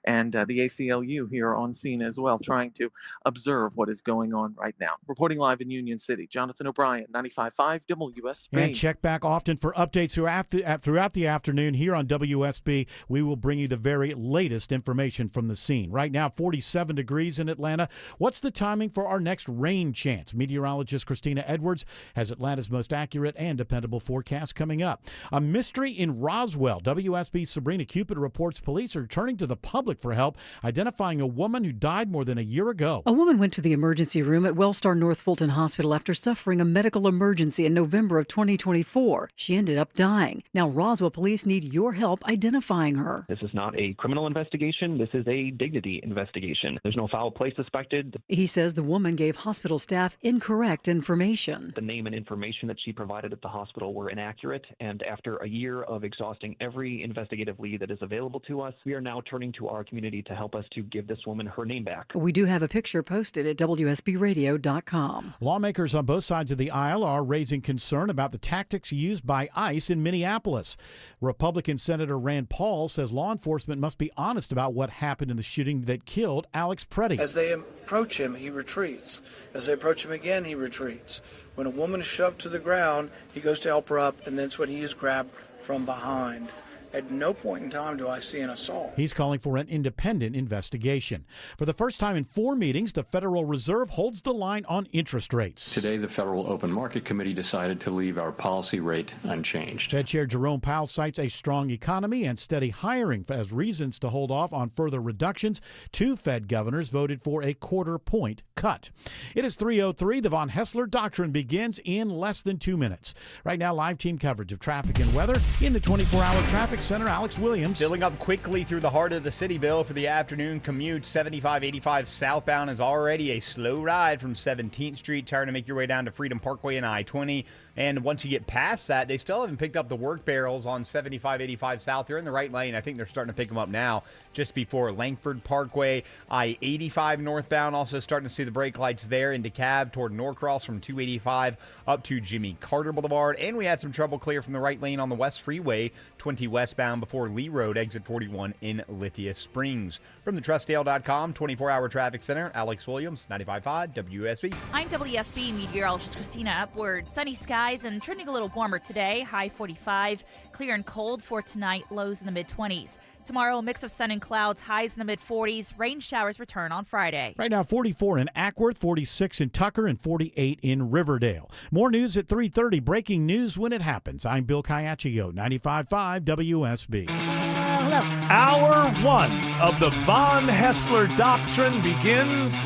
and the ACLU here on scene as well, trying to observe what is going on right now. Reporting live in Union City, Jonathan O'Brien, 95.5 WSB. And check back often for updates throughout the afternoon here on WSB. We will bring you the very latest information from the scene. Right now, 47 degrees in Atlanta. What's the timing for our next rain chance? Meteorologist Christina Edwards has Atlanta's most accurate and dependable forecast coming up. A mystery in Roswell. WSB's Sabrina Cupid reports police are turning to the public for help, identifying a woman who died more than a year ago. A woman went to the emergency room at Wellstar North Fulton Hospital after suffering a medical emergency in November of 2024. She ended up dying. Now Roswell police need your help identifying her. This is not a criminal investigation. This is a dignity investigation. There's no foul play suspected. He says the woman gave hospital staff incorrect information. The name and information that she provided at the hospital were inaccurate, and after a year of exhausting every investigative lead that is available to us, we are now turning to our community to help us to give this woman her name back. We do have a picture posted at WSBradio.com. Lawmakers on both sides of the aisle are raising concern about the tactics used by ICE in Minneapolis. Republican Senator Rand Paul says law enforcement must be honest about what happened in the shooting that killed Alex Preddy. As they approach him, he retreats. As they approach him again, he retreats. When a woman is shoved to the ground, he goes to help her up, and that's when he is grabbed from behind. At no point in time do I see an assault. He's calling for an independent investigation. For the first time in 4 meetings, the Federal Reserve holds the line on interest rates. Today, the Federal Open Market Committee decided to leave our policy rate unchanged. Fed Chair Jerome Powell cites a strong economy and steady hiring as reasons to hold off on further reductions. 2 Fed governors voted for a quarter-point cut. It is 3:03. The Von Hessler Doctrine begins in less than 2 minutes. Right now, live team coverage of traffic and weather in the 24-hour traffic center. Alex Williams. Filling up quickly through the heart of the city, Bill, for the afternoon commute. 75-85 southbound is already a slow ride from 17th Street, trying to make your way down to Freedom Parkway and I-20. And once you get past that, they still haven't picked up the work barrels on 75-85 south. They're in the right lane. I think they're starting to pick them up now just before Langford Parkway. I-85 northbound, also starting to see the brake lights there in DeKalb toward Norcross from 285 up to Jimmy Carter Boulevard. And we had some trouble clear from the right lane on the West Freeway, 20 westbound before Lee Road, exit 41 in Lithia Springs. From the TrustDale.com 24-hour traffic center, Alex Williams, 95.5 WSB. I'm WSB meteorologist Christina Upward. Sunny skies and trending a little warmer today, high 45. Clear and cold for tonight, lows in the mid-20s. Tomorrow, a mix of sun and clouds, highs in the mid-40s. Rain showers return on Friday. Right now, 44 in Ackworth, 46 in Tucker, and 48 in Riverdale. More news at 3:30. Breaking news when it happens. I'm Bill Caiaccio, 95.5 WSB. Hello. Hour 1 of the Von Hessler Doctrine begins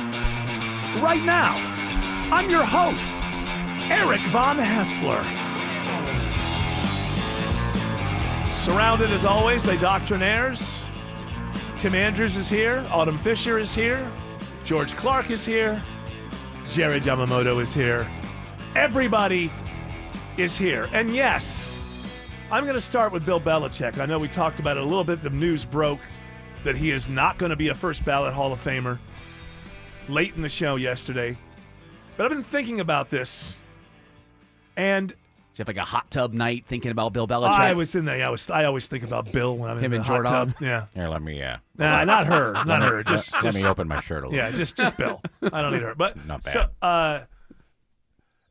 right now. I'm your host, Eric Von Hessler. Surrounded, as always, by doctrinaires. Tim Andrews is here. Autumn Fisher is here. George Clark is here. Jared Yamamoto is here. Everybody is here. And yes, I'm going to start with Bill Belichick. I know we talked about it a little bit. The news broke that he is not going to be a first ballot Hall of Famer late in the show yesterday. But I've been thinking about this, and do you have like a hot tub night thinking about Bill Belichick? I was in there. I always think about Bill when I'm in the hot tub. Yeah. Here, let me. Nah, not her. Not her. Let me open my shirt a little. Yeah, just Bill. I don't need her. But not bad. So,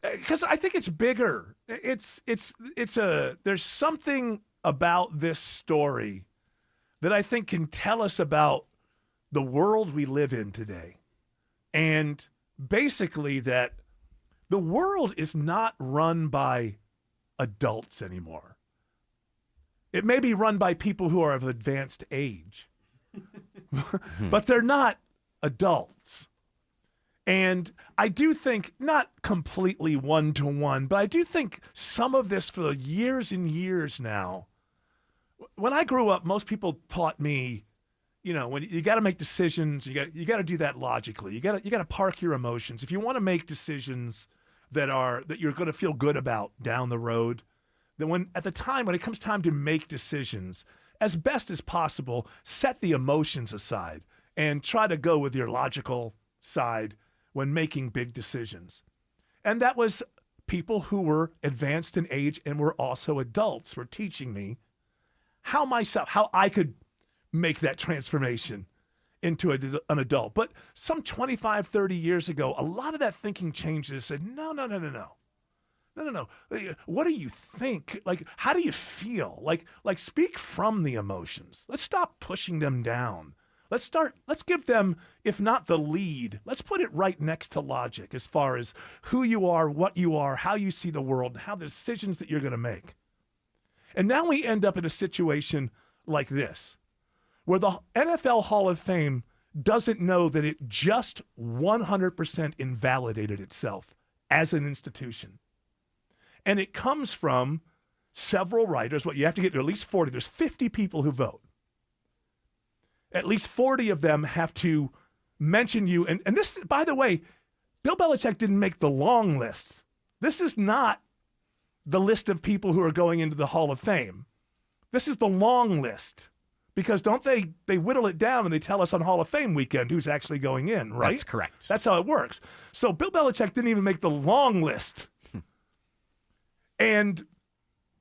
because I think it's bigger. There's something about this story that I think can tell us about the world we live in today, and basically that the world is not run by adults anymore. It may be run by people who are of advanced age, but they're not adults. And I do think, not completely one-to-one, but I do think some of this for years and years now, when I grew up, most people taught me, when you got to make decisions, you got to do that logically. You got to park your emotions. If you want to make decisions that you're going to feel good about down the road, then when it comes time to make decisions, as best as possible, set the emotions aside and try to go with your logical side when making big decisions. And that was people who were advanced in age and were also adults were teaching me how I could make that transformation into an adult. But some 25, 30 years ago, a lot of that thinking changed and said, no. What do you think? Like, how do you feel? Like speak from the emotions. Let's stop pushing them down. Let's give them, if not the lead, let's put it right next to logic as far as who you are, what you are, how you see the world, how the decisions that you're going to make. And now we end up in a situation like this, where the NFL Hall of Fame doesn't know that it just 100% invalidated itself as an institution. And it comes from several writers. You have to get to at least 40. There's 50 people who vote. At least 40 of them have to mention you. And this, by the way, Bill Belichick didn't make the long list. This is not the list of people who are going into the Hall of Fame. This is the long list. Because don't they whittle it down and they tell us on Hall of Fame weekend who's actually going in, right? That's correct. That's how it works. So Bill Belichick didn't even make the long list. And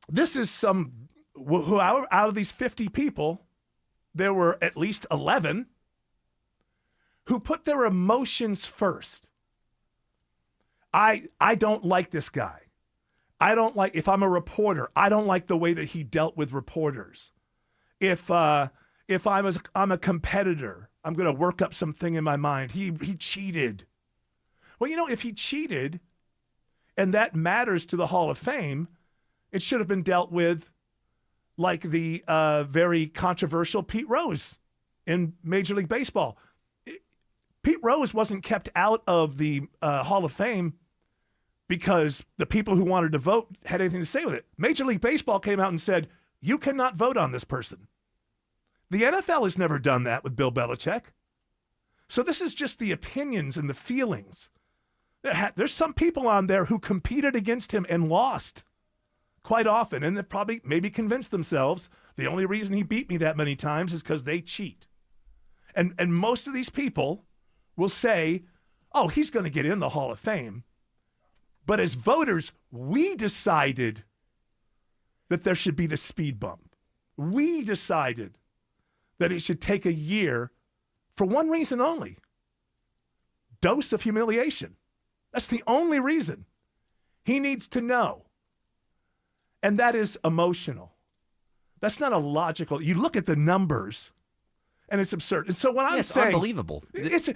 this is who out of these 50 people, there were at least 11 who put their emotions first. I don't like this guy. If I'm a reporter, I don't like the way that he dealt with reporters. If I'm a competitor, I'm going to work up something in my mind. He cheated. Well, if he cheated and that matters to the Hall of Fame, it should have been dealt with like the very controversial Pete Rose in Major League Baseball. Pete Rose wasn't kept out of the Hall of Fame because the people who wanted to vote had anything to say with it. Major League Baseball came out and said, you cannot vote on this person. The NFL has never done that with Bill Belichick. So this is just the opinions and the feelings. There's some people on there who competed against him and lost quite often, and they probably maybe convinced themselves the only reason he beat me that many times is because they cheat. And most of these people will say, oh, he's going to get in the Hall of Fame. But as voters, we decided that there should be the speed bump. We decided that it should take a year for one reason only. Dose of humiliation. That's the only reason. He needs to know. And that is emotional. That's not a logical. You look at the numbers, and it's absurd. And so when I'm saying unbelievable.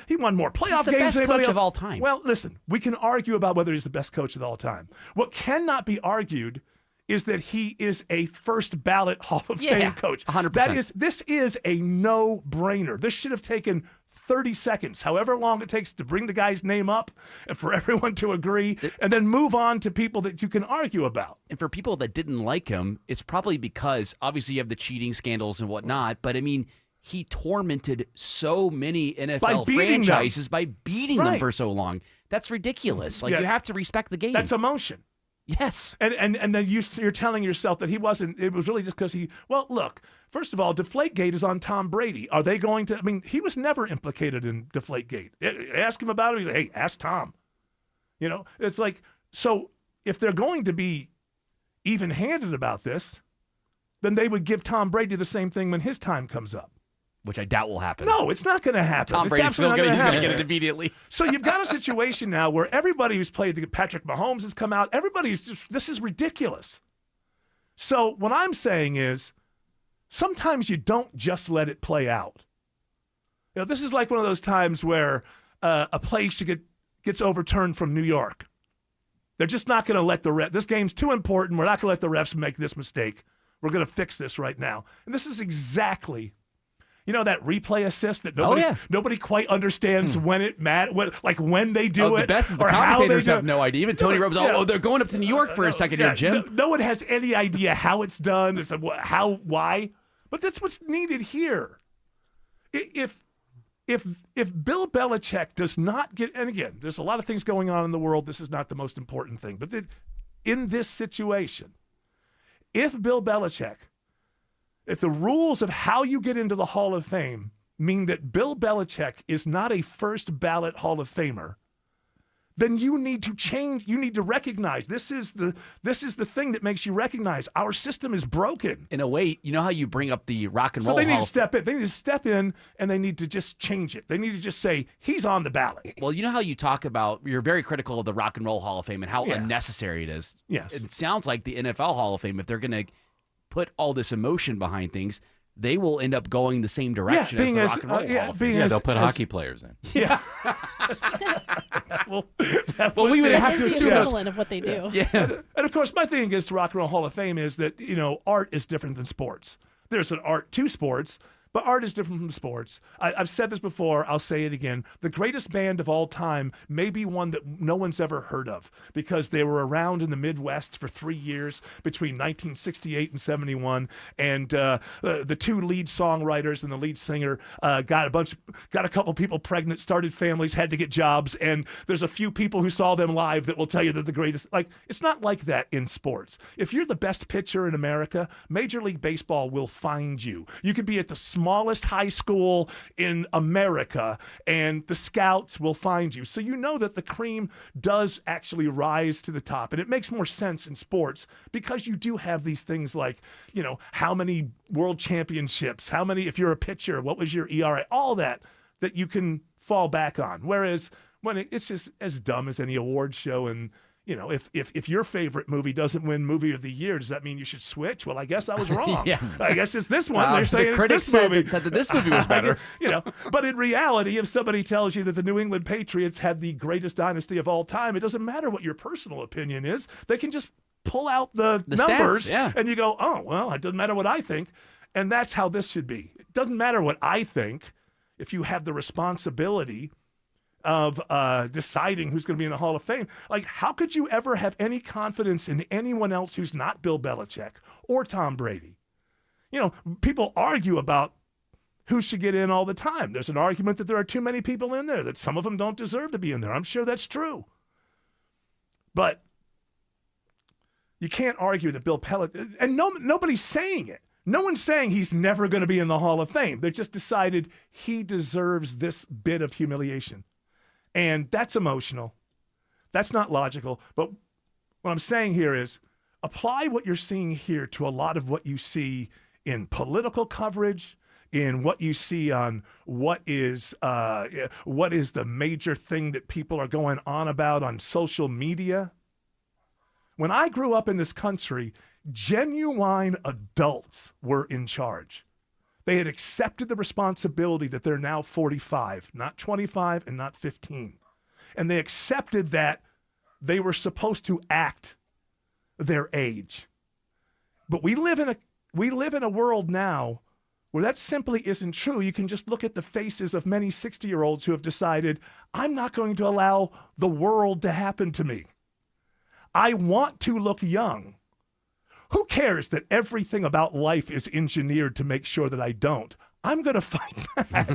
He won more playoff he's the games best than anybody coach else of all time. Well, listen, we can argue about whether he's the best coach of all time. What cannot be argued is that he is a first ballot Hall of Fame coach. 100%. This is a no-brainer. This should have taken 30 seconds, however long it takes to bring the guy's name up and for everyone to agree, and then move on to people that you can argue about. And for people that didn't like him, it's probably because obviously you have the cheating scandals and whatnot, but I mean, he tormented so many NFL franchises by beating them for so long. That's ridiculous. Like, you have to respect the game. That's emotion. Yes. And then you're telling yourself that he wasn't, it was really just because well, look, first of all, Deflategate is on Tom Brady. Are they going to, he was never implicated in Deflategate. Ask him about it. He's like, hey, ask Tom. It's like, so if they're going to be even-handed about this, then they would give Tom Brady the same thing when his time comes up. Which I doubt will happen. No, it's not going to happen. Tom Brady's still going to get it immediately. So you've got a situation now where everybody who's played, Patrick Mahomes has come out. This is ridiculous. So what I'm saying is sometimes you don't just let it play out. This is like one of those times where a play gets overturned from New York. They're just not going to let the ref. This game's too important. We're not going to let the refs make this mistake. We're going to fix this right now. And this is exactly... that replay assist that nobody quite understands when it when they do it. The best is the commentators have no idea. Even Tony Romo, they're going up to New York for a second here, Jim. No one has any idea how it's done, why. But that's what's needed here. If Bill Belichick does not get, and again, there's a lot of things going on in the world. This is not the most important thing. But in this situation, if Bill Belichick, if the rules of how you get into the Hall of Fame mean that Bill Belichick is not a first ballot Hall of Famer, then you need to change. You need to recognize this is the thing that makes you recognize our system is broken. In a way, you know how you bring up the Rock and Roll So they need Hall to step in. They need to step in, and they need to just change it. They need to just say he's on the ballot. Well, you know how you talk about you're very critical of the Rock and Roll Hall of Fame and how unnecessary it is. Yes, it sounds like the NFL Hall of Fame, if they're going to put all this emotion behind things, they will end up going the same direction as the Rock and Roll Hall of Fame. Yeah, they'll put hockey players in. Yeah. well, we would have to assume equivalent of what they do. Yeah. And of course, my thing against the Rock and Roll Hall of Fame is that, art is different than sports. There's an art to sports, but art is different from sports. I've said this before. I'll say it again. The greatest band of all time may be one that no one's ever heard of because they were around in the Midwest for 3 years between 1968 and 71. And the two lead songwriters and the lead singer got a couple people pregnant, started families, had to get jobs. And there's a few people who saw them live that will tell you they're the greatest. Like, it's not like that in sports. If you're the best pitcher in America, Major League Baseball will find you. You could be at the smallest high school in America, and the scouts will find you. So you know that the cream does actually rise to the top. And it makes more sense in sports because you do have these things like, how many world championships, if you're a pitcher, what was your ERA, all that you can fall back on. Whereas when it's just as dumb as any award show, and if your favorite movie doesn't win Movie of the Year, does that mean you should switch? Well, I guess I was wrong. Yeah. I guess it's this one. They're saying the it's this movie. said that this movie was better. But in reality, if somebody tells you that the New England Patriots had the greatest dynasty of all time, it doesn't matter what your personal opinion is. They can just pull out the numbers, stats, and you go, oh, well, it doesn't matter what I think. And that's how this should be. It doesn't matter what I think if you have the responsibility of deciding who's going to be in the Hall of Fame. Like, how could you ever have any confidence in anyone else who's not Bill Belichick or Tom Brady? People argue about who should get in all the time. There's an argument that there are too many people in there, that some of them don't deserve to be in there. I'm sure that's true. But you can't argue that Bill Belichick, and nobody's saying it. No one's saying he's never going to be in the Hall of Fame. They just decided he deserves this bit of humiliation. And that's emotional. That's not logical. But what I'm saying here is apply what you're seeing here to a lot of what you see in political coverage, in what you see on what is the major thing that people are going on about on social media. When I grew up in this country, genuine adults were in charge. They had accepted the responsibility that they're now 45, not 25 and not 15. And they accepted that they were supposed to act their age. But we live in a world now where that simply isn't true. You can just look at the faces of many 60-year-olds who have decided, I'm not going to allow the world to happen to me. I want to look young. Who cares that everything about life is engineered to make sure that I don't? I'm going to fight back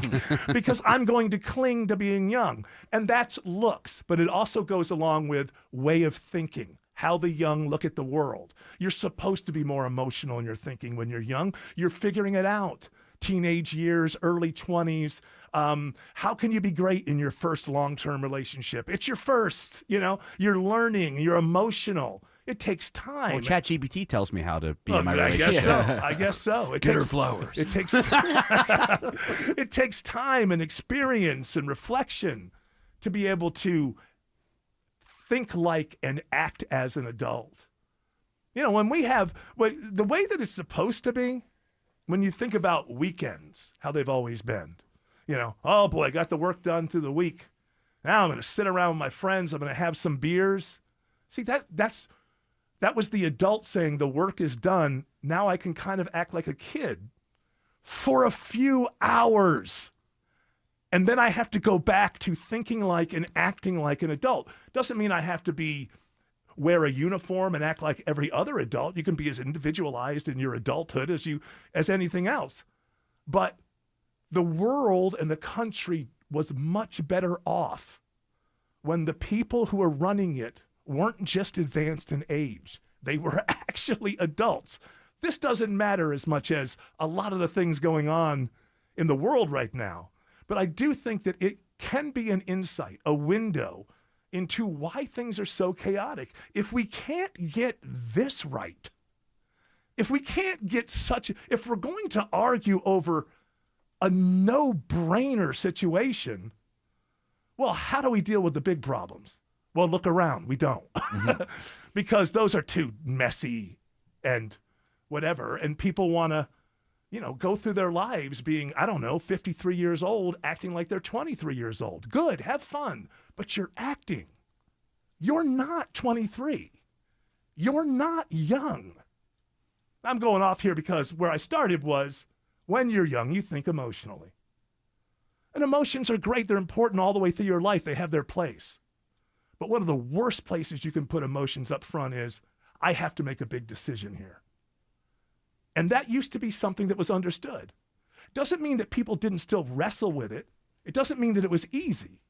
because I'm going to cling to being young. And that's looks, but it also goes along with way of thinking, how the young look at the world. You're supposed to be more emotional in your thinking when you're young. You're figuring it out. Teenage years, early 20s. How can you be great in your first long-term relationship? It's your first, you're learning, you're emotional. It takes time. Well, ChatGPT tells me how to be in my relationship. I guess so. Get her flowers. It takes time and experience and reflection to be able to think like and act as an adult. When we have the way that it's supposed to be, when you think about weekends, how they've always been, oh boy, I got the work done through the week. Now I'm going to sit around with my friends. I'm going to have some beers. See, that was the adult saying the work is done. Now I can kind of act like a kid for a few hours. And then I have to go back to thinking like and acting like an adult. Doesn't mean I have to wear a uniform and act like every other adult. You can be as individualized in your adulthood as anything else. But the world and the country was much better off when the people who were running it weren't just advanced in age. They were actually adults. This doesn't matter as much as a lot of the things going on in the world right now. But I do think that it can be an insight, a window into why things are so chaotic. If we can't get this right, if we can't get if we're going to argue over a no-brainer situation, well, how do we deal with the big problems? Well, look around. We don't. Because those are too messy and whatever. And people want to, go through their lives being, 53 years old, acting like they're 23 years old. Good. Have fun. But you're acting. You're not 23. You're not young. I'm going off here because where I started was when you're young, you think emotionally. And emotions are great. They're important all the way through your life. They have their place. But one of the worst places you can put emotions up front is, I have to make a big decision here. And that used to be something that was understood. Doesn't mean that people didn't still wrestle with it. It doesn't mean that it was easy.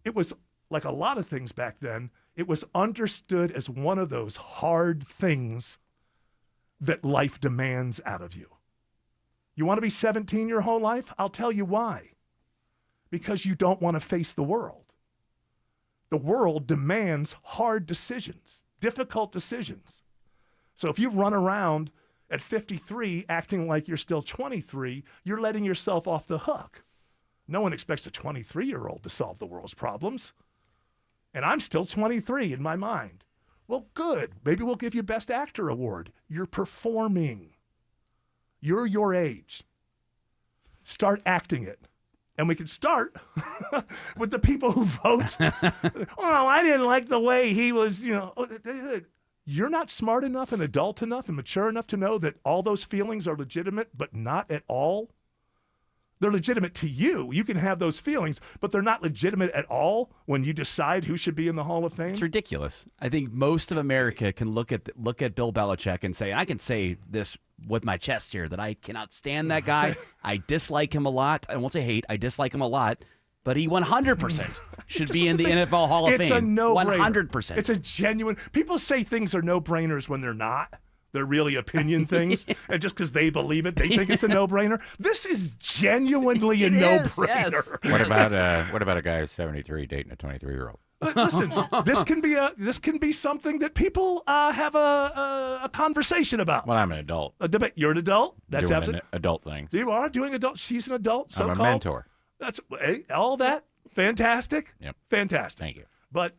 It was, like a lot of things back then, it was understood as one of those hard things that life demands out of you. You want to be 17 your whole life? I'll tell you why. Because you don't want to face the world. The world demands hard decisions, difficult decisions. So if you run around at 53 acting like you're still 23, you're letting yourself off the hook. No one expects a 23-year-old to solve the world's problems. And I'm still 23 in my mind. Well, good. Maybe we'll give you Best Actor award. You're performing. You're your age. Start acting it. And we can start with the people who vote. Oh, I didn't like the way he was, You're not smart enough and adult enough and mature enough to know that all those feelings are legitimate, but not at all. They're legitimate to you. You can have those feelings, but they're not legitimate at all when you decide who should be in the Hall of Fame. It's ridiculous. I think most of America can look at Bill Belichick and say, I can say this with my chest here, that I cannot stand that guy. I dislike him a lot. I won't say hate. I dislike him a lot. But he 100% should be in the NFL Hall of Fame. It's a no-brainer. 100%. It's a genuine. People say things are no-brainers when they're not. They're really opinion things. And just because they believe it, they think it's a no-brainer. This is genuinely a no-brainer. Yes. What about a guy who's 73 dating a 23-year-old? But listen, this can be something that people have a conversation about. Well, I'm an adult. A debate. You're an adult. That's doing absolutely an adult thing. You are doing adult. She's an adult. I'm a mentor. That's all that. Fantastic. Yep. Fantastic. Thank you. But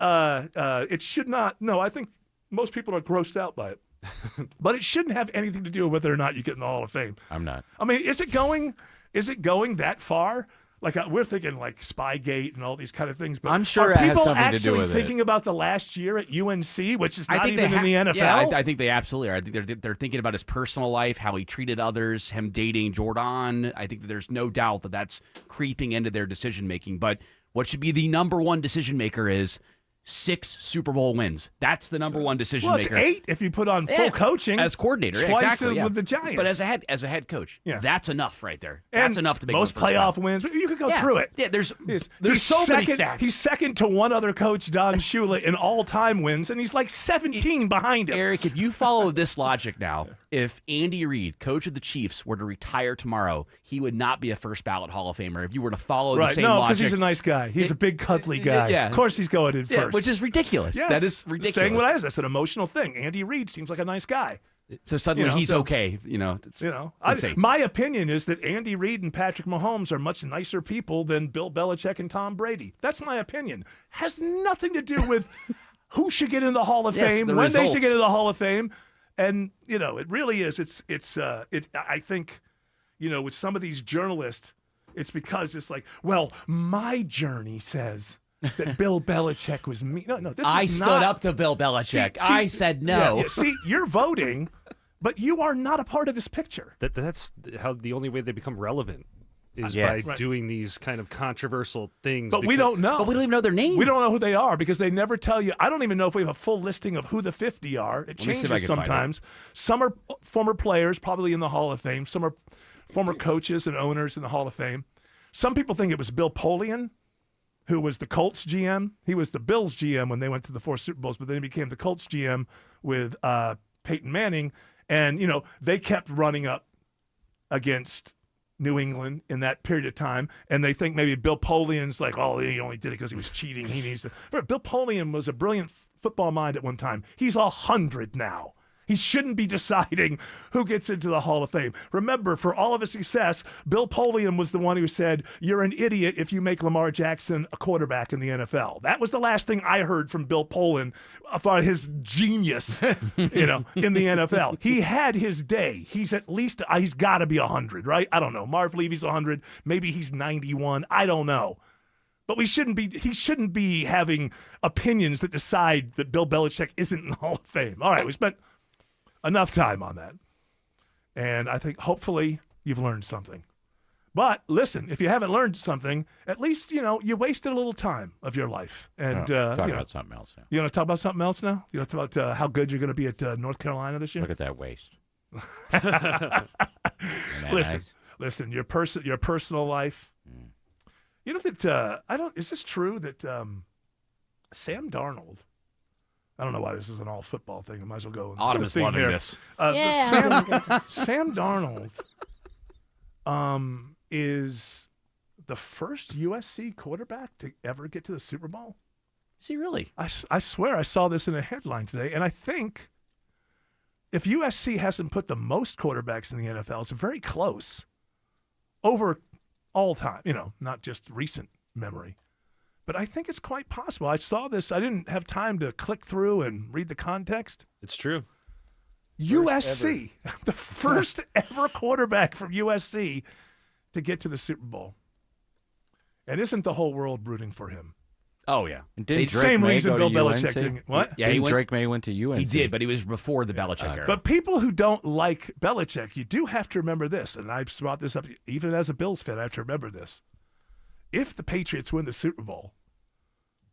it should not. No, I think most people are grossed out by it. But it shouldn't have anything to do with whether or not you get in the Hall of Fame. I'm not. I mean, is it going that far? Like we're thinking like Spygate and all these kind of things. But I'm sure are it has people something to do actually with thinking about the last year at UNC, which is not even in the NFL? Yeah, I think they absolutely are. I think they're thinking about his personal life, how he treated others, him dating Jordan. I think that there's no doubt that that's creeping into their decision making. But what should be the number one decision maker is 6 Super Bowl wins. That's the number one decision maker. Well, it's 8 if you put on full coaching as coordinator. Twice Exactly, with the Giants. But as a head coach, that's enough right there. And that's enough to make most playoff wins. You could go through it. Yeah, there's he's so many second, stats. He's second to one other coach, Don Shula, in all-time wins, and he's like 17 behind him. Eric, if you follow this logic now, if Andy Reid, coach of the Chiefs, were to retire tomorrow, he would not be a first ballot Hall of Famer. If you were to follow the same logic. because he's a nice guy. He's a big, cuddly guy. Yeah. Of course he's going in first. Which is ridiculous. Yes. That is ridiculous. Saying what I is. That's an emotional thing. Andy Reid seems like a nice guy. So suddenly he's okay. My opinion is that Andy Reid and Patrick Mahomes are much nicer people than Bill Belichick and Tom Brady. That's my opinion. Has nothing to do with who should get in the Hall of Fame, when they should get in the Hall of Fame. And, it really is. I think, with some of these journalists, it's because it's like, well, my journey says that Bill Belichick was me. No, this is I stood up to Bill Belichick. I said no. Yeah, see, you're voting, but you are not a part of this picture. That's how the only way they become relevant is by doing these kind of controversial things. But we don't know. But we don't even know their name. We don't know who they are because they never tell you. I don't even know if we have a full listing of who the 50 are. It changes sometimes. Some are former players, probably in the Hall of Fame. Some are former coaches and owners in the Hall of Fame. Some people think it was Bill Polian, who was the Colts GM. He was the Bills GM when they went to the 4 Super Bowls, but then he became the Colts GM with Peyton Manning. And, they kept running up against New England in that period of time, and they think maybe Bill Polian's like, oh, he only did it because he was cheating. He needs to. Bill Polian was a brilliant football mind at one time. He's 100 now. He shouldn't be deciding who gets into the Hall of Fame. Remember, for all of his success, Bill Polian was the one who said, you're an idiot if you make Lamar Jackson a quarterback in the NFL. That was the last thing I heard from Bill Polian about his genius, in the NFL. He had his day. He's at least, he's got to be 100, right? I don't know. Marv Levy's 100. Maybe he's 91. I don't know. But he shouldn't be having opinions that decide that Bill Belichick isn't in the Hall of Fame. All right, we spent enough time on that. And I think hopefully you've learned something. But listen, if you haven't learned something, at least, you wasted a little time of your life. And talk about something else now. You want to talk about something else now? You want to talk about how good you're going to be at North Carolina this year? Look at that waist. Listen, your personal life. You know that is this true that Sam Darnold, I don't know why this is an all football thing. I might as well go. Autumn is loving this. Sam Darnold is the first USC quarterback to ever get to the Super Bowl. Is he really? I swear I saw this in a headline today, and I think if USC hasn't put the most quarterbacks in the NFL, it's very close over all time, not just recent memory. But I think it's quite possible. I saw this. I didn't have time to click through and read the context. It's true. USC, the first ever quarterback from USC to get to the Super Bowl. And isn't the whole world rooting for him? Oh, yeah. And didn't Drake same May reason go Bill to Belichick UNC? didn't. What? Yeah, Drake May went to UNC. He did, but he was before the Belichick era. But people who don't like Belichick, you do have to remember this, and I've brought this up even as a Bills fan, I have to remember this. If the Patriots win the Super Bowl,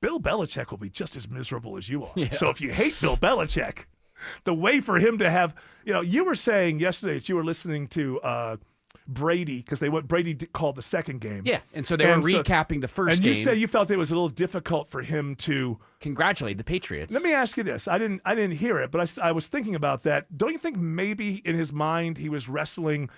Bill Belichick will be just as miserable as you are. Yeah. So if you hate Bill Belichick, the way for him to have, you were saying yesterday that you were listening to Brady because Brady called the second game. Yeah, and so they were recapping the first game. And you said you felt it was a little difficult for him to congratulate the Patriots. Let me ask you this. I didn't hear it, but I was thinking about that. Don't you think maybe in his mind he was wrestling,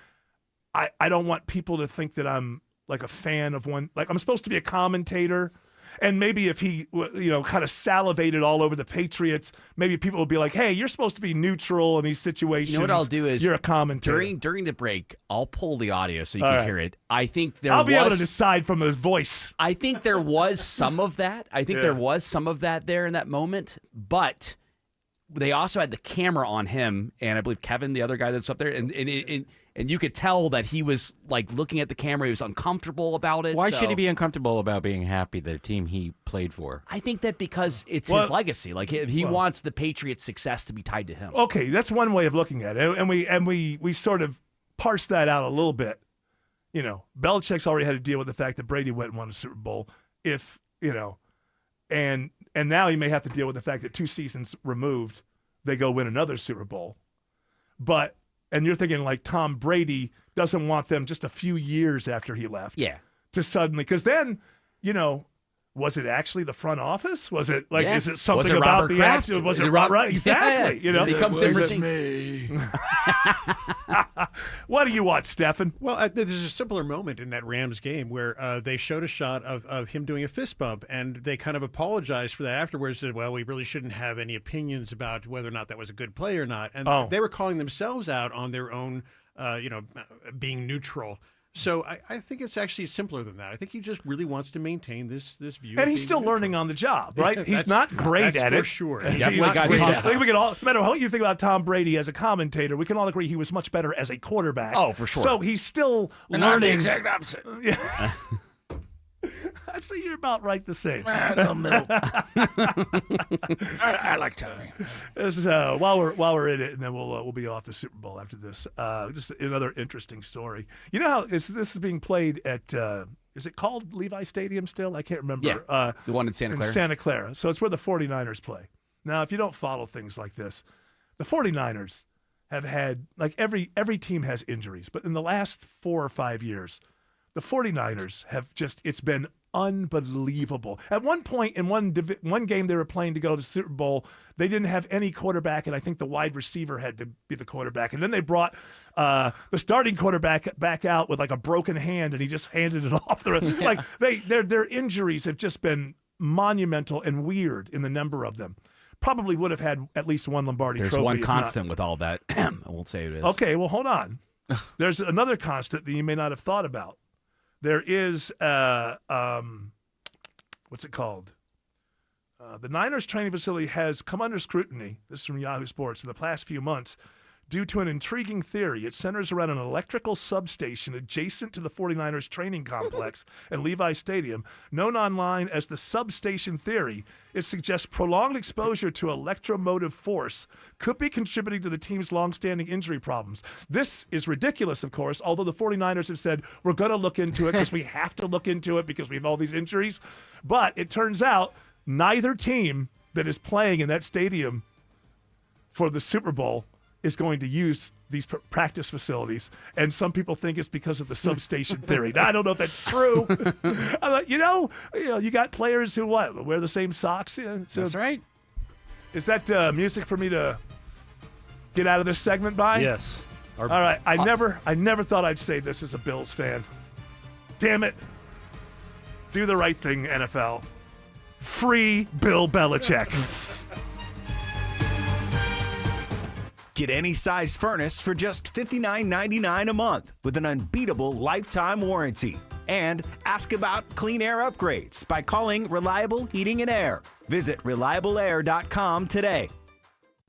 I don't want people to think that I'm like a fan of one, like I'm supposed to be a commentator. And maybe if he, kind of salivated all over the Patriots, maybe people would be like, hey, you're supposed to be neutral in these situations. You know what I'll do is you're a commentator. During the break, I'll pull the audio so you can hear it. I think I'll be able to decide from his voice. I think there was some of that. I think there was some of that there in that moment. But they also had the camera on him, and I believe Kevin, the other guy that's up there, and you could tell that he was like looking at the camera. He was uncomfortable about it. Why should he be uncomfortable about being happy the team he played for? I think that because it's his legacy. Like he wants the Patriots' success to be tied to him. Okay, that's one way of looking at it, and we sort of parsed that out a little bit. Belichick's already had to deal with the fact that Brady went and won a Super Bowl. And now he may have to deal with the fact that 2 seasons removed, they go win another Super Bowl. And you're thinking like Tom Brady doesn't want them just a few years after he left. Yeah. To suddenly, because then, was it actually the front office? Was it like, is it something about the action? Was it right? Exactly. Yeah. Becomes different things. Me. What do you watch, Stefan? Well, there's a simpler moment in that Rams game where they showed a shot of him doing a fist bump, and they kind of apologized for that afterwards. Said, well, we really shouldn't have any opinions about whether or not that was a good play or not. And they were calling themselves out on their own, being neutral. So I think it's actually simpler than that. I think he just really wants to maintain this view. And he's still learning on the job, right? He's not great at it. For sure. We can all, no matter what you think about Tom Brady as a commentator, we can all agree he was much better as a quarterback. Oh, for sure. So he's still learning. I'm the exact opposite. Yeah. I'd say you're about right the same. I like Tony. This is, while we're in it, and then we'll be off the Super Bowl after this. Just another interesting story. You know how this is being played at? Is it called Levi Stadium still? I can't remember. Yeah, the one in Santa Clara. Santa Clara. So it's where the 49ers play. Now, if you don't follow things like this, the 49ers have had, like every team has injuries, but in the last 4 or 5 years, the 49ers have it's been unbelievable. At one point in one game they were playing to go to the Super Bowl, they didn't have any quarterback, and I think the wide receiver had to be the quarterback. And then they brought the starting quarterback back out with like a broken hand, and he just handed it off. Like their injuries have just been monumental and weird in the number of them. Probably would have had at least one Lombardi Trophy. There's one constant with all that. I won't say it is. Okay, well, hold on. There's another constant that you may not have thought about. There is, what's it called? The Niners training facility has come under scrutiny, this is from Yahoo Sports, in the past few months due to an intriguing theory. It centers around an electrical substation adjacent to the 49ers training complex and Levi Stadium. Known online as the substation theory, it suggests prolonged exposure to electromotive force could be contributing to the team's longstanding injury problems. This is ridiculous, of course, although the 49ers have said, we're going to look into it because we have to look into it because we have all these injuries. But it turns out neither team that is playing in that stadium for the Super Bowl is going to use these practice facilities, and some people think it's because of the substation theory. Now, I don't know if that's true. You got players who wear the same socks. So that's right. Is that music for me to get out of this segment by? Yes. All right. I never thought I'd say this as a Bills fan. Damn it. Do the right thing, NFL. Free Bill Belichick. Get any size furnace for just $59.99 a month with an unbeatable lifetime warranty. And ask about clean air upgrades by calling Reliable Heating and Air. Visit ReliableAir.com today.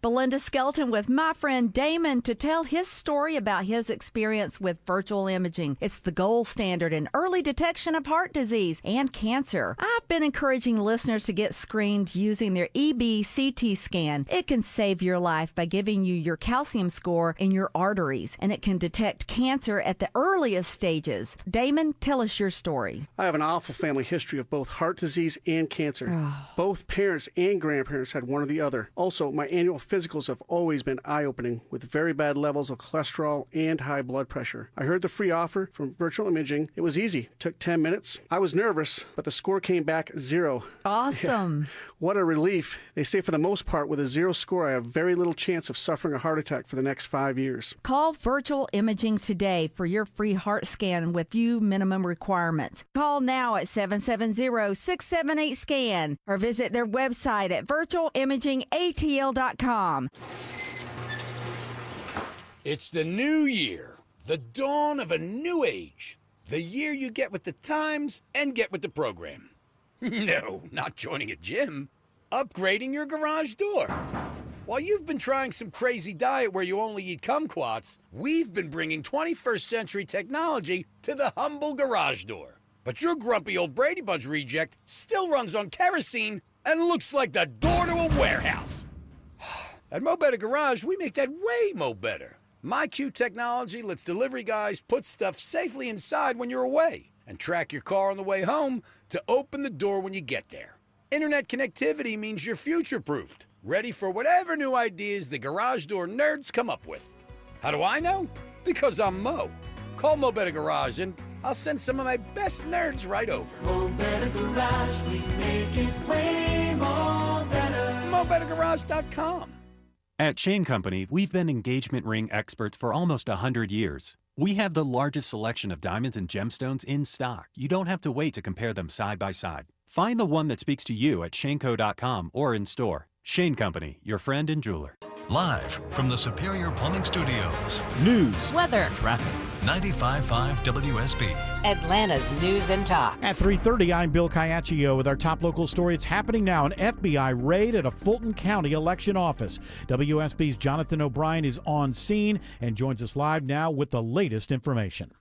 Belinda Skelton with my friend Damon to tell his story about his experience with virtual imaging. It's the gold standard in early detection of heart disease and cancer. I've been encouraging listeners to get screened using their EB-CT scan. It can save your life by giving you your calcium score in your arteries, and it can detect cancer at the earliest stages. Damon, tell us your story. I have an awful family history of both heart disease and cancer. Both parents and grandparents had one or the other. Also, my annual physicals have always been eye-opening with very bad levels of cholesterol and high blood pressure. I heard the free offer from Virtual Imaging. It was easy. Took 10 minutes. I was nervous, but the score came back 0. Awesome. Yeah. What a relief. They say for the most part with a 0 score, I have very little chance of suffering a heart attack for the next 5 years. Call Virtual Imaging today for your free heart scan with few minimum requirements. Call now at 770-678-SCAN or visit their website at virtualimagingatl.com. It's the new year, the dawn of a new age, the year you get with the times and get with the program. No, not joining a gym, upgrading your garage door. While you've been trying some crazy diet where you only eat kumquats, we've been bringing 21st century technology to the humble garage door. But your grumpy old Brady Bunch reject still runs on kerosene and looks like the door to a warehouse. At Mo Better Garage, we make that way mo better. MyQ technology lets delivery guys put stuff safely inside when you're away and track your car on the way home to open the door when you get there. Internet connectivity means you're future-proofed, ready for whatever new ideas the garage door nerds come up with. How do I know? Because I'm Mo. Call Mo Better Garage and I'll send some of my best nerds right over. Mo Better Garage, we make it way more better. MoBetterGarage.com. At Shane Company, we've been engagement ring experts for almost 100 years. We have the largest selection of diamonds and gemstones in stock. You don't have to wait to compare them side by side. Find the one that speaks to you at shaneco.com or in store. Shane Company, your friend and jeweler. Live from the Superior Plumbing Studios. News, weather, traffic. 95.5 WSB. Atlanta's News and Talk. At 3:30, I'm Bill Caiaccio with our top local story. It's happening now. An FBI raid at a Fulton County election office. WSB's Jonathan O'Brien is on scene and joins us live now with the latest information.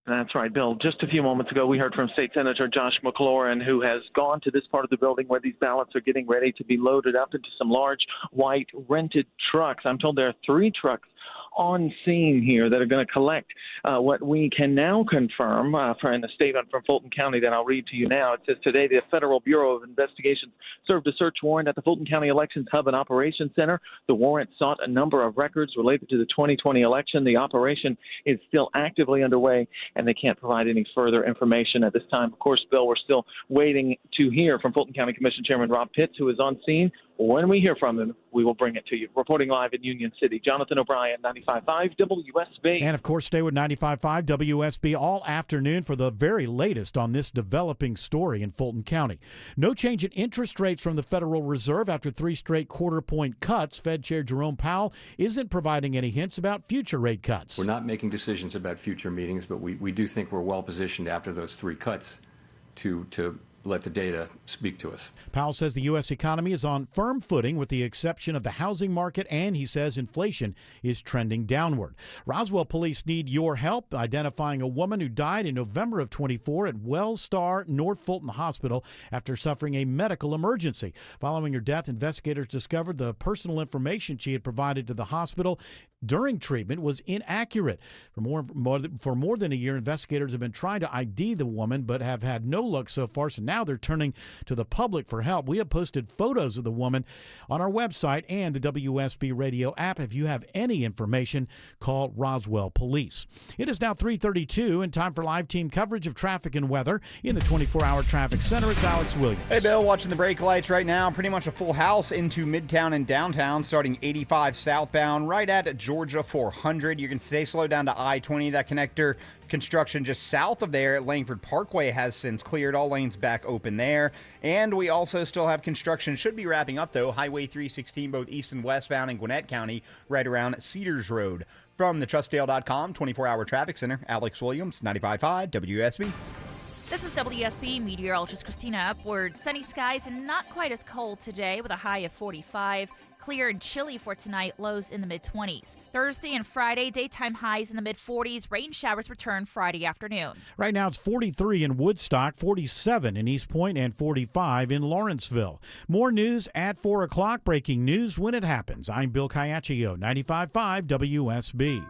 That's right, Bill. Just a few moments ago, we heard from State Senator Josh McLaurin, who has gone to this part of the building where these ballots are getting ready to be loaded up into some large white rented trucks. I'm told there are 3 trucks on scene here that are going to collect what we can now confirm in a statement from Fulton County that I'll read to you now. It says, today the Federal Bureau of Investigation served a search warrant at the Fulton County Elections Hub and Operations Center. The warrant sought a number of records related to the 2020 election. The operation is still actively underway, and they can't provide any further information at this time. Of course, Bill, we're still waiting to hear from Fulton County Commission Chairman Rob Pitts, who is on scene. When we hear from him, we will bring it to you. Reporting live in Union City, Jonathan O'Brien, 95.5 WSB. And, of course, stay with 95.5 WSB all afternoon for the very latest on this developing story in Fulton County. No change in interest rates from the Federal Reserve after 3 straight quarter-point cuts. Fed Chair Jerome Powell isn't providing any hints about future rate cuts. We're not making decisions about future meetings, but we do think we're well-positioned after those 3 cuts to let the data speak to us. Powell says the U.S. economy is on firm footing with the exception of the housing market, and he says inflation is trending downward. Roswell police need your help identifying a woman who died in November of 24 at WellStar North Fulton Hospital after suffering a medical emergency. Following her death, investigators discovered the personal information she had provided to the hospital during treatment was inaccurate. For more than a year, investigators have been trying to ID the woman but have had no luck so far, so now they're turning to the public for help. We have posted photos of the woman on our website and the WSB radio app. If you have any information, call Roswell Police. It is now 3:32 and time for live team coverage of traffic and weather in the 24-hour traffic center. It's Alex Williams. Hey, Bill, watching the brake lights right now. Pretty much a full house into Midtown and downtown, starting 85 southbound, right at Georgia 400. You can stay slow down to I-20, that connector. Construction just south of there at Langford Parkway has since cleared. All lanes back open there. And we also still have construction, should be wrapping up though, Highway 316 both east and westbound in Gwinnett County right around Cedars Road. From the TrustDale.com 24-hour traffic center, Alex Williams, 95.5 WSB. This is WSB meteorologist Christina Upward. Sunny skies and not quite as cold today with a high of 45. Clear and chilly for tonight, lows in the mid-20s. Thursday and Friday, daytime highs in the mid-40s. Rain showers return Friday afternoon. Right now it's 43 in Woodstock, 47 in East Point, and 45 in Lawrenceville. More news at 4 o'clock. Breaking news when it happens. I'm Bill Caiaccio, 95.5 WSB.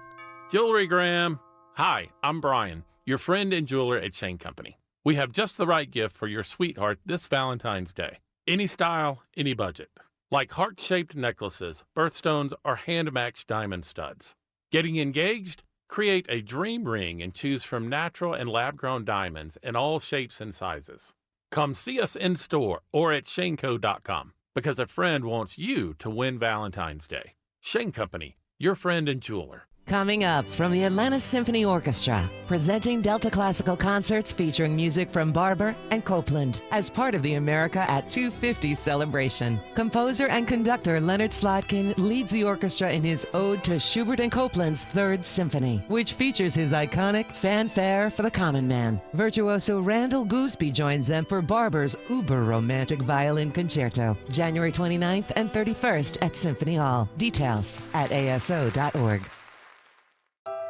Jewelry Graham. Hi, I'm Brian, your friend and jeweler at Shane Company. We have just the right gift for your sweetheart this Valentine's Day. Any style, any budget. Like heart-shaped necklaces, birthstones, or hand-matched diamond studs. Getting engaged? Create a dream ring and choose from natural and lab-grown diamonds in all shapes and sizes. Come see us in store or at shaneco.com because a friend wants you to win Valentine's Day. Shane Company, your friend and jeweler. Coming up from the Atlanta Symphony Orchestra, presenting Delta Classical concerts featuring music from Barber and Copeland as part of the America at 250 celebration. Composer and conductor Leonard Slotkin leads the orchestra in his ode to Schubert and Copeland's Third Symphony, which features his iconic Fanfare for the Common Man. Virtuoso Randall Gooseby joins them for Barber's uber-romantic violin concerto, January 29th and 31st at Symphony Hall. Details at aso.org.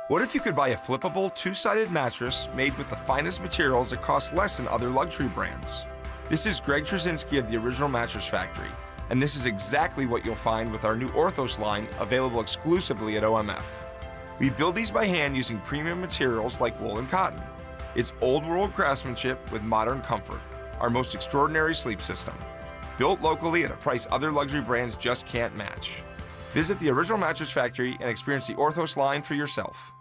What if you could buy a flippable, two-sided mattress made with the finest materials that cost less than other luxury brands? This is Greg Trzynski of the Original Mattress Factory, and this is exactly what you'll find with our new Orthos line available exclusively at OMF. We build these by hand using premium materials like wool and cotton. It's old-world craftsmanship with modern comfort, our most extraordinary sleep system. Built locally at a price other luxury brands just can't match. Visit the Original Mattress Factory and experience the Orthos line for yourself.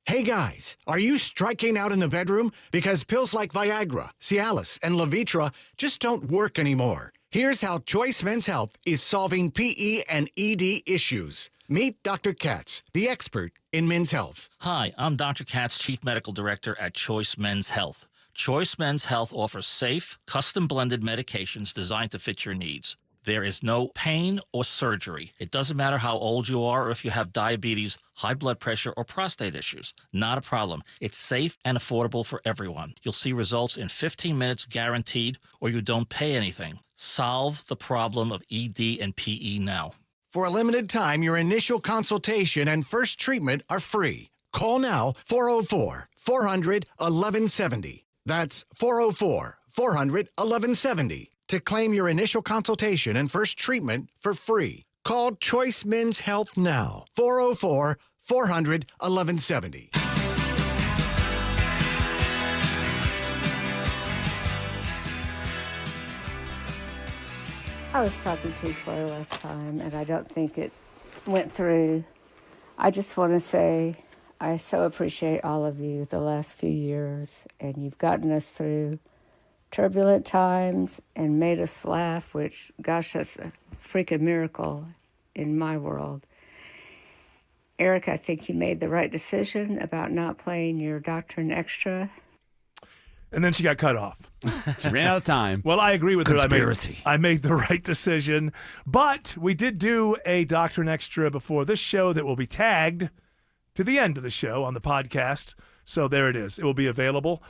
Hey guys, are you striking out in the bedroom? Because pills like Viagra, Cialis, and Levitra just don't work anymore. Here's how Choice Men's Health is solving PE and ED issues. Meet Dr. Katz, the expert in men's health. Hi, I'm Dr. Katz, Chief Medical Director at Choice Men's Health. Choice Men's Health offers safe, custom-blended medications designed to fit your needs. There is no pain or surgery. It doesn't matter how old you are or if you have diabetes, high blood pressure, or prostate issues. Not a problem. It's safe and affordable for everyone. You'll see results in 15 minutes guaranteed, or you don't pay anything. Solve the problem of ED and PE now. For a limited time, your initial consultation and first treatment are free. Call now, 404-400-1170. That's 404-400-1170. To claim your initial consultation and first treatment for free. Call Choice Men's Health now, 404-400-1170. 400-1170. I was talking too slow last time, and I don't think it went through. I just want to say I so appreciate all of you the last few years, and you've gotten us through turbulent times and made us laugh, which, gosh, that's a freaking miracle in my world. Eric, I think you made the right decision about not playing your Doctrine Extra. And then she got cut off. She ran out of time. Well, I agree with Conspiracy. her. I made the right decision. But we did do a Doctrine Extra before this show that will be tagged to the end of the show on the podcast. So there it is. It will be available.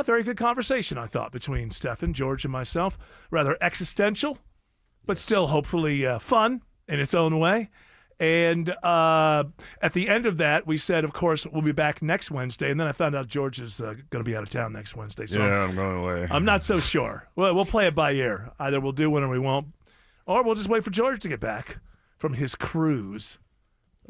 Very good conversation, I thought, between Stefan, George, and myself. Rather existential, but still hopefully fun in its own way. And at the end of that, we said, of course, we'll be back next Wednesday. And then I found out George is going to be out of town next Wednesday. So I'm going away. I'm not so sure. Well, we'll play it by ear. Either we'll do one or we won't. Or we'll just wait for George to get back from his cruise.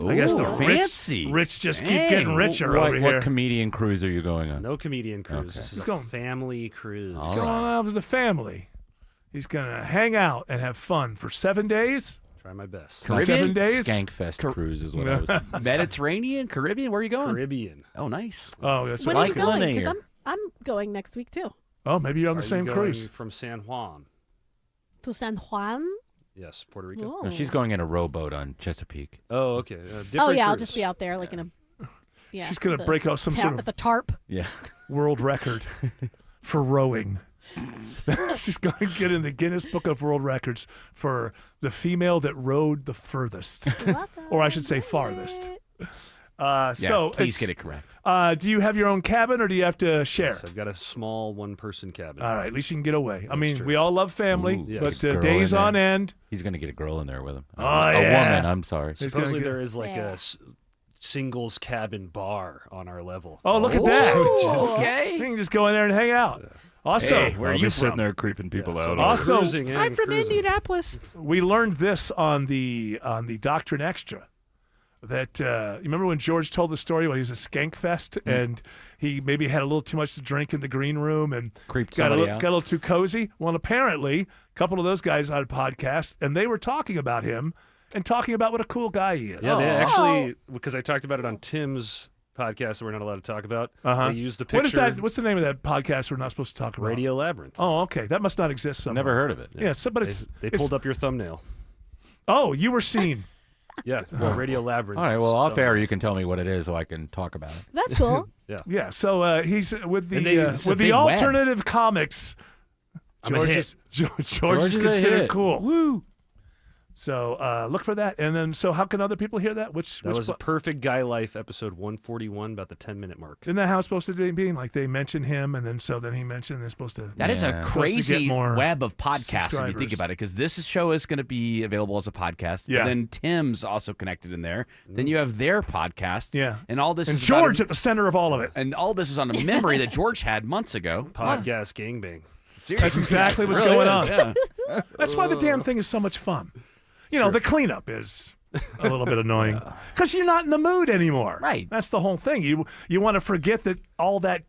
I guess the fancy. rich just keep getting richer over here. What comedian cruise are you going on? No comedian cruise. Okay. This is a family cruise. He's going out with the family. He's going to hang out and have fun for 7 days. Try my best. Caribbean? 7 days? Skankfest cruise is what I was thinking. Mediterranean, Caribbean. Where are you going? Caribbean. Oh, nice. Oh, that's When right. are you going? Because I'm going next week too. Oh, maybe you're on the Are same you cruise. going from San Juan? To San Juan? Yes, Puerto Rico. Oh. No, she's going in a rowboat on Chesapeake. Oh, okay. Oh yeah, I'll just be out there like in a. Yeah, She's going to the break out some sort of the tarp. Yeah. world record for rowing. She's going to get in the Guinness Book of World Records for the female that rowed the furthest, or I should say farthest. So please get it correct. Do you have your own cabin, or do you have to share? Yes, I've got a small one-person cabin. All right, at least you can get away. I mean, true. we all love family, Ooh, but girl days in there. on end. He's going to get a girl in there with him. Oh, a yeah. woman, I'm sorry. Supposedly there is like a singles cabin bar on our level. Oh, look at that. Okay. You can just go in there and hang out. Also, Hey, where are you sitting there creeping people out? Also, I'm from Indianapolis. we learned this on the Doctrine Extra. That you remember when George told the story when he was at Skankfest and he maybe had a little too much to drink in the green room and Creeped got a somebody out? little too cozy. Well, apparently, a couple of those guys had a podcast and they were talking about him and talking about what a cool guy he is. Yeah, they actually, because I talked about it on Tim's podcast that we're not allowed to talk about. They used the picture. What is that? What's the name of that podcast we're not supposed to talk about? Radio Labyrinth. Oh, okay. That must not exist somewhere. Never heard of it. Yeah, but They pulled up your thumbnail. Oh, you were seen. Yeah, well, Radio Labyrinth. All right, well, off air, you can tell me what it is so I can talk about it. That's cool. Yeah. Yeah, so he's with And the with the big web. alternative comics. I'm a George hit. is George George is is a considered hit. cool. Woo! So look for that, and then so how can other people hear that? Which That was a Perfect Guy Life episode 141, about the 10-minute mark. isn't that how it's supposed to be? Like they mention him, and then he mentioned they're supposed to. That is a supposed to crazy get more web of podcasts if you think subscribers. about it, because this show is going to be available as a podcast. Yeah. But then Tim's also connected in there. Then you have their podcast. Yeah. And all this And is about George at the center of all of it. And all this is on a memory that George had months ago. Podcast gangbang. Seriously. That's exactly what's It really going is, on. yeah. That's why the damn thing is so much fun. You know, the cleanup is a little bit annoying because you're not in the mood anymore. Right. That's the whole thing. You want to forget that all that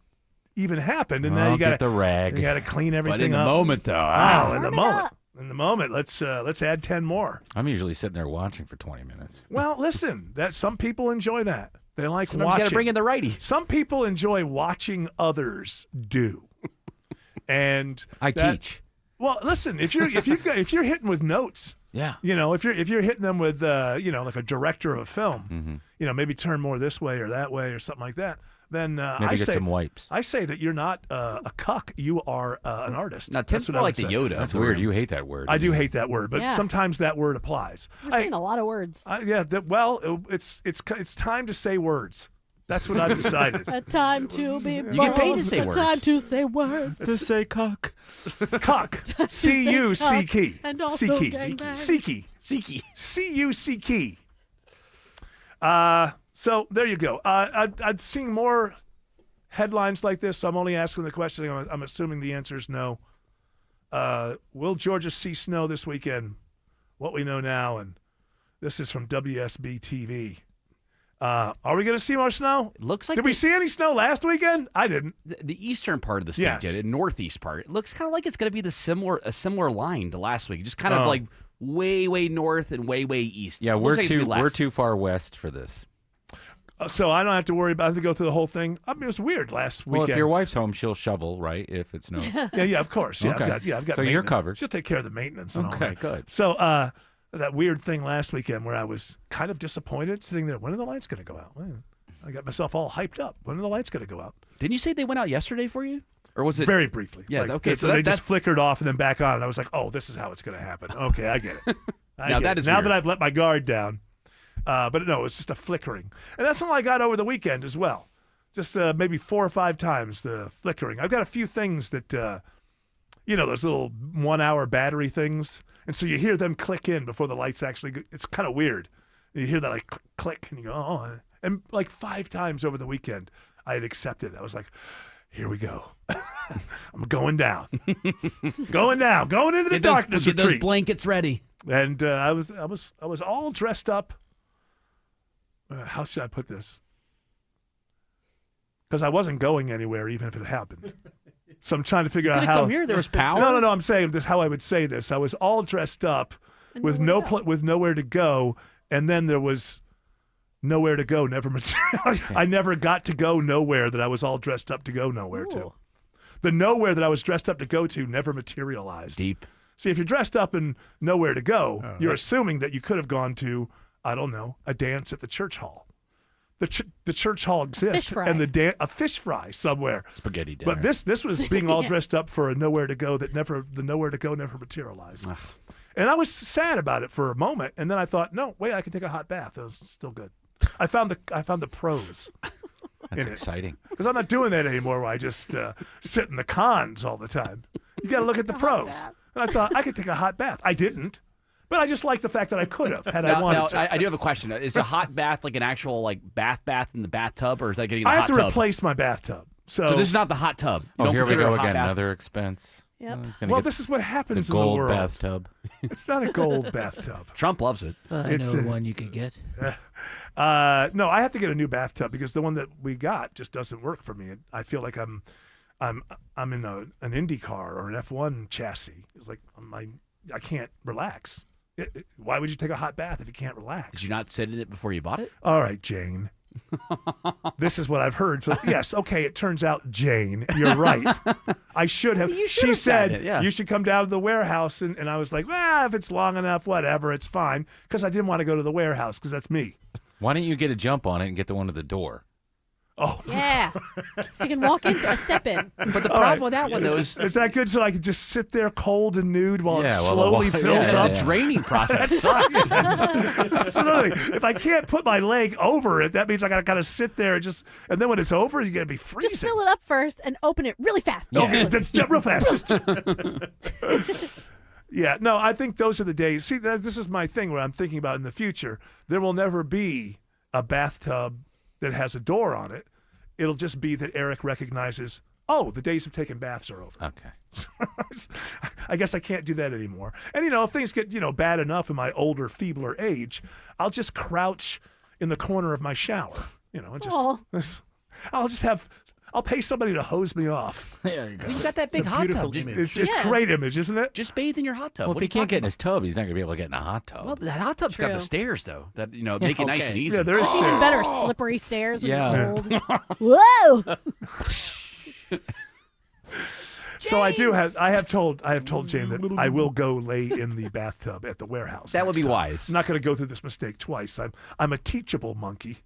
even happened, and now Well, you got get the rag. You got to clean everything But in the up. moment, though. Wow, in the Warm it moment. up. In the moment, let's add 10 more. I'm usually sitting there watching for 20 minutes. Well, listen, that some people enjoy that. They like Sometimes you watching. got to bring in the righty. Some people enjoy watching others do. And I that- teach. Well, listen, if you're hitting with notes, Yeah. you know, if you're hitting them with like a director of a film, you know, maybe turn more this way or that way or something like that. Then Maybe I get say some wipes. I say that you're not a cuck. You are an artist. Now, Tim's That's what more I like would the say. Yoda. That's weird. You hate that word. I do hate that word, but Yeah. sometimes that word applies. You're saying a lot of words. It's time to say words. That's what I've decided. A time to be born. You get paid to say a words. time to say words. To say cock. Cock. C-U-C-K. And also C-key. gangbang. C-key. Siki. C-U-C-K. So there you go. I'd seen more headlines like this, so I'm only asking the question. I'm assuming the answer is no. Will Georgia see snow this weekend? What we know now, and this is from WSB TV. Are we going to see more snow? It looks like Did we see any snow last weekend? I didn't. The eastern part of the state Yes. did, the northeast part. It looks kind of like it's going to be a similar line to last week, just kind of like way north and way east. Yeah, It looks like it's gonna be we're less. too far west for this. So I don't have to worry about having to go through the whole thing. I mean, it was weird last weekend. Well, if your wife's home, she'll shovel, right? If it snows. Yeah, of course. Yeah, Okay. I've got So you're maintenance. covered. She'll take care of the maintenance and all Okay, that. good. So that weird thing last weekend where I was kind of disappointed sitting there. When are the lights going to go out? Well, I got myself all hyped up. When are the lights going to go out? Didn't you say they went out yesterday for you? Or was it Very briefly? Yeah, Like, okay. So So they that's just flickered off and then back on. And I was like, oh, this is how it's going to happen. Okay, I get it. Now that is now weird. that I've let my guard down. But no, it's just a flickering. And that's all I got over the weekend as well. Just maybe 4 or 5 times the flickering. I've got a few things that, those little 1-hour battery things. And so you hear them click in before the lights actually go. It's kind of weird. You hear that like click and you go, oh. And like 5 times over the weekend, I had accepted. I was like, here we go. I'm going down. Going into the darkness Get those retreat. blankets ready. And I was all dressed up. How should I put this? Because I wasn't going anywhere, even if it happened. So I'm trying to figure out could've how. come here. There was power. No. I'm saying this how I would say this. I was all dressed up with nowhere to go, and then there was nowhere to go. Never materialized. I never got to go nowhere that I was all dressed up to go nowhere to. The nowhere that I was dressed up to go to never materialized. Deep. See, if you're dressed up and nowhere to go, you're assuming that you could have gone to, I don't know, a dance at the church hall. The church hall exists, Fish fry. and a fish fry somewhere. Spaghetti dinner. But this was being all Yeah. dressed up for a nowhere to go that the nowhere to go never materialized. And I was sad about it for a moment, and then I thought, no, wait, I can take a hot bath. It was still good. I found the pros. That's exciting. Because I'm not doing that anymore where I just sit in the cons all the time. You got to look at the pros. And I thought I could take a hot bath. I didn't. But I just like the fact that I could have had I wanted to. I do have a question. Is a hot bath like an actual like bath in the bathtub, or is that getting in the I hot have to tub? replace my bathtub. So this is not the hot tub. You Oh, don't here we consider it go a hot again. bath? Another expense. Yep. He's gonna Well, get this is what happens the in the gold world. bathtub. It's not a gold bathtub. Trump loves it. I It's know a- one you could get. No, I have to get a new bathtub because the one that we got just doesn't work for me. I feel like I'm in an Indy car or an F1 chassis. It's like I can't relax. Why would you take a hot bath if you can't relax? Did you not sit in it before you bought it? All right, Jane. This is what I've heard. So, yes, okay, it turns out, Jane, you're right. I should have. You should She have said, said it, yeah. you should come down to the warehouse. And I was like, well, if it's long enough, whatever, it's fine. Because I didn't want to go to the warehouse because that's me. Why don't you get a jump on it and get the one at the door? Oh. Yeah. So you can walk into a step in. But the All problem right. with that one, though, is Is that good so I can just sit there cold and nude while it Yeah, well, slowly fills up? the draining process sucks. That's another thing. If I can't put my leg over it, that means I got to kind of sit there and then when it's over, you got to be freezing. Just fill it up first and open it really fast. Okay, just jump real fast. Yeah, no, I think those are the days. See, this is my thing where I'm thinking about in the future. There will never be a bathtub that has a door on it. It'll just be that Eric recognizes, oh, the days of taking baths are over. Okay. I guess I can't do that anymore. And, if things get, bad enough in my older, feebler age, I'll just crouch in the corner of my shower. I'll pay somebody to hose me off. There you go. Well, you got that big hot tub. It's a great image, isn't it? Just bathe in your hot tub. Well, What if are he you can't get in talking his tub, he's not going to be able to get in a hot tub. about? Well, that hot tub's got the True. stairs though. That make it nice and easy. Yeah, there is Even stairs. better, slippery stairs when Yeah. you're old. Whoa! So I have told Jane that I will go lay in the bathtub at the warehouse. That would next be time. wise. I'm not going to go through this mistake twice. I'm a teachable monkey.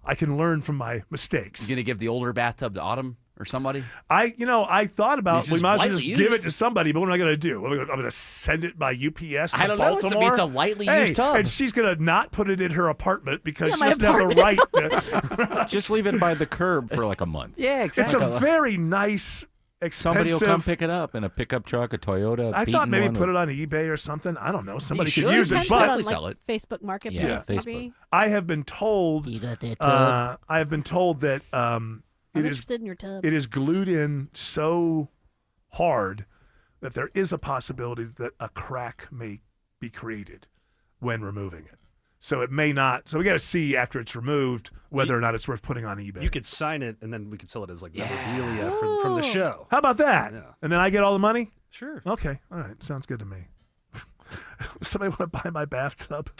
I can learn from my mistakes. You gonna give the older bathtub to Autumn or somebody? I thought about It's we just might as well lightly just give it used. to somebody, but what am I going to do? I'm going to send it by UPS to I don't know. Baltimore? It's a lightly Hey, used tub. and she's going to not put it in her apartment because Yeah, she my doesn't have the right to. Just leave it by the curb for like a month. Yeah, It's a very nice, Somebody expensive. will come pick it up in a pickup truck, a Toyota. I beaten thought maybe one, put or- it on eBay or something. I don't know. Somebody should. could use You it. can But put it sell on, it. Facebook Marketplace, Yeah, maybe. I have been told. You got that tub? I have been told that I'm it is interested in your tub. it is glued in so hard that there is a possibility that a crack may be created when removing it. So it may not. So we got to see after it's removed whether or not it's worth putting on eBay. You could sign it, and then we could sell it as like memorabilia from the show. How about that? Yeah. And then I get all the money? Sure. Okay. All right. Sounds good to me. Somebody want to buy my bathtub?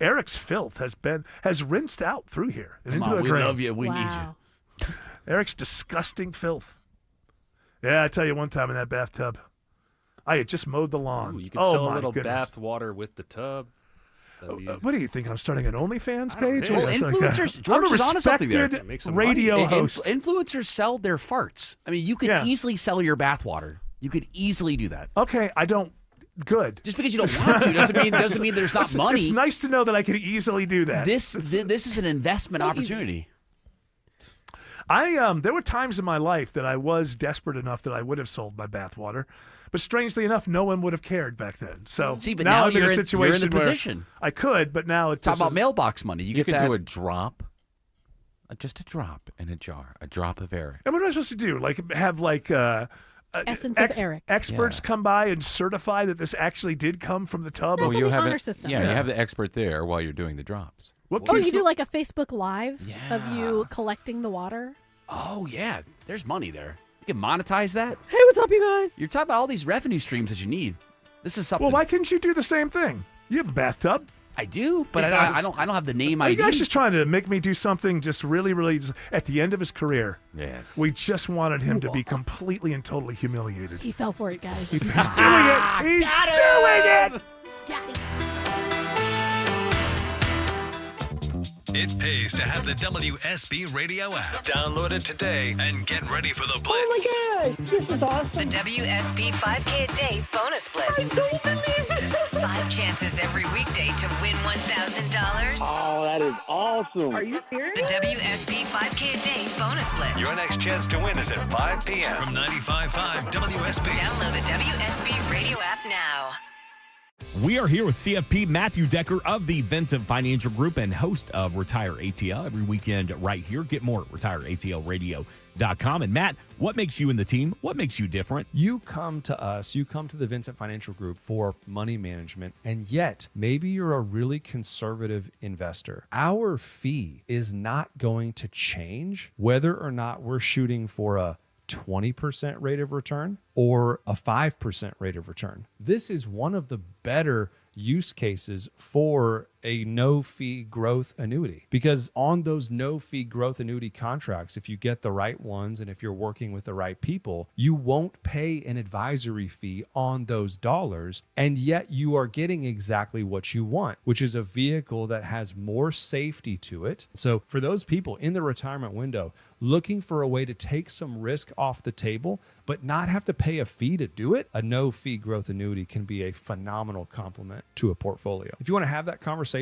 Eric's filth has rinsed out through here. And Come into on, a we drain. love you. We need you. Eric's disgusting filth. Yeah, I tell you, one time in that bathtub, I had just mowed the lawn. Ooh, you could sell a little bath water with the tub. What do you think? I'm starting an OnlyFans page? Well, influencers, George is onto something there. Radio host. Influencers sell their farts. I mean, you could easily sell your bathwater. You could easily do that. Okay, I don't. Good. Just because you don't want to doesn't mean there's not money. It's nice to know that I could easily do that. This is an investment opportunity. There were times in my life that I was desperate enough that I would have sold my bathwater, but strangely enough, no one would have cared back then. So but now I'm in a situation you're in the where position. I could, but now it's talk about mailbox money. You could that. do a drop, just a drop in a jar, a drop of Eric. And what am I supposed to do? Like have Essence of Eric. Experts come by and certify that this actually did come from the tub. That's you the have honor it, system. Yeah, you have the expert there while you're doing the drops. You do like a Facebook Live of you collecting the water. Oh yeah, there's money there. You can monetize that. Hey, what's up, you guys? You're talking about all these revenue streams that you need. This is something. Well, why couldn't you do the same thing? You have a bathtub. I do, but I don't have the name ID. You guys just trying to make me do something just really just at the end of his career. Yes. We just wanted him to be completely and totally humiliated. He fell for it, guys. He's doing it. He's doing it. It pays to have the WSB Radio app. Download it today and get ready for the Blitz. Oh my God, this is awesome. The WSB 5K a day bonus blitz. I don't believe it. 5 chances every weekday to win $1,000. Oh, that is awesome. Are you serious? The WSB 5K a day bonus blitz. Your next chance to win is at 5 p.m. from 95.5 WSB. Download the WSB Radio app now. We are here with CFP Matthew Decker of the Vincent Financial Group and host of Retire ATL every weekend right here. Get more at retireatlradio.com. And Matt, what makes you and the team, what makes you different? You come to us, you come to the Vincent Financial Group for money management, and yet maybe you're a really conservative investor. Our fee is not going to change whether or not we're shooting for a 20% rate of return or a 5% rate of return. This is one of the better use cases for a no-fee growth annuity, because on those no-fee growth annuity contracts, if you get the right ones and if you're working with the right people, you won't pay an advisory fee on those dollars, and yet you are getting exactly what you want, which is a vehicle that has more safety to it. So for those people in the retirement window looking for a way to take some risk off the table but not have to pay a fee to do it, a no-fee growth annuity can be a phenomenal complement to a portfolio. If you want to have that conversation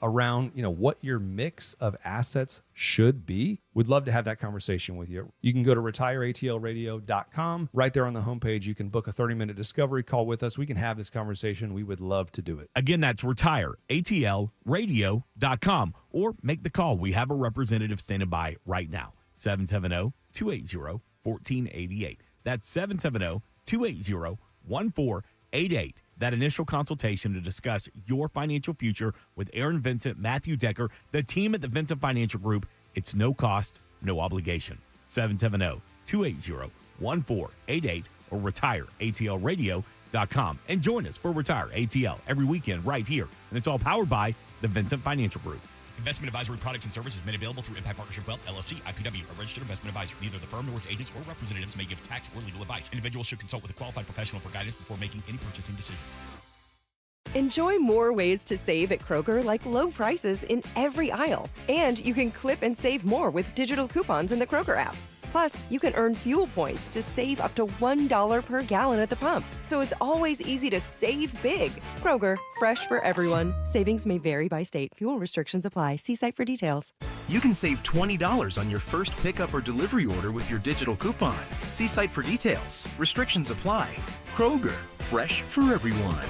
around, what your mix of assets should be, we'd love to have that conversation with you. You can go to retireatlradio.com. Right there on the homepage, you can book a 30-minute discovery call with us. We can have this conversation. We would love to do it. Again, that's retireatlradio.com, or make the call. We have a representative standing by right now. 770-280-1488. That's 770-280-1488. That initial consultation to discuss your financial future with Aaron Vincent, Matthew Decker, the team at the Vincent Financial Group. It's no cost, no obligation. 770-280-1488 or retireatlradio.com. And join us for Retire ATL every weekend right here. And it's all powered by the Vincent Financial Group. Investment advisory products and services made available through Impact Partnership Wealth, LLC, IPW, a registered investment advisor. Neither the firm nor its agents or representatives may give tax or legal advice. Individuals should consult with a qualified professional for guidance before making any purchasing decisions. Enjoy more ways to save at Kroger, like low prices in every aisle. And you can clip and save more with digital coupons in the Kroger app. Plus, you can earn fuel points to save up to $1 per gallon at the pump. So it's always easy to save big. Kroger, fresh for everyone. Savings may vary by state. Fuel restrictions apply. See site for details. You can save $20 on your first pickup or delivery order with your digital coupon. See site for details. Restrictions apply. Kroger, fresh for everyone.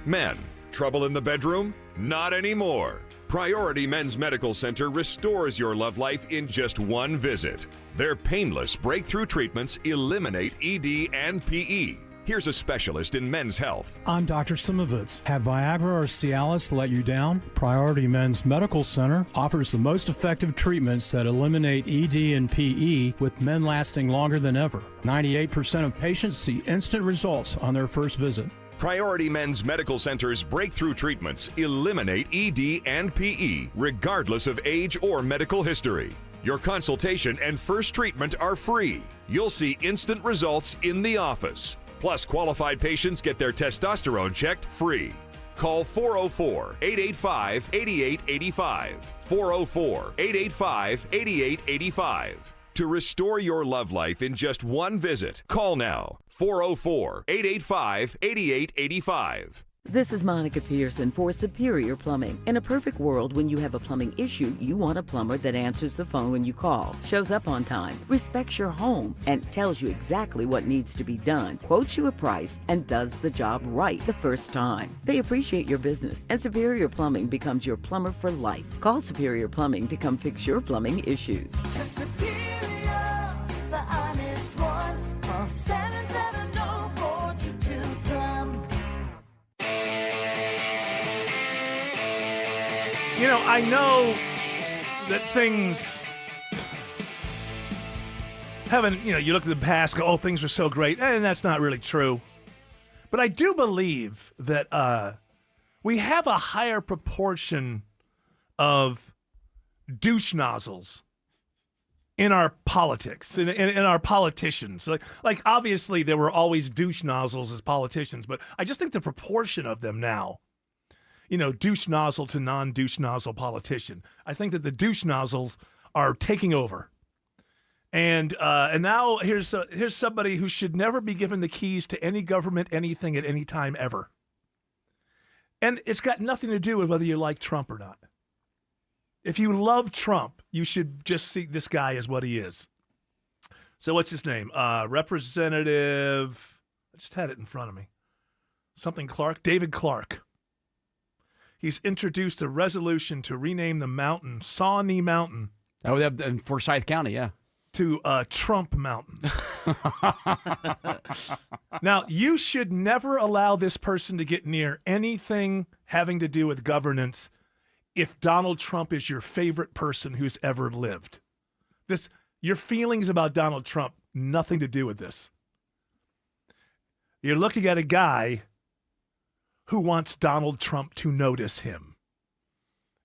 Men, trouble in the bedroom? Not anymore. Priority Men's Medical Center restores your love life in just one visit. Their painless breakthrough treatments eliminate ED and PE. Here's a specialist in men's health. I'm Dr. Simovitz. Have Viagra or Cialis let you down? Priority Men's Medical Center offers the most effective treatments that eliminate ED and PE, with men lasting longer than ever. 98% of patients see instant results on their first visit. Priority Men's Medical Center's breakthrough treatments eliminate ED and PE, regardless of age or medical history. Your consultation and first treatment are free. You'll see instant results in the office. Plus, qualified patients get their testosterone checked free. Call 404-885-8885. 404-885-8885. To restore your love life in just one visit, call now. 404-885-8885. This is Monica Pearson for Superior Plumbing. In a perfect world, when you have a plumbing issue, you want a plumber that answers the phone when you call, shows up on time, respects your home, and tells you exactly what needs to be done, quotes you a price, and does the job right the first time. They appreciate your business, and Superior Plumbing becomes your plumber for life. Call Superior Plumbing to come fix your plumbing issues. Superior, the honest one. Call 770-422-PLUM. You know, I know that things haven't, you look at the past, go, oh, things were so great, and that's not really true. But I do believe that we have a higher proportion of douche nozzles in our politics, in our politicians. Like obviously there were always douche nozzles as politicians, but I just think the proportion of them now, douche nozzle to non-douche nozzle politician. I think that the douche nozzles are taking over. And now here's somebody who should never be given the keys to any government, anything at any time ever. And it's got nothing to do with whether you like Trump or not. If you love Trump, you should just see this guy as what he is. So what's his name? Representative, I just had it in front of me. Something Clark, David Clark. He's introduced a resolution to rename the mountain Shawnee Mountain. Oh, in Forsyth County, yeah. To Trump Mountain. Now, you should never allow this person to get near anything having to do with governance if Donald Trump is your favorite person who's ever lived. Your feelings about Donald Trump, nothing to do with this. You're looking at a guy who wants Donald Trump to notice him.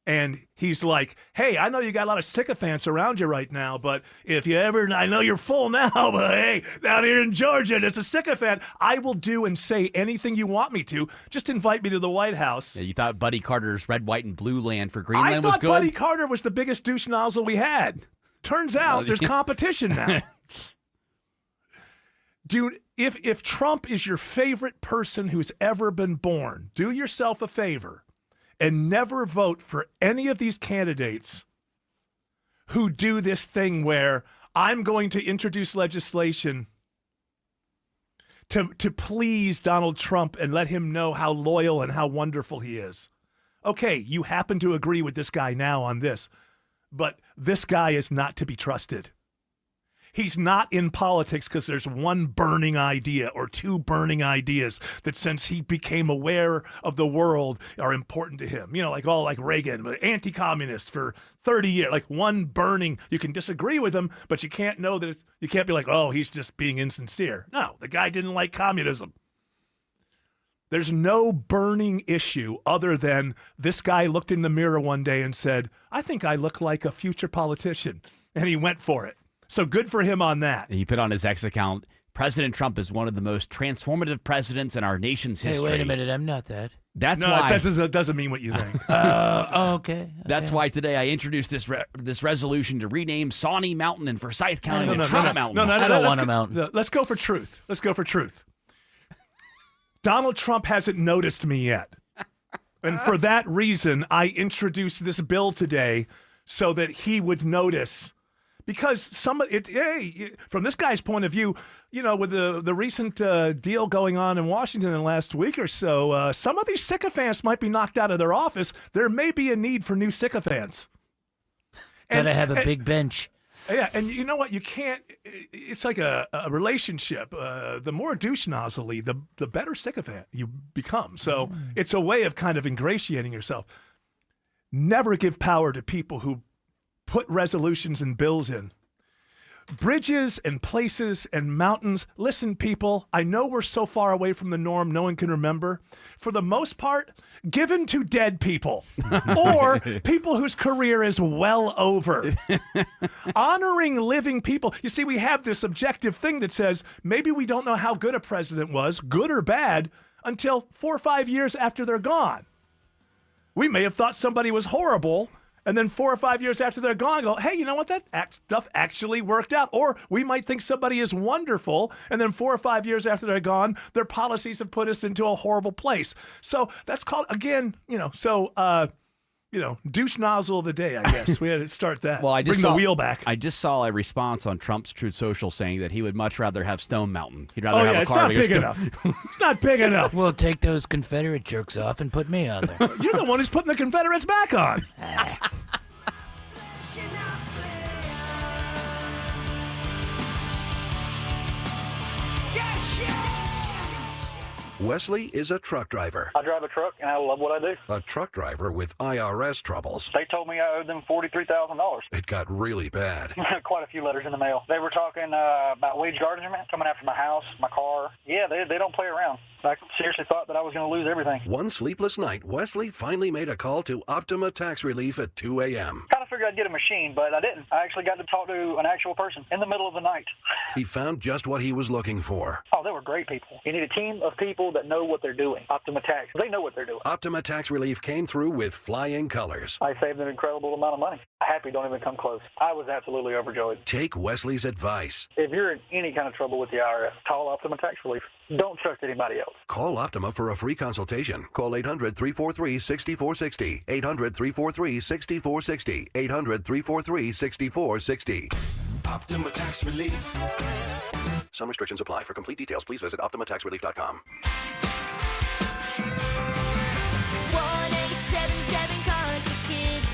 And he's like, hey, I know you got a lot of sycophants around you right now, but if you ever, I know you're full now, but hey, down here in Georgia, there's a sycophant. I will do and say anything you want me to. Just invite me to the White House. Yeah, you thought Buddy Carter's Red, White, and Blue Land for Greenland was good? I thought Buddy Carter was the biggest douche nozzle we had. Turns out there's competition now. Dude, if Trump is your favorite person who's ever been born, do yourself a favor and never vote for any of these candidates who do this thing where I'm going to introduce legislation to please Donald Trump and let him know how loyal and how wonderful he is. Okay, you happen to agree with this guy now on this, but this guy is not to be trusted. He's not in politics because there's one burning idea or two burning ideas that since he became aware of the world are important to him. Like Reagan, anti-communist for 30 years, like one burning, you can disagree with him, but you can't know that you can't be like, oh, he's just being insincere. No, the guy didn't like communism. There's no burning issue other than this guy looked in the mirror one day and said, I think I look like a future politician. And he went for it. So good for him on that. He put on his X account, President Trump is one of the most transformative presidents in our nation's history. Hey, wait a minute, I'm not that. That's why. That doesn't mean what you think. Okay. That's why today I introduced this resolution to rename Shawnee Mountain in Forsyth County to Trump Mountain. I don't want a mountain. Let's go for truth. Donald Trump hasn't noticed me yet. And for that reason, I introduced this bill today so that he would notice. Because from this guy's point of view, with the recent deal going on in Washington in the last week or so, some of these sycophants might be knocked out of their office. There may be a need for new sycophants. Gotta have a big bench. Yeah, and you know what? You can't. It's like a relationship. The more douche nozzly, the better sycophant you become. So it's a way of kind of ingratiating yourself. Never give power to people who put resolutions and bills in. Bridges and places and mountains. Listen, people, I know we're so far away from the norm no one can remember. For the most part, given to dead people or people whose career is well over. Honoring living people. You see, we have this objective thing that says maybe we don't know how good a president was, good or bad, until 4 or 5 years after they're gone. We may have thought somebody was horrible, and then 4 or 5 years after they're gone, go, hey, you know what? That stuff actually worked out. Or we might think somebody is wonderful, and then 4 or 5 years after they're gone, their policies have put us into a horrible place. So that's called, again, douche nozzle of the day, I guess. We had to start that. Well, Bring the wheel back. I just saw a response on Trump's Truth Social saying that he would much rather have Stone Mountain. He'd rather have a it's car not big enough. It's not big enough. Well, take those Confederate jerks off and put me on there. You're the one who's putting the Confederates back on. Wesley is a truck driver. I drive a truck, and I love what I do. A truck driver with IRS troubles. They told me I owed them $43,000. It got really bad. Quite a few letters in the mail. They were talking about wage garnishment, coming after my house, my car. Yeah, they don't play around. I seriously thought that I was going to lose everything. One sleepless night, Wesley finally made a call to Optima Tax Relief at 2 a.m. Kind of figured I'd get a machine, but I didn't. I actually got to talk to an actual person in the middle of the night. He found just what he was looking for. Oh, they were great people. You need a team of people that know what they're doing. Optima Tax, they know what they're doing. Optima Tax Relief came through with flying colors. I saved an incredible amount of money. Happy don't even come close. I was absolutely overjoyed. Take Wesley's advice. If you're in any kind of trouble with the IRS, call Optima Tax Relief. Don't trust anybody else. Call Optima for a free consultation. Call 800-343-6460. 800-343-6460. 800-343-6460. Optima Tax Relief. Some restrictions apply. For complete details, please visit OptimaTaxRelief.com. 1-877 Cars for Kids.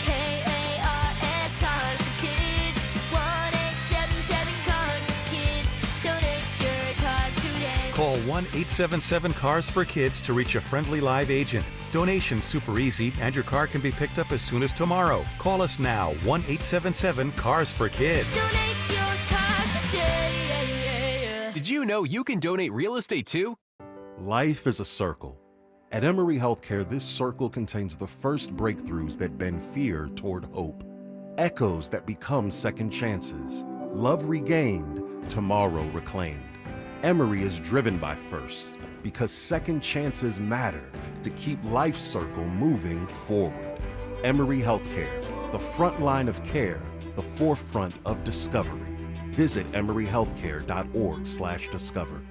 KARS Cars for Kids. 1-877 Cars for Kids. Donate your car today. Call 1-877-CARS-FOR-KIDS to reach a friendly live agent. Donation's super easy, and your car can be picked up as soon as tomorrow. Call us now, 1-877-CARS-FOR-KIDS. Donate your car today. Did you know you can donate real estate too? Life is a circle. At Emory Healthcare, this circle contains the first breakthroughs that bend fear toward hope, echoes that become second chances, love regained, tomorrow reclaimed. Emory is driven by firsts because second chances matter to keep life's circle moving forward. Emory Healthcare, the front line of care, the forefront of discovery. Visit emoryhealthcare.org/discover.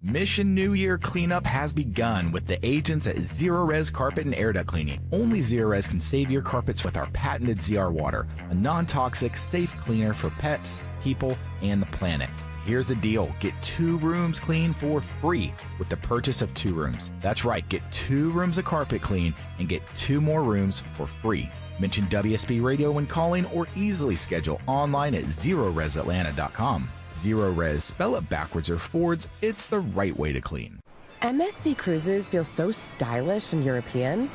Mission New Year cleanup has begun with the agents at Zerorez Carpet and Air Duct Cleaning. Only Zerorez can save your carpets with our patented ZR Water, a non-toxic, safe cleaner for pets, people, and the planet. Here's the deal. Get 2 rooms clean for free with the purchase of 2 rooms. That's right. Get 2 rooms of carpet clean and get 2 more rooms for free. Mention WSB Radio when calling or easily schedule online at ZeroResAtlanta.com. Zerorez, spell it backwards or forwards, it's the right way to clean. MSC Cruises feel so stylish and European.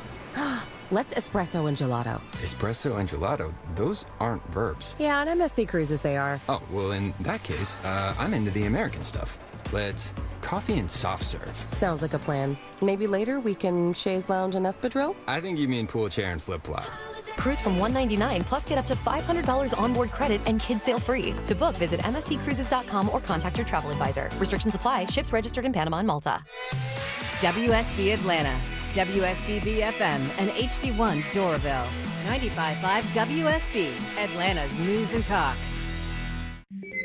Let's espresso and gelato. Espresso and gelato? Those aren't verbs. Yeah, on MSC Cruises they are. Oh, well, in that case, I'm into the American stuff. Let's coffee and soft serve. Sounds like a plan. Maybe later we can chaise lounge and espadrille? I think you mean pool chair and flip-flop. Cruise from $199 plus get up to $500 onboard credit and kids sail free. To book, visit msccruises.com or contact your travel advisor. Restrictions apply. Ships registered in Panama and Malta. WSB Atlanta, WSB BFM, and HD1 Doraville. 95.5 WSB, Atlanta's news and talk.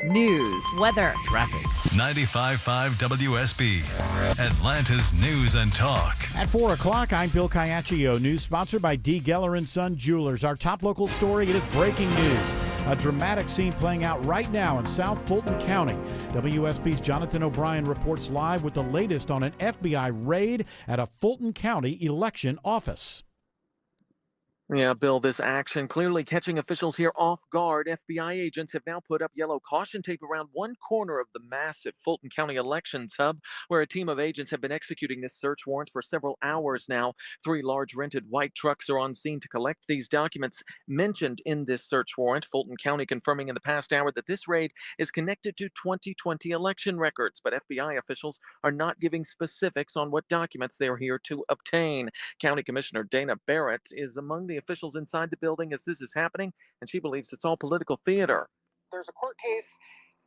News, weather, traffic. 95.5 WSB, Atlanta's news and talk. At 4 o'clock, I'm Bill Caiaccio. News sponsored by D. Geller & Son Jewelers. Our top local story, it is breaking news. A dramatic scene playing out right now in South Fulton County. WSB's Jonathan O'Brien reports live with the latest on an FBI raid at a Fulton County election office. Yeah, Bill, this action clearly catching officials here off guard. FBI agents have now put up yellow caution tape around one corner of the massive Fulton County Elections hub, where a team of agents have been executing this search warrant for several hours now. 3 large rented white trucks are on scene to collect these documents mentioned in this search warrant. Fulton County confirming in the past hour that this raid is connected to 2020 election records, but FBI officials are not giving specifics on what documents they are here to obtain. County Commissioner Dana Barrett is among the officials inside the building as this is happening, and she believes it's all political theater. There's a court case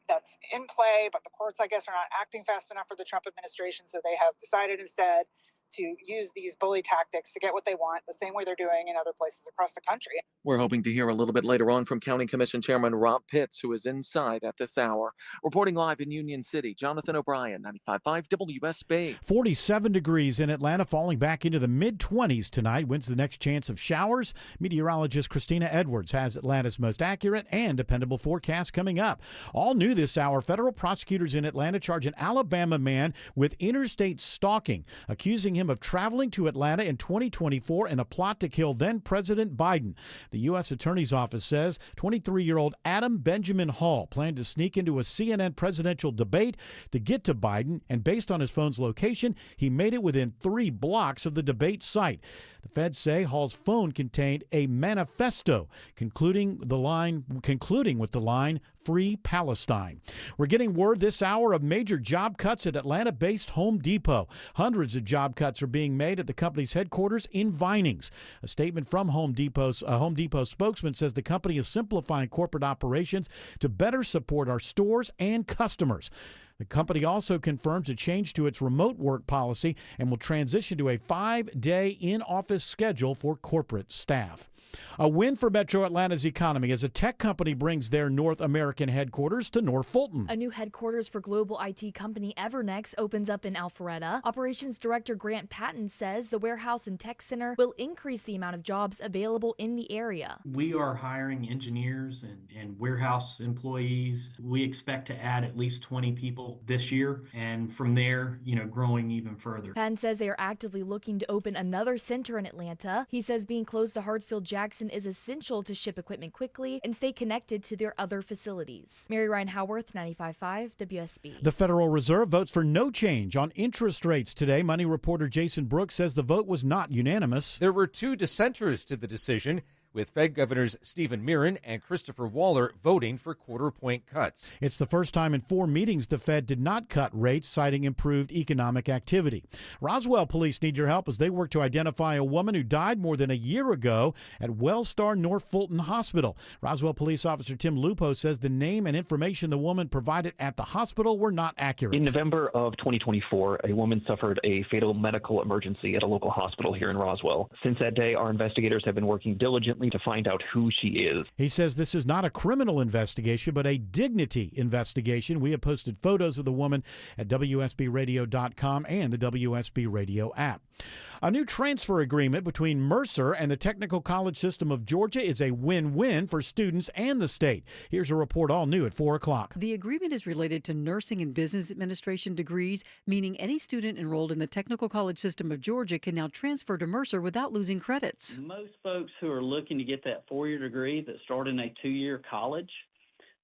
that's in play, but the courts, I guess, are not acting fast enough for the Trump administration, so they have decided instead to use these bully tactics to get what they want, the same way they're doing in other places across the country. We're hoping to hear a little bit later on from County Commission Chairman Rob Pitts, who is inside at this hour. Reporting live in Union City, Jonathan O'Brien, 95.5 WSB. 47 degrees in Atlanta, falling back into the mid-20s tonight. When's the next chance of showers? Meteorologist Christina Edwards has Atlanta's most accurate and dependable forecast coming up. All new this hour, federal prosecutors in Atlanta charge an Alabama man with interstate stalking, accusing him of traveling to Atlanta in 2024 in a plot to kill then-President Biden. The U.S. Attorney's Office says 23-year-old Adam Benjamin Hall planned to sneak into a CNN presidential debate to get to Biden, and based on his phone's location, he made it within 3 blocks of the debate site. The feds say Hall's phone contained a manifesto concluding with the line, "Free Palestine." We're getting word this hour of major job cuts at Atlanta-based Home Depot. Hundreds of job cuts are being made at the company's headquarters in Vinings. A statement from Home Depot spokesman says the company is simplifying corporate operations to better support our stores and customers. The company also confirms a change to its remote work policy and will transition to a 5-day in-office schedule for corporate staff. A win for Metro Atlanta's economy as a tech company brings their North American headquarters to North Fulton. A new headquarters for global IT company Evernex opens up in Alpharetta. Operations Director Grant Patton says the warehouse and tech center will increase the amount of jobs available in the area. We are hiring engineers and warehouse employees. We expect to add at least 20 people this year, and from there, growing even further. Patton says they are actively looking to open another center in Atlanta. He says being close to Hartsfield-Jackson is essential to ship equipment quickly and stay connected to their other facilities. Mary Ryan Howarth, 95.5 WSB. The Federal Reserve votes for no change on interest rates today. Money reporter Jason Brooks says the vote was not unanimous. There were 2 dissenters to the decision, with Fed Governors Stephen Mirren and Christopher Waller voting for quarter-point cuts. It's the first time in 4 meetings the Fed did not cut rates, citing improved economic activity. Roswell police need your help as they work to identify a woman who died more than a year ago at Wellstar North Fulton Hospital. Roswell police officer Tim Lupo says the name and information the woman provided at the hospital were not accurate. In November of 2024, a woman suffered a fatal medical emergency at a local hospital here in Roswell. Since that day, our investigators have been working diligently to find out who she is. He says this is not a criminal investigation, but a dignity investigation. We have posted photos of the woman at WSBRadio.com and the WSB Radio app. A new transfer agreement between Mercer and the Technical College System of Georgia is a win-win for students and the state. Here's a report all new at 4 o'clock. The agreement is related to nursing and business administration degrees, meaning any student enrolled in the Technical College System of Georgia can now transfer to Mercer without losing credits. Most folks who are looking to get that 4-year degree that start in a 2-year college,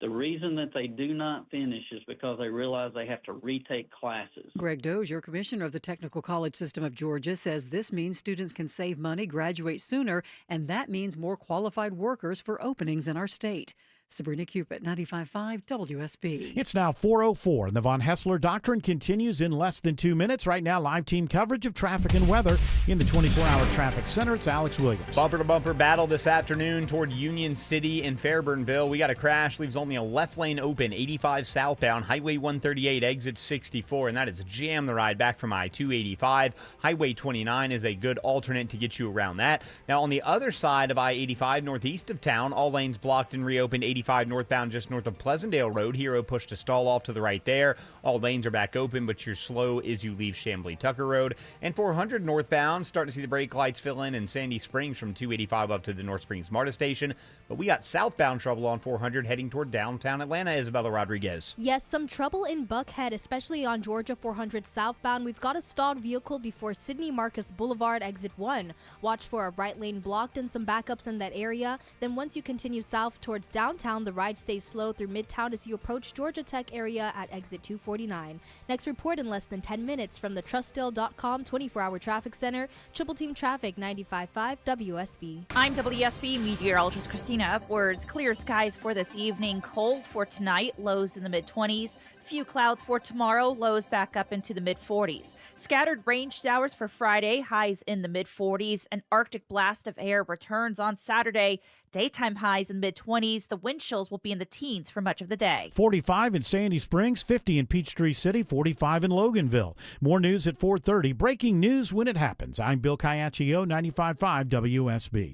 the reason that they do not finish is because they realize they have to retake classes. Greg Dozier, commissioner of the Technical College System of Georgia, says this means students can save money, graduate sooner, and that means more qualified workers for openings in our state. Sabrina Cupid, 95.5 WSB. It's now 4:04, and the Von Hessler Doctrine continues in less than 2 minutes. Right now, live team coverage of traffic and weather in the 24-hour traffic center. It's Alex Williams. Bumper-to-bumper battle this afternoon toward Union City and Fairburnville. We got a crash, leaves only a left lane open, 85 southbound, Highway 138, exit 64, and that is jammed the ride back from I-285. Highway 29 is a good alternate to get you around that. Now, on the other side of I-85, northeast of town, all lanes blocked and reopened, 85 285 northbound just north of Pleasantdale Road. Hero push to stall off to the right there. All lanes are back open, but you're slow as you leave Chamblee-Tucker Road. And 400 northbound, starting to see the brake lights fill in Sandy Springs from 285 up to the North Springs MARTA station. But we got southbound trouble on 400 heading toward downtown Atlanta. Isabella Rodriguez. Yes, some trouble in Buckhead, especially on Georgia 400 southbound. We've got a stalled vehicle before Sidney Marcus Boulevard, exit 1. Watch for a right lane blocked and some backups in that area. Then once you continue south towards downtown, the ride stays slow through Midtown as you approach Georgia Tech area at exit 249. Next report in less than 10 minutes from the TrustDale.com 24-hour traffic center. Triple Team Traffic 95.5 WSB. I'm WSB meteorologist Christina Upwards. Clear skies for this evening. Cold for tonight. Lows in the mid-20s. Few clouds for tomorrow. Lows back up into the mid-40s. Scattered rain showers for Friday. Highs in the mid-40s. An Arctic blast of air returns on Saturday. Daytime highs in the mid-20s. The wind chills will be in the teens for much of the day. 45 in Sandy Springs, 50 in Peachtree City, 45 in Loganville. More news at 4:30. Breaking news when it happens. I'm Bill Caiaccio, 95.5 WSB.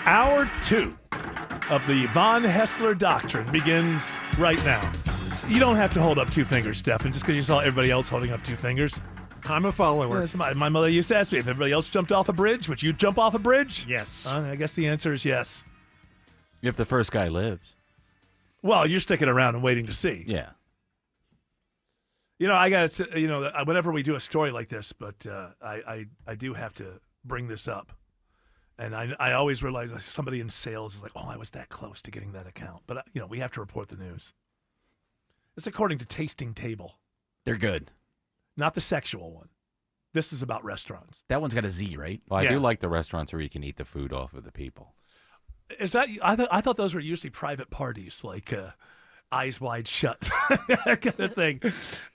Hour 2 of the Von Hessler Doctrine begins right now. You don't have to hold up two fingers, Stefan, just because you saw everybody else holding up two fingers. I'm a follower. Yes, my mother used to ask me if everybody else jumped off a bridge, would you jump off a bridge? Yes. I guess the answer is yes. If the first guy lives. Well, you're sticking around and waiting to see. Yeah. You know, I got to, whenever we do a story like this, but I do have to bring this up. And I always realize somebody in sales is like, oh, I was that close to getting that account. But, we have to report the news. It's according to Tasting Table. They're good. Not the sexual one. This is about restaurants. That one's got a Z, right? Well, I Yeah. do like the restaurants where you can eat the food off of the people. Is that? I thought those were usually private parties, like Eyes Wide Shut, that kind of thing.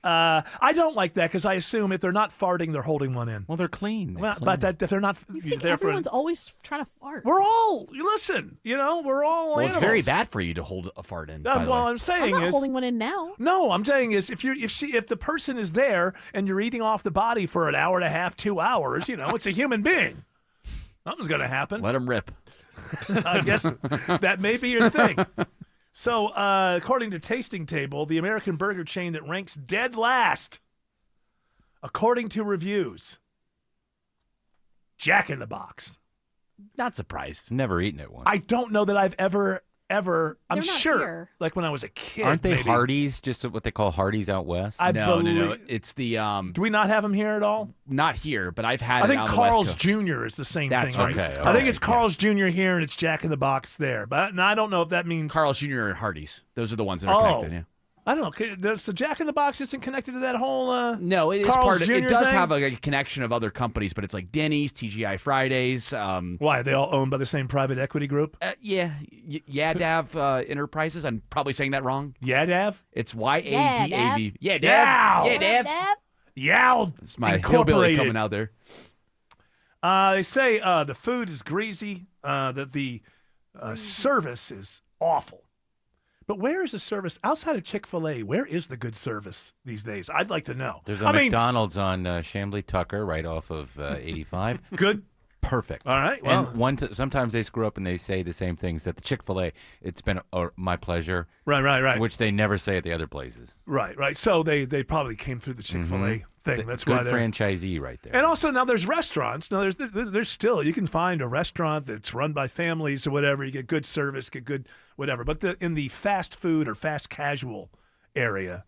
I don't like that because I assume if they're not farting, they're holding one in. Well, they're clean. But that if they're not, You think there for everyone's always trying to fart? we're all listen. We're all. Well, it's very animals. bad for you to hold a fart in. by the Well, way. I'm saying I'm not is holding one in now. no. I'm saying is if the person is there and you're eating off the body for an hour and a half, 2 hours, it's a human being. Something's gonna happen. Let them rip. I guess that may be your thing. So, according to Tasting Table, the American burger chain that ranks dead last, according to reviews, Jack in the Box. Not surprised. Never eaten at one. I don't know that I've ever, I'm They're not sure, here. like when I was a kid. Aren't they maybe. Hardee's, just what they call Hardee's out west? No. It's the Do we not have them here at all? not here, but I've had I it think out on the Carl's West Coast. Jr. is the same That's thing. right. Okay, I think all it's right, Carl's Jr. here and it's Jack in the Box there. But I don't know if that means. Carl's Jr. and Hardee's. Those are the ones that are connected. Yeah. I don't know. So Jack in the Box isn't connected to that whole. No, it is Carl's part of it. Jr. Does thing? have a connection of other companies, but it's like Denny's, TGI Fridays. Why? Are they all owned by the same private equity group? Yadav Enterprises. I'm probably saying that wrong. Yadav? It's YADAV. Yow. Yadav. Yow. It's my hillbilly Incorporated. coming out there. They say the food is greasy, that the service is awful. But where is the service outside of Chick-fil-A? Where is the good service these days? I'd like to know. There's a McDonald's on Chamblee-Tucker right off of 85. Good. Perfect. All right. Well, and sometimes they screw up and they say the same things that the Chick-fil-A, it's been my pleasure. Right. Which they never say at the other places. Right. So they probably came through the Chick-fil-A thing. That's good why they're franchisee right there. And also now there's restaurants. Now there's still, you can find a restaurant that's run by families or whatever. You get good service, get good whatever. But in the fast food or fast casual area.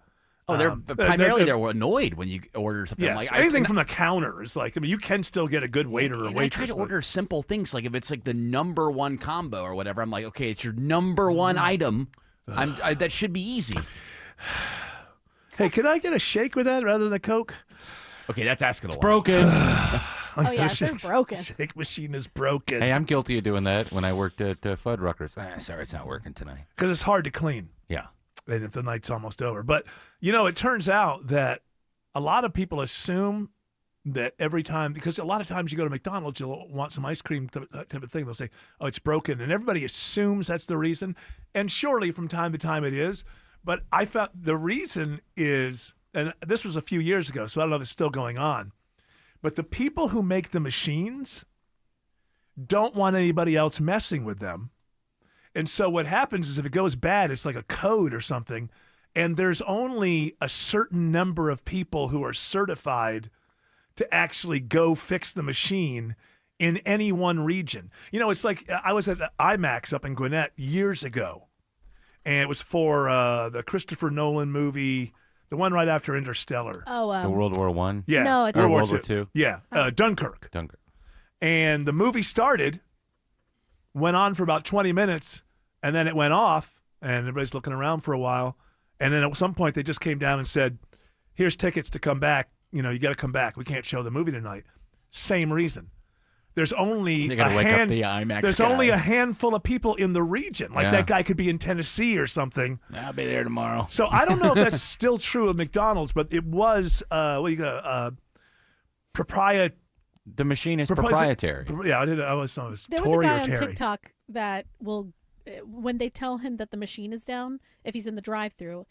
Oh, they're primarily they're annoyed when you order something. Yes, Like anything from the counter is like, you can still get a good waiter or and waitress. I try to but- order simple things, like if it's like the number one combo or whatever. I'm like, okay, it's your number one item. That should be easy. Hey, can I get a shake with that rather than a Coke? Okay, that's asking a lot. Broken. Oh, yeah, they're broken. Shake machine is broken. Hey, I'm guilty of doing that when I worked at Fuddruckers. Sorry, it's not working tonight. Because it's hard to clean. Yeah. And if the night's almost over. But, it turns out that a lot of people assume that every time, because a lot of times you go to McDonald's, you'll want some ice cream type of thing. They'll say, oh, it's broken. And everybody assumes that's the reason. And surely from time to time it is. But I found the reason is, and this was a few years ago, so I don't know if it's still going on, but the people who make the machines don't want anybody else messing with them. And so what happens is if it goes bad, it's like a code or something, and there's only a certain number of people who are certified to actually go fix the machine in any one region. You know, it's like I was at IMAX up in Gwinnett years ago, and it was for the Christopher Nolan movie, the one right after Interstellar. Oh, the World War I? Yeah. No, it's World War II. Yeah, Dunkirk. Dunkirk. And the movie started, went on for about 20 minutes, and then it went off, and everybody's looking around for a while. And then at some point, they just came down and said, here's tickets to come back. You know, you got to come back. We can't show the movie tonight. Same reason. There's only You gotta wake up the IMAX There's guy. only a handful of people in the region. Like Yeah. that guy could be in Tennessee or something. I'll be there tomorrow. So I don't know if that's still true of McDonald's, but it was proprietary. The machine is proprietary. Yeah, I was Tory There was a guy or on Terry. TikTok that will, when they tell him that the machine is down, if he's in the drive-through,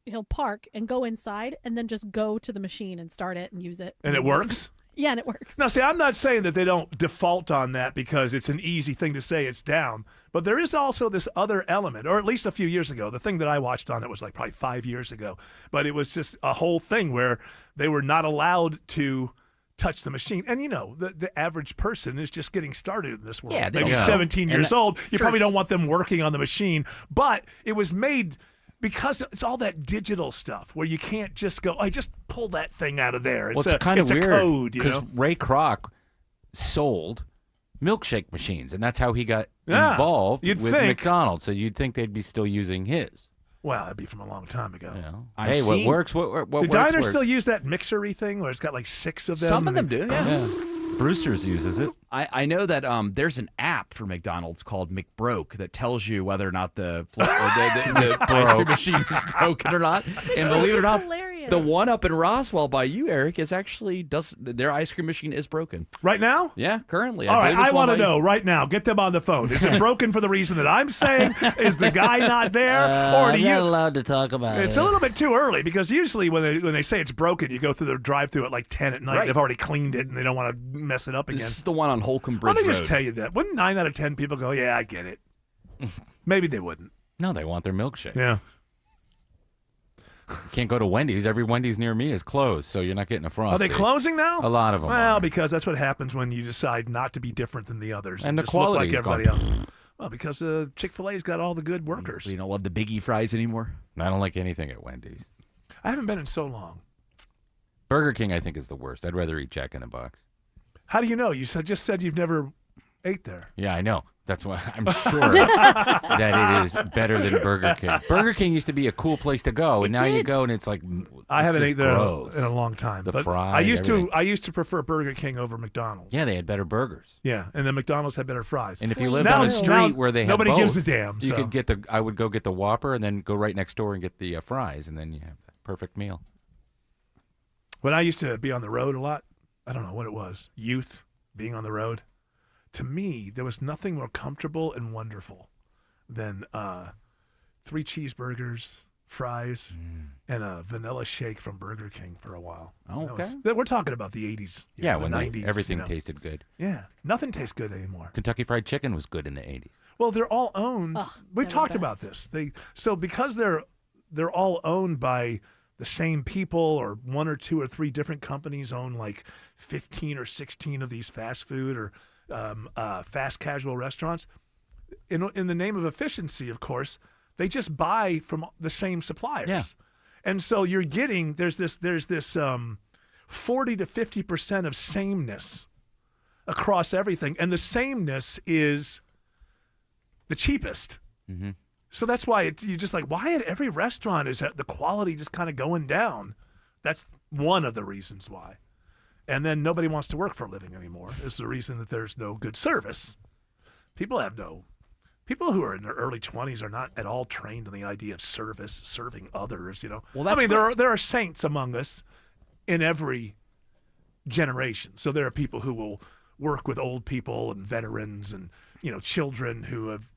he'll park and go inside and then just go to the machine and start it and use it. And it works? Yeah, and it works. Now, see, I'm not saying that they don't default on that because it's an easy thing to say it's down, but there is also this other element, or at least a few years ago. The thing that I watched on it was like probably 5 years ago, but it was just a whole thing where they were not allowed to touch the machine. And, you know, the average person is just getting started in this world. Yeah, they maybe don't know. 17 And years that- old. You sure, probably it's- don't want them working on the machine, but it was made because it's all that digital stuff where you can't just go, I just pull that thing out of there. Well, it's kind of a weird code, you because know? Ray Kroc sold milkshake machines, and that's how he got Yeah, involved you'd with think. McDonald's. So you'd think they'd be still using his. Well, that'd be from a long time ago. You know? I've Hey, what seen- works? What Do works? diners works. still use that mixery thing where it's got like 6 of them? Some of and them do, they- yeah. Brewster's uses it. I know that there's an app for McDonald's called McBroke that tells you whether or not the ice cream machine is broken or not. And believe it or not, hilarious. the one up in Roswell by you, Eric, is actually their ice cream machine is broken Right now? Yeah, currently. All right, believe it's I want to one by- know right now. Get them on the phone. Is it broken for the reason that I'm saying? Is the guy not there? Or do I'm you? not allowed to talk about It's it. a little bit too early because usually when they say it's broken, you go through the drive-through at like 10 at night. Right. They've already cleaned it and they don't want to mess it up again. This is the one on Holcomb Why Bridge don't they just Road. tell you that? Wouldn't 9 out of 10 people go, yeah, I get it? Maybe they wouldn't. No, they want their milkshake. Yeah. Can't go to Wendy's. Every Wendy's near me is closed, so you're not getting a Frosty. Are they closing now? A lot of them. Well, are. because that's what happens when you decide not to be different than the others And the just look quality like is gone. everybody else. Well, because Chick-fil-A's got all the good workers. You don't love the Biggie fries anymore? I don't like anything at Wendy's. I haven't been in so long. Burger King, I think, is the worst. I'd rather eat Jack in the Box. How do you know? You just said you've never ate there. Yeah, I know. That's why I'm sure that it is better than Burger King. Burger King used to be a cool place to go, and now you go and it's like I it's haven't just ate there gross. in a long time. The but fries, I used everything. to prefer Burger King over McDonald's. Yeah, they had better burgers. Yeah, and then McDonald's had better fries. And if you lived Now- on a now street where they had nobody both, gives a damn. you so. could get the. I would go get the Whopper and then go right next door and get the fries, and then you have the perfect meal. When I used to be on the road a lot, I don't know what it was. Youth, being on the road. To me, there was nothing more comfortable and wonderful than 3 cheeseburgers, fries, and a vanilla shake from Burger King for a while. Oh, That was- okay. we're talking about the 80s. you Yeah, know, the when 90s. everything you know. tasted good. Yeah, nothing tastes good anymore. Kentucky Fried Chicken was good in the 80s. Well, they're all owned. Ugh, We've they're the talked about best. this. Because they're all owned by the same people, or 1 or 2 or 3 different companies own like 15 or 16 of these fast food or fast casual restaurants. In the name of efficiency, of course, they just buy from the same suppliers. Yeah. And so you're getting there's this 40 to 50% of sameness across everything, and the sameness is the cheapest. Mm-hmm. So that's why you just like, why at every restaurant is the quality just kind of going down? That's one of the reasons why. And then nobody wants to work for a living anymore is the reason that there's no good service. People who are in their early 20s are not at all trained in the idea of service, serving others, you know. Well, that's I mean, what- there are saints among us in every generation. So there are people who will work with old people and veterans and, you know, children who have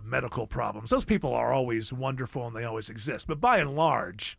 medical problems. Those people are always wonderful and they always exist. But by and large,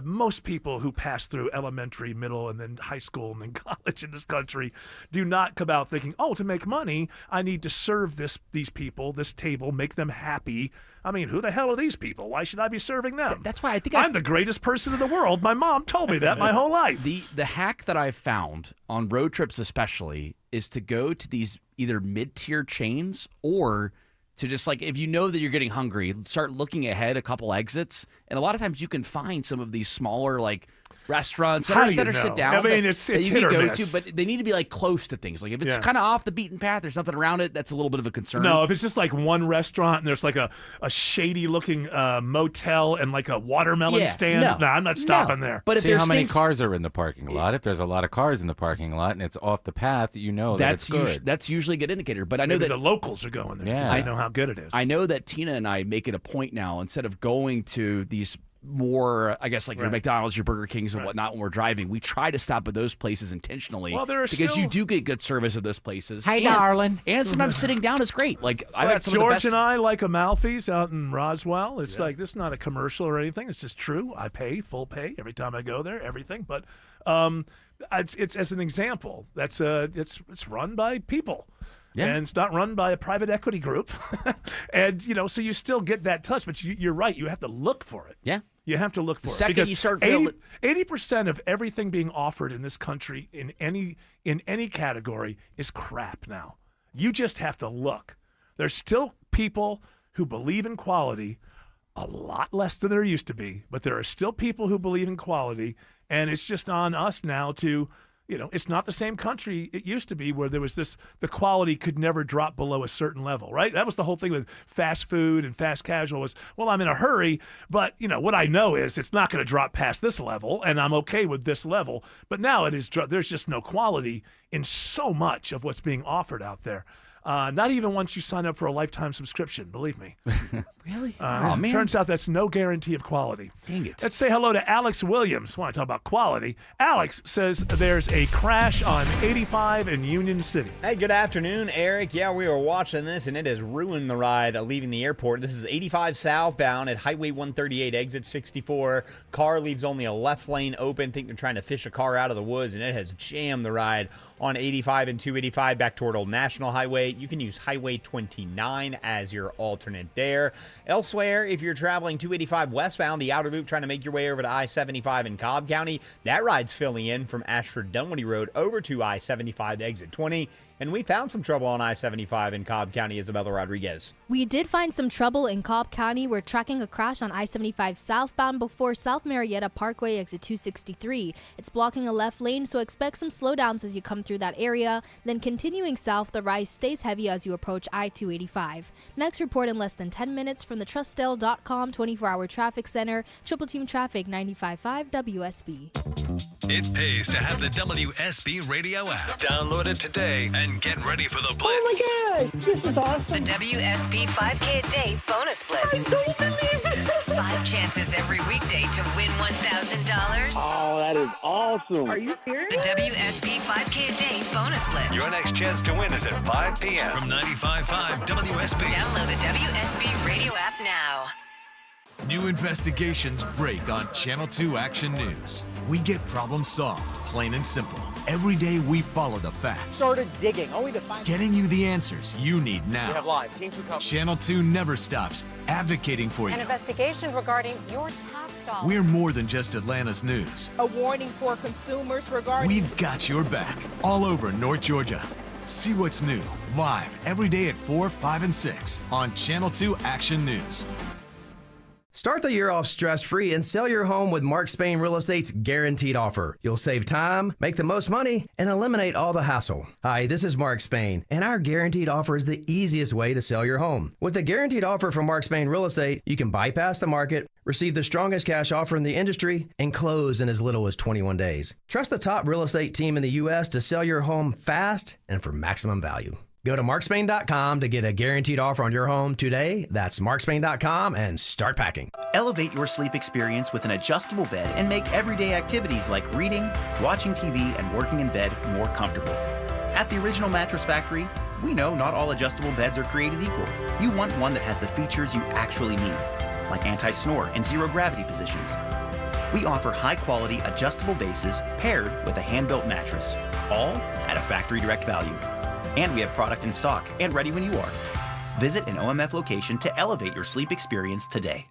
most people who pass through elementary, middle, and then high school and then college in this country do not come out thinking, oh, to make money, I need to serve these people, this table, make them happy. I mean, who the hell are these people? Why should I be serving them? That's why I think I'm the greatest person in the world. My mom told me that my whole life. The hack that I've found on road trips especially is to go to these either mid-tier chains or to just like, if you know that you're getting hungry, start looking ahead a couple exits. And a lot of times you can find some of these smaller like restaurants How do you that are know? sit down I mean, that, it's that you hit can or go miss. to, but they need to be like close to things. Like if it's kind of off the beaten path, there's nothing around it, that's a little bit of a concern. No, if it's just like one restaurant and there's like a shady looking motel and like a watermelon stand, no, I'm not stopping there. But if see there's how many things- cars are in the parking lot. If there's a lot of cars in the parking lot and it's off the path, you know that it's good. That's usually a good indicator. But I know Maybe that the locals are going there. 'Cause Yeah. they know how good it is. I know that Tina and I make it a point now, instead of going to these more, I guess, like your McDonald's, your Burger Kings and whatnot when we're driving, we try to stop at those places intentionally. Well, there are because still- you do get good service at those places. Hey, and, darling. And sometimes sitting down is great. Like I've Like had some of George the best. and I like Amalfi's out in Roswell. It's like, this is not a commercial or anything. It's just true. I pay full pay every time I go there, everything. But it's as an example. That's it's run by people. Yeah. And it's not run by a private equity group. And, so you still get that touch, but you're right. You have to look for it. Yeah. You have to look for The it. second Because you start feeling 80% of everything being offered in this country in any category is crap now. You just have to look. There's still people who believe in quality, a lot less than there used to be, but there are still people who believe in quality, and it's just on us now to, it's not the same country it used to be where there was the quality could never drop below a certain level, right? That was the whole thing with fast food and fast casual was, well, I'm in a hurry, but, what I know is it's not going to drop past this level, and I'm okay with this level. But now there's just no quality in so much of what's being offered out there. Not even once you sign up for a lifetime subscription, believe me. Really? Oh, man. Turns out that's no guarantee of quality. Dang it. Let's say hello to Alex Williams. Want to talk about quality. Alex says there's a crash on 85 in Union City. Hey, good afternoon, Eric. Yeah, we were watching this, and it has ruined the ride leaving the airport. This is 85 southbound at Highway 138, exit 64. Car leaves only a left lane open. Think they're trying to fish a car out of the woods, and it has jammed the ride on 85 and 285 back toward Old National Highway. You can use Highway 29 as your alternate there. Elsewhere, if you're traveling 285 westbound, the outer loop, trying to make your way over to I-75 in Cobb County, that ride's filling in from Ashford-Dunwoody Road over to I-75 to exit 20. And we found some trouble on I-75 in Cobb County, Isabella Rodriguez. We did find some trouble in Cobb County. We're tracking a crash on I-75 southbound before South Marietta Parkway, exit 263. It's blocking a left lane, so expect some slowdowns as you come through that area. Then continuing south, the rise stays heavy as you approach I-285. Next report in less than 10 minutes from the Trustdale.com 24-hour traffic center. Triple Team Traffic 95.5 WSB. It pays to have the WSB radio app. Download it today and get ready for the Blitz. Oh my God, this is awesome. The WSB 5K a day bonus blitz. I don't believe it. 5 chances every weekday to win $1,000. Oh, that is awesome. Are you serious? The WSB 5K a day bonus blitz. Your next chance to win is at 5 p.m. from 95.5 WSB. Download the WSB radio app now. New investigations break on Channel 2 Action News. We get problems solved, plain and simple. Every day we follow the facts, Started digging, only to find getting you the answers you need now. We have live Team 2 coverage. Channel 2 never stops advocating for An you. investigation regarding your tax dollars. We're more than just Atlanta's news. A warning for consumers regarding. We've got your back all over North Georgia. See what's new, live every day at 4, 5, and 6 on Channel 2 Action News. Start the year off stress-free and sell your home with Mark Spain Real Estate's Guaranteed Offer. You'll save time, make the most money, and eliminate all the hassle. Hi, this is Mark Spain, and our Guaranteed Offer is the easiest way to sell your home. With the Guaranteed Offer from Mark Spain Real Estate, you can bypass the market, receive the strongest cash offer in the industry, and close in as little as 21 days. Trust the top real estate team in the U.S. to sell your home fast and for maximum value. Go to markspain.com to get a guaranteed offer on your home today. That's markspain.com and start packing. Elevate your sleep experience with an adjustable bed and make everyday activities like reading, watching TV, and working in bed more comfortable. At the Original Mattress Factory, we know not all adjustable beds are created equal. You want one that has the features you actually need, like anti-snore and zero-gravity positions. We offer high-quality adjustable bases paired with a hand-built mattress, all at a factory direct value. And we have product in stock and ready when you are. Visit an OMF location to elevate your sleep experience today.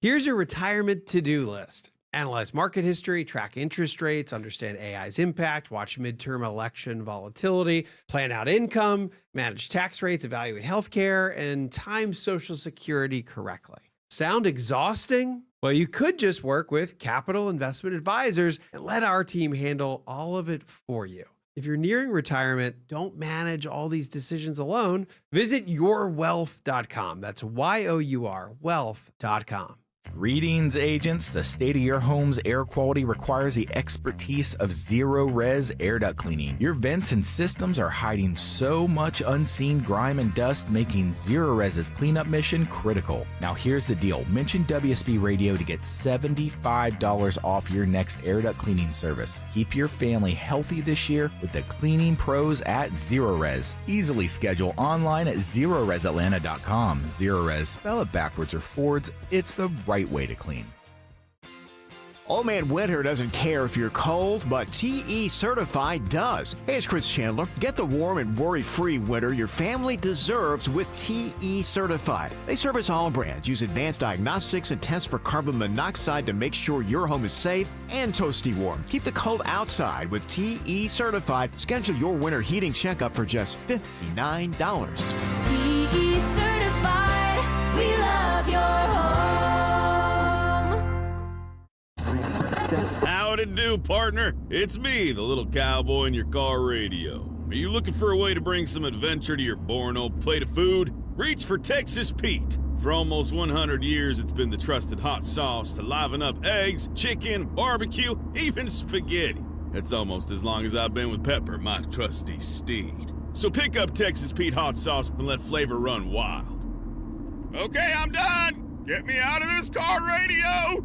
Here's your retirement to-do list. Analyze market history, track interest rates, understand AI's impact, watch midterm election volatility, plan out income, manage tax rates, evaluate healthcare, and time Social Security correctly. Sound exhausting? Well, you could just work with Capital Investment Advisors and let our team handle all of it for you. If you're nearing retirement, don't manage all these decisions alone. Visit yourwealth.com. That's YOUR wealth.com. Greetings, agents. The state of your home's air quality requires the expertise of Zero Res Air Duct Cleaning. Your vents and systems are hiding so much unseen grime and dust, making Zero Res's cleanup mission critical. Now here's the deal. Mention WSB Radio to get $75 off your next air duct cleaning service. Keep your family healthy this year with the cleaning pros at Zero Res. Easily schedule online at ZeroResAtlanta.com. Zero Res, spell it backwards or forwards. It's the right way to clean. Old Man Winter doesn't care if you're cold, but TE Certified does. Hey, it's Chris Chandler. Get the warm and worry-free winter your family deserves with TE Certified. They service all brands, use advanced diagnostics and test for carbon monoxide to make sure your home is safe and toasty warm. Keep the cold outside with TE Certified. Schedule your winter heating checkup for just $59. TE Certified, we love your home. Howdy do, partner. It's me, the little cowboy in your car radio. Are you looking for a way to bring some adventure to your boring old plate of food? Reach for Texas Pete. For almost 100 years, it's been the trusted hot sauce to liven up eggs, chicken, barbecue, even spaghetti. That's almost as long as I've been with Pepper, my trusty steed. So pick up Texas Pete hot sauce and let flavor run wild. Okay, I'm done. Get me out of this car radio.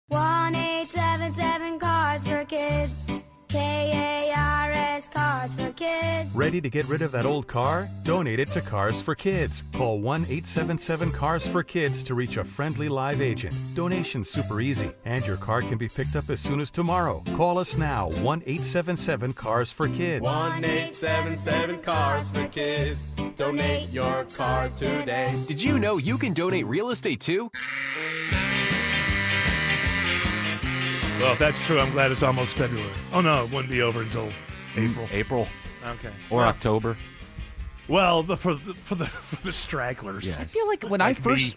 1-877 Cars for Kids. KARS Cars for Kids. Ready to get rid of that old car? Donate it to Cars for Kids. Call 1-877-CARS-FOR-KIDS to reach a friendly live agent. Donation's super easy, and your car can be picked up as soon as tomorrow. Call us now, 1-877-CARS-FOR-KIDS. 1-877 Cars for Kids. Donate your car today. Did you know you can donate real estate too? Well, if that's true, I'm glad it's almost February. Oh, no, it wouldn't be over until April. Okay. Okay. Or October. Well, for the stragglers. Yes. I feel like when I first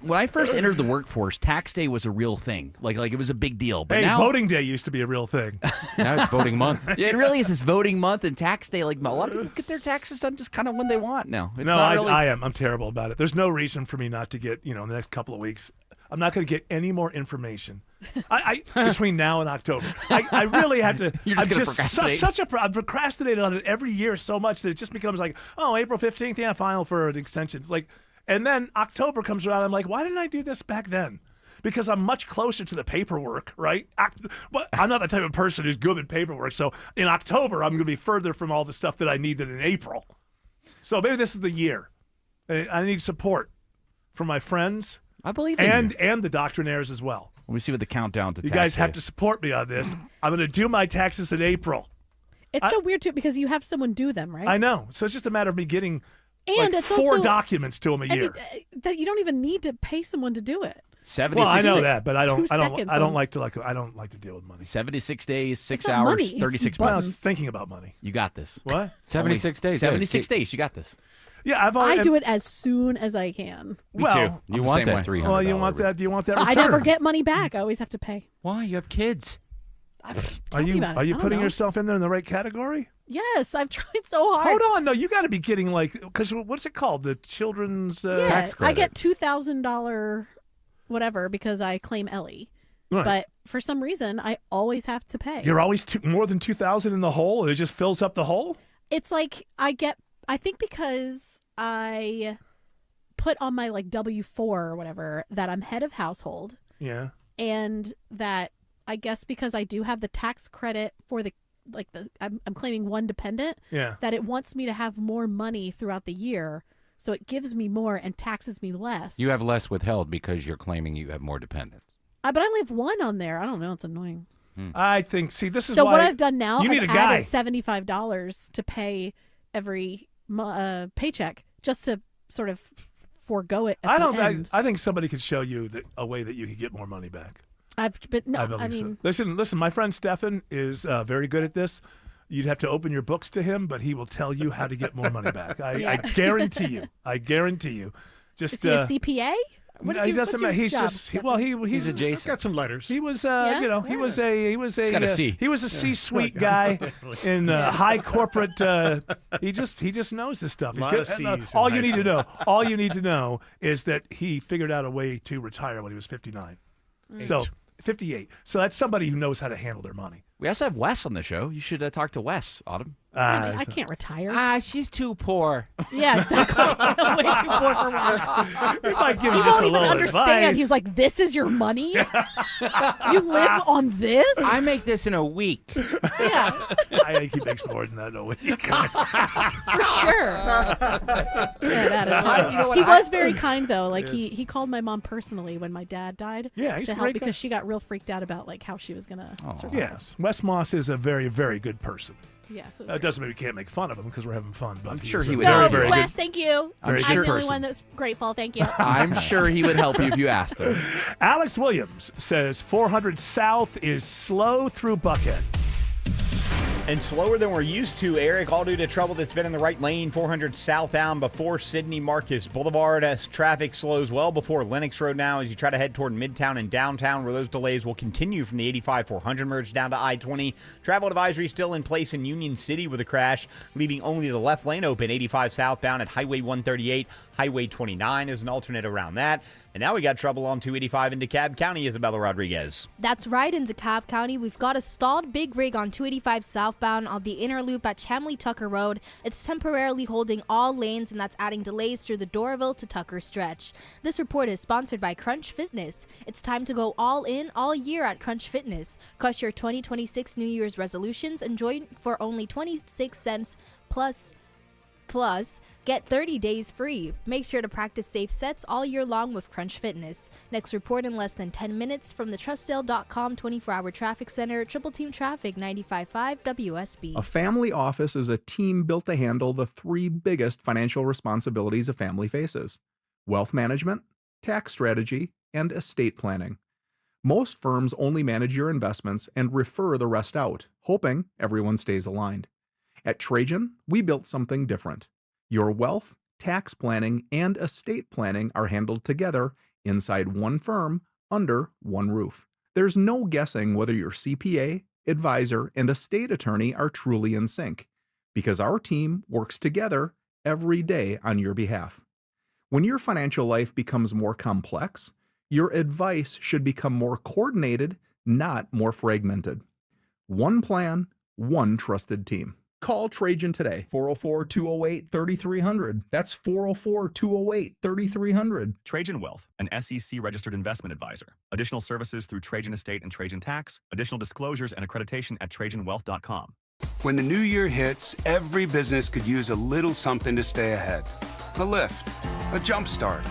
entered the workforce, tax day was a real thing. Like it was a big deal. But hey, now voting day used to be a real thing. Now it's voting month. Yeah, it really is. It's voting month and tax day. Like a lot of people get their taxes done just kind of when they want now. It's no, not really... I am. I'm terrible about it. There's no reason for me not to get, in the next couple of weeks. I'm not going to get any more information. I between now and October. I really have to. You're just going to procrastinate. I've procrastinated on it every year so much that it just becomes like, oh, April 15th, yeah, file for an extension. It's like, and then October comes around. I'm like, why didn't I do this back then? Because I'm much closer to the paperwork, right? But I'm not the type of person who's good at paperwork. So in October, I'm going to be further from all the stuff that I need than in April. So maybe this is the year. I need support from my friends. I believe in you. And the doctrinaires as well. Let me see what the countdown to you tax guys have day. to support me on this. I'm going to do my taxes in April. It's so weird, too, because you have someone do them, right? I know. So it's just a matter of me getting and it's 4 also, documents to them a year. That you don't even need to pay someone to do it. 76 well, I know that, but I don't like to deal with money. 76 days, 6 not hours, money. 36 Well, I months. was thinking about money. You got this. What? 76 days. 76 days. You got this. Yeah, I do it as soon as I can. Me too. You want that $300? Well, you want that? Do you want that? I never get money back. I always have to pay. Why? You have kids. Are you about it. I don't putting know. yourself in there in the right category? Yes, I've tried so hard. Hold on, no, you got to be getting because what's it called? The children's tax credit. I get $2,000 whatever because I claim Ellie. Right. But for some reason, I always have to pay. You're always more than 2,000 in the hole, and it just fills up the hole. It's like I think because I put on my W-4 or whatever that I'm head of household. Yeah. And that I guess because I do have the tax credit for I'm claiming one dependent. Yeah. That it wants me to have more money throughout the year, so it gives me more and taxes me less. You have less withheld because you're claiming you have more dependents. But I only have one on there. I don't know. It's annoying. I think. See, this is So why what I've done now, You need I've a guy. added $75 to pay every paycheck just to sort of forego it at the end. I think somebody could show you a way that you could get more money back. I believe mean, so. Listen. My friend Stefan is very good at this. You'd have to open your books to him, but he will tell you how to get more money back. I guarantee you. I guarantee you. Just is he a CPA? He doesn't matter. He's just he's adjacent. Got some letters. He was he was a got a C. He was a C-suite guy in high corporate. He just knows this stuff. He's Lot good. of Cs All in you high need to school. know. All you need to know is that he figured out a way to retire when he was 59. So 58. So that's somebody who knows how to handle their money. We also have Wes on the show. You should talk to Wes, Autumn. I can't retire. She's too poor. Yeah, exactly. I'm way too poor for one. He might give He you just won't a even little understand. advice. He's like, "This is your money? You live on this?" I make this in a week. Yeah, I think he makes more than that in a week. for sure. He was very kind though. Like he called my mom personally when my dad died. Yeah, he's to a help great because guy. she got real freaked out about like how she was gonna survive. Yes, Wes Moss is a very, very good person. Yeah, so That doesn't mean we can't make fun of him because we're having fun. But I'm sure he he's a would. very, No, very Wes, good. thank you. I'm I'm sure the only person. one that's grateful. Thank you. I'm sure he would help you if you asked him. Alex Williams says 400 South is slow through Buckhead. And slower than we're used to, Eric, all due to trouble that's been in the right lane. 400 southbound before Sidney Marcus Boulevard as traffic slows well before Lennox Road now as you try to head toward Midtown and downtown, where those delays will continue from the 85-400 merge down to I-20. Travel advisory still in place in Union City with a crash, leaving only the left lane open. 85 southbound at Highway 138. Highway 29 is an alternate around that. And now we got trouble on 285 in DeKalb County, Isabella Rodriguez. That's right, in DeKalb County, we've got a stalled big rig on 285 southbound on the inner loop at Chamley Tucker Road. It's temporarily holding all lanes, and that's adding delays through the Doraville to Tucker stretch. This report is sponsored by Crunch Fitness. It's time to go all in all year at Crunch Fitness. Crush your 2026 New Year's resolutions and join for only 26 cents plus get 30 days free. Make sure to practice safe sets all year long with Crunch Fitness. Next report in less than 10 minutes from the Trustdale.com 24-hour traffic center, Triple Team Traffic 95.5 WSB. A family office is a team built to handle the three biggest financial responsibilities a family faces: wealth management, tax strategy, and estate planning. Most firms only manage your investments and refer the rest out, hoping everyone stays aligned. At Trajan, we built something different. Your wealth, tax planning, and estate planning are handled together inside one firm under one roof. There's no guessing whether your CPA, advisor, and estate attorney are truly in sync, because our team works together every day on your behalf. When your financial life becomes more complex, your advice should become more coordinated, not more fragmented. One plan, one trusted team. Call Trajan today, 404-208-3300. That's 404-208-3300. Trajan Wealth, an SEC-registered investment advisor. Additional services through Trajan Estate and Trajan Tax. Additional disclosures and accreditation at TrajanWealth.com. When the new year hits, every business could use a little something to stay ahead. A lift, a jump start,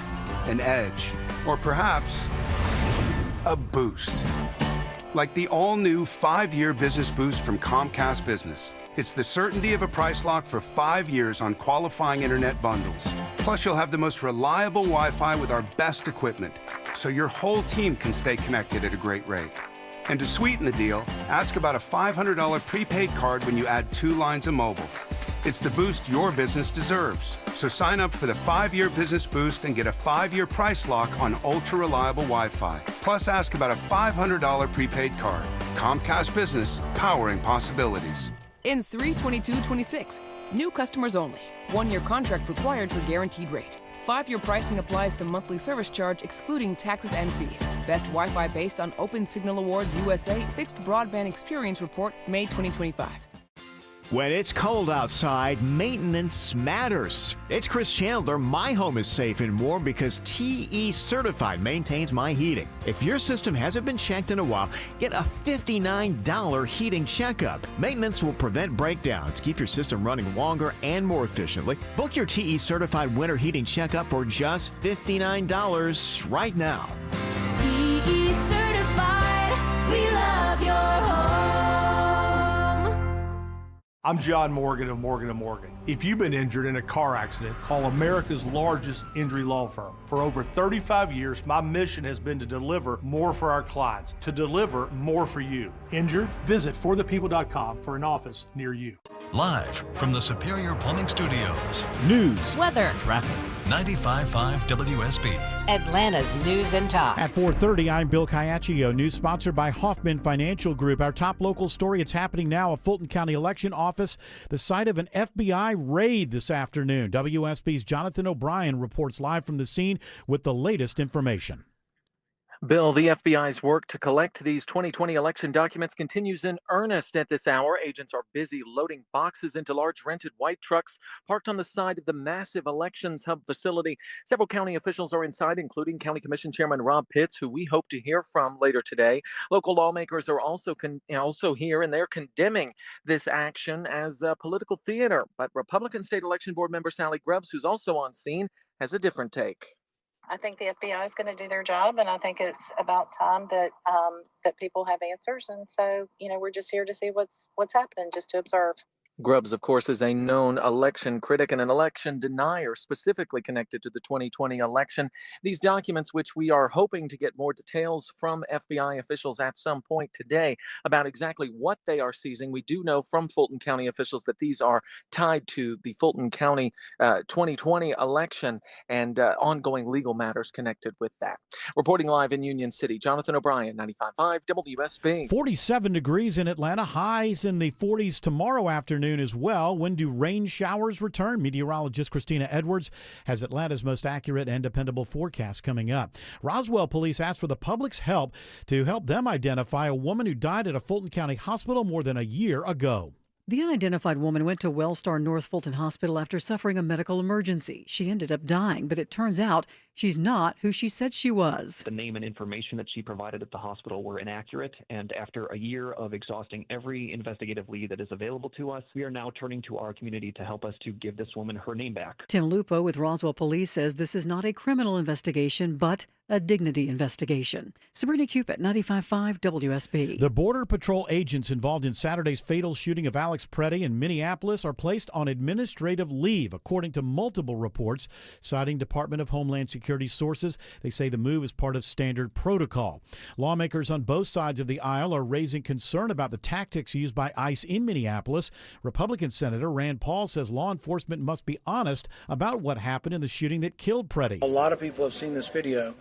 an edge, or perhaps a boost. Like the all-new 5-year business boost from Comcast Business. It's the certainty of a price lock for 5 years on qualifying internet bundles. Plus, you'll have the most reliable Wi-Fi with our best equipment, so your whole team can stay connected at a great rate. And to sweeten the deal, ask about a $500 prepaid card when you add 2 lines of mobile. It's the boost your business deserves. So sign up for the 5-year business boost and get a 5-year price lock on ultra-reliable Wi-Fi. Plus, ask about a $500 prepaid card. Comcast Business, powering possibilities. Ends 3/22/26. New customers only. 1-year contract required for guaranteed rate. 5-year pricing applies to monthly service charge excluding taxes and fees. Best Wi-Fi based on Open Signal Awards USA Fixed Broadband Experience Report, May 2025. When it's cold outside, maintenance matters. It's Chris Chandler. My home is safe and warm because TE Certified maintains my heating. If your system hasn't been checked in a while, get a $59 heating checkup. Maintenance will prevent breakdowns, keep your system running longer and more efficiently. Book your TE Certified winter heating checkup for just $59 right now. TE Certified. I'm John Morgan of Morgan & Morgan. If you've been injured in a car accident, call America's largest injury law firm. For over 35 years, my mission has been to deliver more for our clients, to deliver more for you. Injured? Visit forthepeople.com for an office near you. Live from the Superior Plumbing Studios. News, weather, traffic. 95.5 WSB. Atlanta's News and Talk. At 4:30, I'm Bill Caiaccio. News sponsored by Hoffman Financial Group. Our top local story, it's happening now. A Fulton County Election Office, the site of an FBI raid this afternoon. WSB's Jonathan O'Brien reports live from the scene with the latest information. Bill, the FBI's work to collect these 2020 election documents continues in earnest at this hour. Agents are busy loading boxes into large rented white trucks parked on the side of the massive elections hub facility. Several county officials are inside, including County Commission Chairman Rob Pitts, who we hope to hear from later today. Local lawmakers are also here, and they're condemning this action as political theater. But Republican State Election Board member Sally Grubbs, who's also on scene, has a different take. I think the FBI is going to do their job, and I think it's about time that that people have answers. And so, we're just here to see what's happening, just to observe. Grubbs, of course, is a known election critic and an election denier specifically connected to the 2020 election. These documents, which we are hoping to get more details from FBI officials at some point today about exactly what they are seizing. We do know from Fulton County officials that these are tied to the Fulton County 2020 election and ongoing legal matters connected with that. Reporting live in Union City, Jonathan O'Brien, 95.5 WSB. 47 degrees in Atlanta, highs in the 40s tomorrow afternoon as well. When do rain showers return? Meteorologist Christina Edwards has Atlanta's most accurate and dependable forecast coming up. Roswell police asked for the public's help to help them identify a woman who died at a Fulton County hospital more than a year ago. The unidentified woman went to Wellstar North Fulton Hospital after suffering a medical emergency. She ended up dying, but it turns out she's not who she said she was. The name and information that she provided at the hospital were inaccurate, and after a year of exhausting every investigative lead that is available to us, we are now turning to our community to help us to give this woman her name back. Tim Lupo with Roswell Police says this is not a criminal investigation, but a dignity investigation. Sabrina Cupid, 95.5 WSB. The Border Patrol agents involved in Saturday's fatal shooting of Alex Preddy in Minneapolis are placed on administrative leave, according to multiple reports, citing Department of Homeland Security sources. They say the move is part of standard protocol. Lawmakers on both sides of the aisle are raising concern about the tactics used by ICE in Minneapolis. Republican Senator Rand Paul says law enforcement must be honest about what happened in the shooting that killed Preddy. A lot of people have seen this video.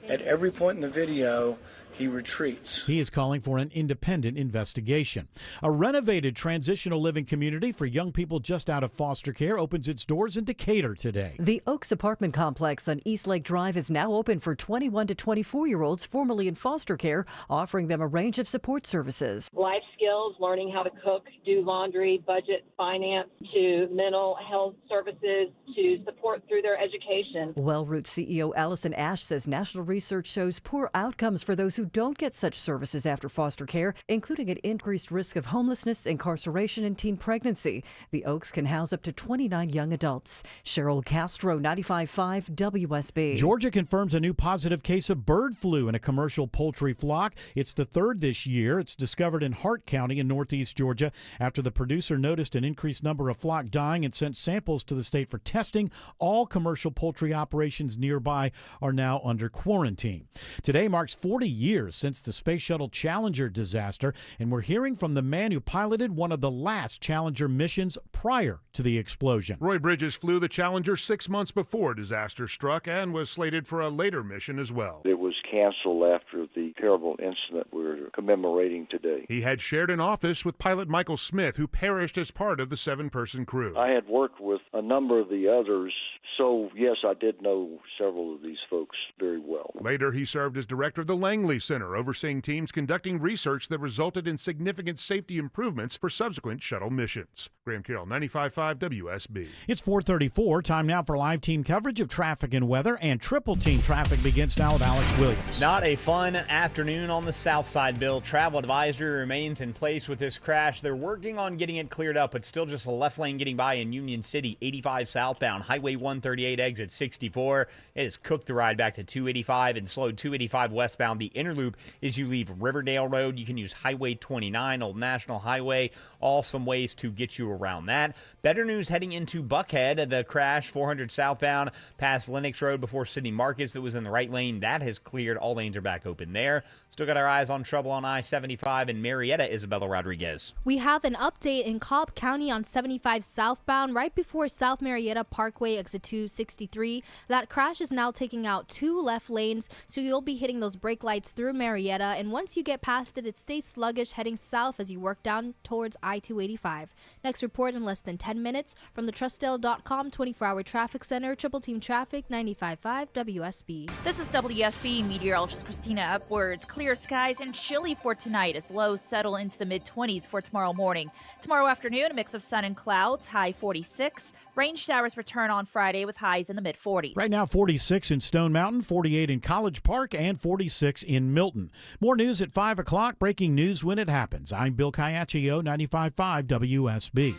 At every point in the video, he retreats. He is calling for an independent investigation. A renovated transitional living community for young people just out of foster care opens its doors in Decatur today. The Oaks apartment complex on East Lake Drive is now open for 21 to 24-year-olds formerly in foster care, offering them a range of support services. Life skills, learning how to cook, do laundry, budget, finance, to mental health services, to support through their education. Wellroot CEO Allison Ash says national research shows poor outcomes for those who don't get such services after foster care, including an increased risk of homelessness, incarceration, and teen pregnancy. The Oaks can house up to 29 young adults. Cheryl Castro, 95.5 WSB. Georgia confirms a new positive case of bird flu in a commercial poultry flock. It's the third this year. It's discovered in Hart County in northeast Georgia after the producer noticed an increased number of flock dying and sent samples to the state for testing. All commercial poultry operations nearby are now under quarantine. Today marks 40 years since the Space Shuttle Challenger disaster, and we're hearing from the man who piloted one of the last Challenger missions prior to the explosion. Roy Bridges flew the Challenger 6 months before disaster struck and was slated for a later mission as well. It was canceled after the terrible incident we're commemorating today. He had shared an office with pilot Michael Smith, who perished as part of the 7-person crew. I had worked with a number of the others, so yes, I did know several of these folks very well. Later, he served as director of the Langley Center, overseeing teams conducting research that resulted in significant safety improvements for subsequent shuttle missions. Graham Carroll, 95.5 WSB. It's 4:34. Time now for live team coverage of traffic and weather, and triple team traffic begins now with Alex Williams. Not a fun afternoon on the south side, Bill. Travel advisory remains in place with this crash. They're working on getting it cleared up, but still just a left lane getting by in Union City, 85 southbound, Highway 1 138, exit 64. It has cooked the ride back to 285 and slowed 285 westbound. The inner loop is you leave Riverdale Road. You can use Highway 29, Old National Highway, all some ways to get you around that. Better news heading into Buckhead. The crash 400 southbound past Lenox Road before Sidney Marcus that was in the right lane. That has cleared. All lanes are back open there. Still got our eyes on trouble on I-75 in Marietta. Isabella Rodriguez. We have an update in Cobb County on 75 southbound right before South Marietta Parkway, exit 263. That crash is now taking out 2 left lanes, so you'll be hitting those brake lights through Marietta, and once you get past it, it stays sluggish heading south as you work down towards I-285. Next report in less than 10 minutes from the Trustdale.com 24-hour traffic center, Triple Team Traffic, 95.5 WSB. This is WSB meteorologist Christina Upwards. Clear skies and chilly for tonight as lows settle into the mid-20s for tomorrow morning. Tomorrow afternoon, a mix of sun and clouds, high 46. Rain showers return on Friday with highs in the mid-40s. Right now, 46 in Stone Mountain, 48 in College Park, and 46 in Milton. More news at 5 o'clock. Breaking news when it happens. I'm Bill Caiaccio, 95.5 WSB.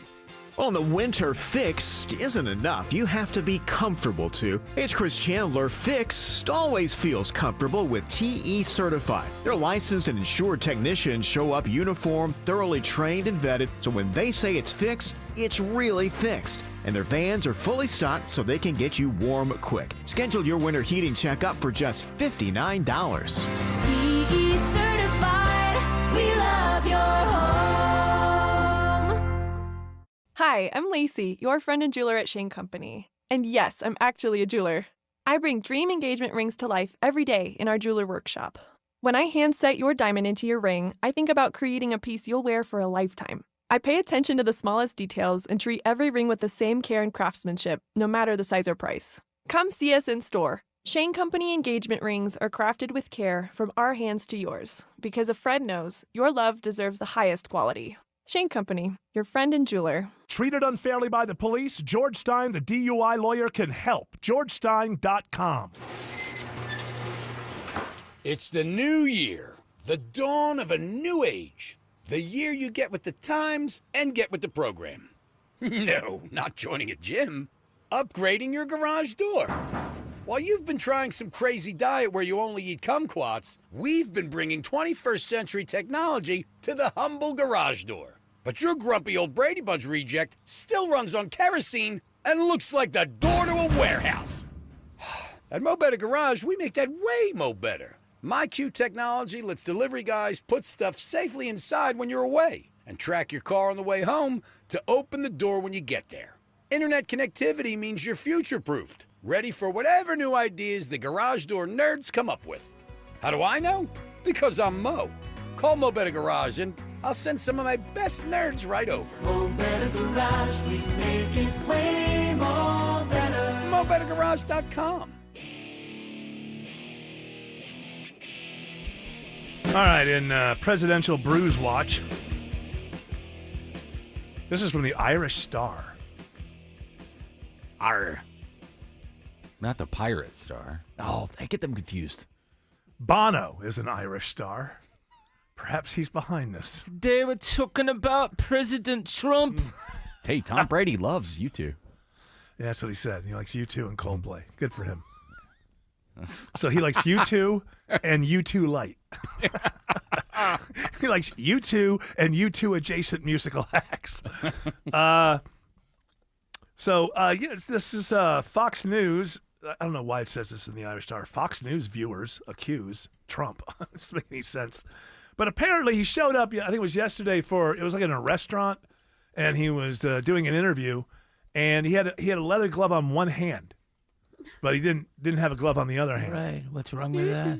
Well, the winter fixed isn't enough. You have to be comfortable, too. It's Chris Chandler. Fixed always feels comfortable with TE Certified. Their licensed and insured technicians show up uniformed, thoroughly trained and vetted, so when they say it's fixed, it's really fixed. And their vans are fully stocked so they can get you warm quick. Schedule your winter heating checkup for just $59. TE Certified, we love your home. Hi, I'm Lacey, your friend and jeweler at Shane Company. And yes, I'm actually a jeweler. I bring dream engagement rings to life every day in our jeweler workshop. When I hand set your diamond into your ring, I think about creating a piece you'll wear for a lifetime. I pay attention to the smallest details and treat every ring with the same care and craftsmanship, no matter the size or price. Come see us in store. Shane Company engagement rings are crafted with care from our hands to yours, because a friend knows your love deserves the highest quality. Shane Company, your friend and jeweler. Treated unfairly by the police? George Stein, the DUI lawyer, can help. GeorgeStein.com. It's the new year, the dawn of a new age. The year you get with the times and get with the program. No, not joining a gym. Upgrading your garage door. While you've been trying some crazy diet where you only eat kumquats, we've been bringing 21st century technology to the humble garage door. But your grumpy old Brady Bunch reject still runs on kerosene and looks like the door to a warehouse. At Mo Better Garage, we make that way mo better. MyQ technology lets delivery guys put stuff safely inside when you're away and track your car on the way home to open the door when you get there. Internet connectivity means you're future-proofed, ready for whatever new ideas the garage door nerds come up with. How do I know? Because I'm Mo. Call Mo Better Garage and I'll send some of my best nerds right over. Mo Better Garage, we make it way more better. MoBetterGarage.com. All right, in Presidential Brews Watch, this is from the Irish Star. Arr. Not the Pirate Star. Oh, I get them confused. Bono is an Irish star. Perhaps he's behind this. They were talking about President Trump. Hey, Tom Brady loves U2. Yeah, that's what he said. He likes U2 and Coldplay. Good for him. So he likes U2 and U2 Light. He likes U2 and U2 adjacent musical acts. Yes, this is Fox News. I don't know why it says this in the Irish Star. Fox News viewers accuse Trump. It doesn't make any sense. But apparently he showed up, I think it was yesterday, it was like in a restaurant, and he was doing an interview, and he had a leather glove on one hand, but he didn't have a glove on the other hand. Right. What's wrong with that?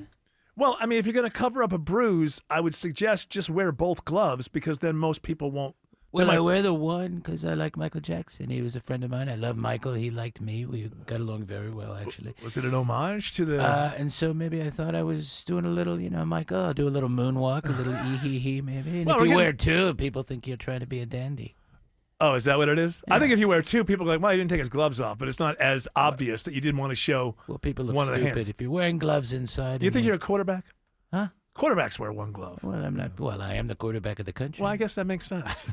Well, I mean, if you're going to cover up a bruise, I would suggest just wear both gloves, because then most people won't. Well, I wear the one because I like Michael Jackson. He was a friend of mine. I love Michael. He liked me. We got along very well, actually. Was it an homage to the... and so maybe I thought I was doing a little, Michael, I'll do a little moonwalk, a little ee-hee-hee maybe. And if you wear two, people think you're trying to be a dandy. Oh, is that what it is? Yeah. I think if you wear two, people are like, well, he didn't take his gloves off, but it's not as obvious that you didn't want to show Well, people look one of the stupid hands. if you're wearing gloves inside. You think you're a quarterback? Huh? Quarterbacks wear one glove. Well, I'm not. Well, I am the quarterback of the country. Well, I guess that makes sense.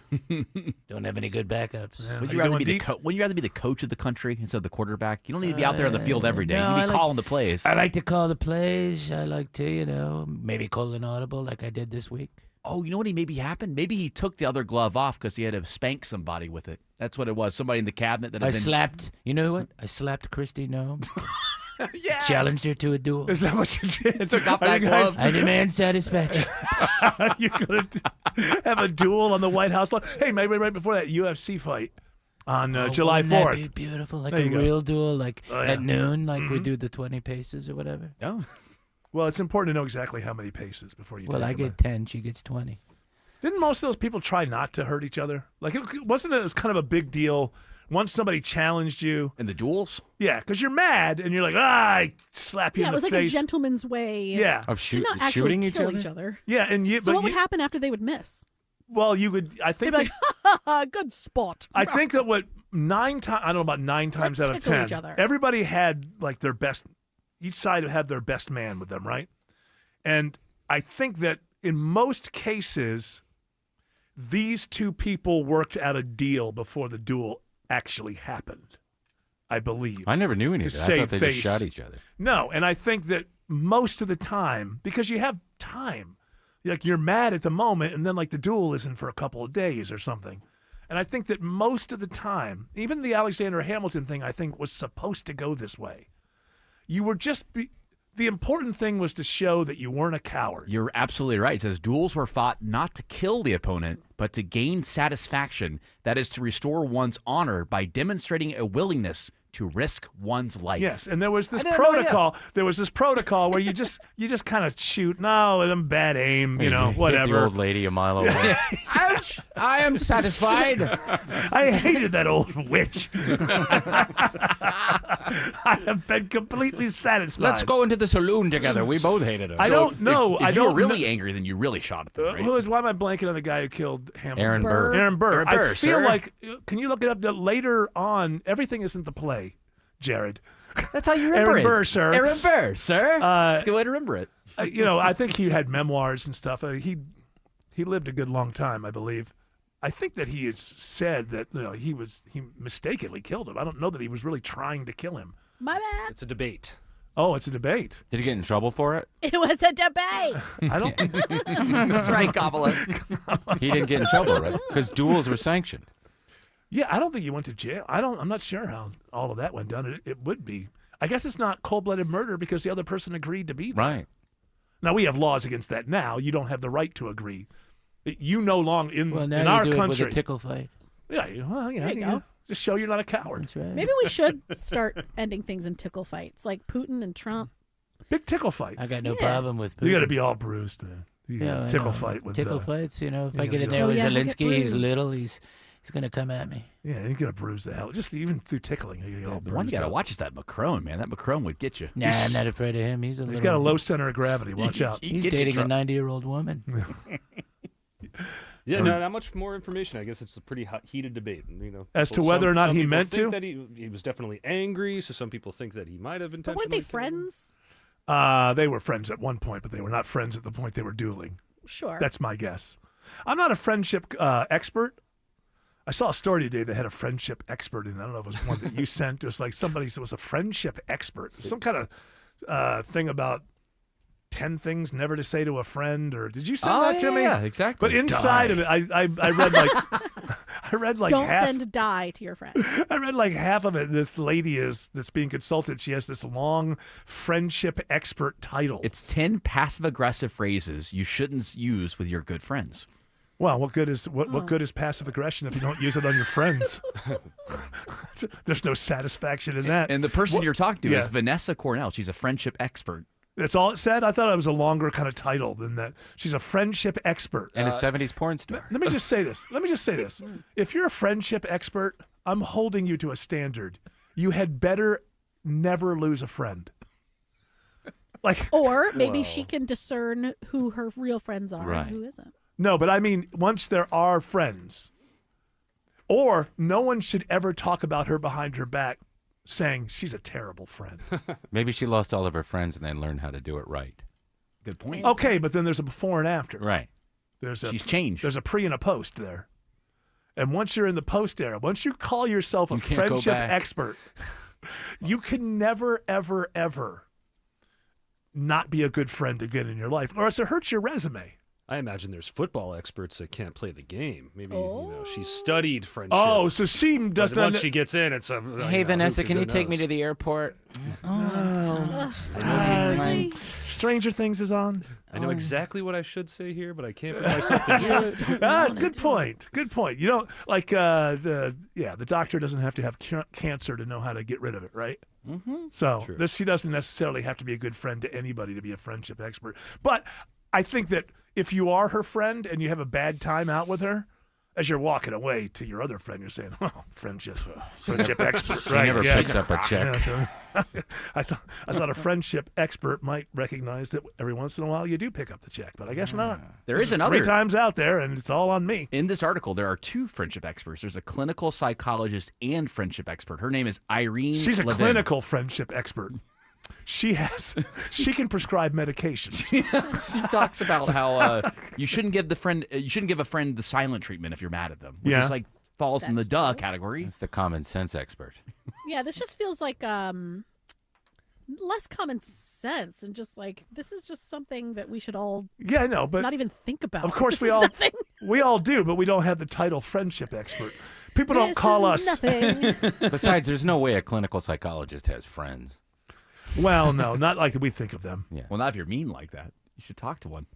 Don't have any good backups. Yeah. Would Are you rather going be the deep? would you rather be the coach of the country instead of the quarterback? You don't need to be out there on the field every day. No, you I need like- calling the plays. I like to call the plays. I like to, maybe call an audible like I did this week. Oh, you know what maybe happened? Maybe he took the other glove off because he had to spank somebody with it. That's what it was. Somebody in the cabinet that had I been... slapped. You know what? I slapped Christy Nome. Challenged her to a duel. Is that what you did? Took off Are that you guys- glove. I demand satisfaction. You're going to have a duel on the White House lawn? Hey, maybe right before that UFC fight on July Wouldn't that 4th. be beautiful? Like There a you go. real duel, like Oh, yeah. at noon, like we Mhm. do the 20 paces or whatever. Oh. Well, it's important to know exactly how many paces before you Well, take I them. get 10, she gets 20. Didn't most of those people try not to hurt each other? Like, wasn't it kind of a big deal once somebody challenged you? In the duels? Yeah, because you're mad and you're like, I slap you Yeah, in it was the like face. a gentleman's way Yeah. Of to not actually shooting each kill other? each other. Yeah, and you. So but what would you- happen after they would miss? Well, you would. I They'd think. be like, ha, ha, ha, good spot. I think that what 9 times. I don't know about 9 times Let's out of tickle 10. each other. Everybody had like their best. Each side had their best man with them, right? And I think that in most cases, these two people worked out a deal before the duel actually happened. I believe. I never knew any To of that. I save thought they just face. shot each other. No, and I think that most of the time, because you have time, like you're mad at the moment, and then like the duel isn't for a couple of days or something. And I think that most of the time, even the Alexander Hamilton thing, I think was supposed to go this way. You were just the important thing was to show that you weren't a coward. You're absolutely right. It says duels were fought not to kill the opponent, but to gain satisfaction. That is to restore one's honor by demonstrating a willingness to risk one's life. Yes, and there was this I had no idea. protocol. There was this protocol where you just kind of shoot. No, I'm bad aim. You know, Hit whatever. the old lady a mile away. Ouch! I am satisfied. I hated that old witch. I have been completely satisfied. Let's go into the saloon together. We both hated her. I don't know. If I you were don't really kn- angry, then you really shot at them, right? Why am I blanking on the guy who killed Hamilton? Aaron Burr. Aaron Burr. Aaron Burr, I feel sir. like, can you look it up that later on? Everything isn't the play, Jared. That's how you remember Aaron it. Burr, sir. Aaron Burr, sir. That's a good way to remember it. I think he had memoirs and stuff. He lived a good long time, I believe. I think that he has said that he mistakenly killed him. I don't know that he was really trying to kill him. My bad. It's a debate. Oh, it's a debate. Did he get in trouble for it? It was a debate. I don't. That's right, Kabbalah. He didn't get in trouble, right? Because duels were sanctioned. Yeah, I don't think he went to jail. I'm not sure how all of that went down. It would be. I guess it's not cold-blooded murder because the other person agreed to be there. Right. Now we have laws against that. Now you don't have the right to agree. You no longer in Well, now in you our do country. it with a tickle fight. Yeah, There you go. Just show you're not a coward. That's right. Maybe we should start ending things in tickle fights, like Putin and Trump. Big tickle fight. I got no Yeah. problem with Putin. You got to be all bruised. You Yeah, got I tickle know. fight with tickle the, fights. If you I gotta get in do there it. with Oh, yeah, he'll get Zelensky, he's bruised. little. He's gonna come at me. Yeah, you're gonna bruise the hell. Just even through tickling, you get all The one you bruised got to up. watch is that Macron, man. That Macron would get you. Nah, I'm not afraid of him. He's He's got a low center of gravity. Watch out. He's dating a 90-year-old woman. Yeah, So- no, not much more information. I guess it's a pretty heated debate. As to Some- whether or not some he people meant think to? That he was definitely angry. So some people think that he might have But intentionally. weren't they killed him. friends? They were friends at one point, but they were not friends at the point they were dueling. Sure. That's my guess. I'm not a friendship expert. I saw a story today that had a friendship expert in it. I don't know if it was one that you sent. It was like somebody that was a friendship expert. Some kind of thing about 10 things never to say to a friend, or did you send that to me? Yeah, exactly. But inside of it, I read like I read like Don't half. send die to your friend. I read like half of it. This lady that's being consulted. She has this long friendship expert title. It's 10 passive-aggressive phrases you shouldn't use with your good friends. Well, what good is passive aggression if you don't use it on your friends? There's no satisfaction in that. And the person you're talking to Yeah. is Vanessa Cornell. She's a friendship expert. That's all it said. I thought it was a longer kind of title than that. She's a friendship expert. And a 70s porn star. Let me just say this. If you're a friendship expert, I'm holding you to a standard. You had better never lose a friend. Like, Or maybe she can discern who her real friends are Right. and who isn't. no, but I mean, once there are friends, or no one should ever talk about her behind her back saying she's a terrible friend. Maybe she lost all of her friends and then learned how to do it right. Good point. Okay, but then there's a before and after. Right. She's changed. There's a pre and a post there. And once you're in the post era, once you call yourself a You can't go friendship back. expert, you can never, ever, ever not be a good friend again in your life, or else it hurts your resume. I imagine there's football experts that can't play the game. Maybe she studied friendship. Oh, so she But doesn't. once she gets in, it's a. Hey, Vanessa, can you take me to the airport? Stranger Things is on. I know exactly what I should say here, but I can't bring myself to do it. Good point. Good point. You don't like the doctor doesn't have to have cancer to know how to get rid of it, right? Mm-hmm. So she doesn't necessarily have to be a good friend to anybody to be a friendship expert. But I think that if you are her friend and you have a bad time out with her, as you're walking away to your other friend, you're saying, "Oh, friendship expert." She right? never picks up a check. Yeah, so I thought a friendship expert might recognize that every once in a while you do pick up the check, but I guess not. There This is another 3 times out there, and it's all on me. In this article, there are 2 friendship experts. There's a clinical psychologist and friendship expert. Her name is Irene She's a Levin. clinical friendship expert. She can prescribe medications. She talks about how you shouldn't give a friend the silent treatment if you're mad at them, which Yeah. is like falls in the duh category. It's the common sense expert. Yeah, this just feels like less common sense and just like this is just something that we should all Yeah, I know, but not even think about. of course This we is all nothing. we all do, but we don't have the title friendship expert. People don't This call is us. nothing. Besides, there's no way a clinical psychologist has friends. Well, no, not like we think of them. Yeah. Well, not if you're mean like that. You should talk to one.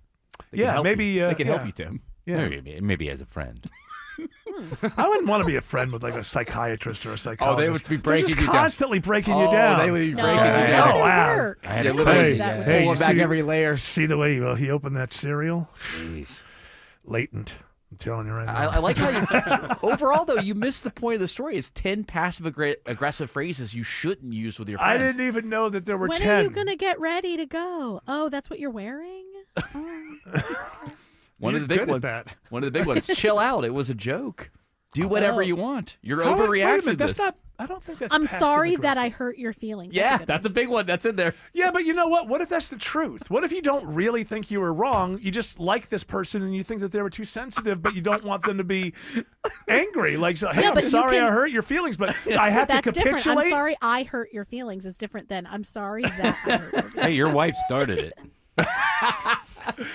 They Yeah, can help maybe, you. They can help yeah. you, Tim. Yeah. Maybe as a friend. I wouldn't want to be a friend with like a psychiatrist or a psychologist. would be They're breaking just you down. constantly breaking you Oh, down. they would be breaking you down. Oh, wow. work. I had a literally crazy that guy. would- Pulling you back see- every layer. See the way he opened that cereal? Jeez. Latent. I'm telling you right now. I like how you. Overall, though, you missed the point of the story. It's 10 passive-aggressive phrases you shouldn't use with your I friends. didn't even know that there were When 10. are you gonna get ready to go? Oh, that's what you're wearing. One of the big ones. One of the big ones. Chill out. It was a joke. Do whatever you want. You're How- wait a overreacting. minute, to that's this. not. I don't think that's. I'm sorry that I passive-aggressive. hurt your feelings. Yeah, That's a good that's a one. big one. That's in there. Yeah, but you know what? What if that's the truth? What if you don't really think you were wrong? You just like this person and you think that they were too sensitive, but you don't want them to be angry. Like, so, hey, Yeah, I'm but you sorry can- I hurt your feelings, but I have That's to different. capitulate. I'm sorry I hurt your feelings. It's different than I'm sorry that I hurt your feelings. Hey, your wife started it.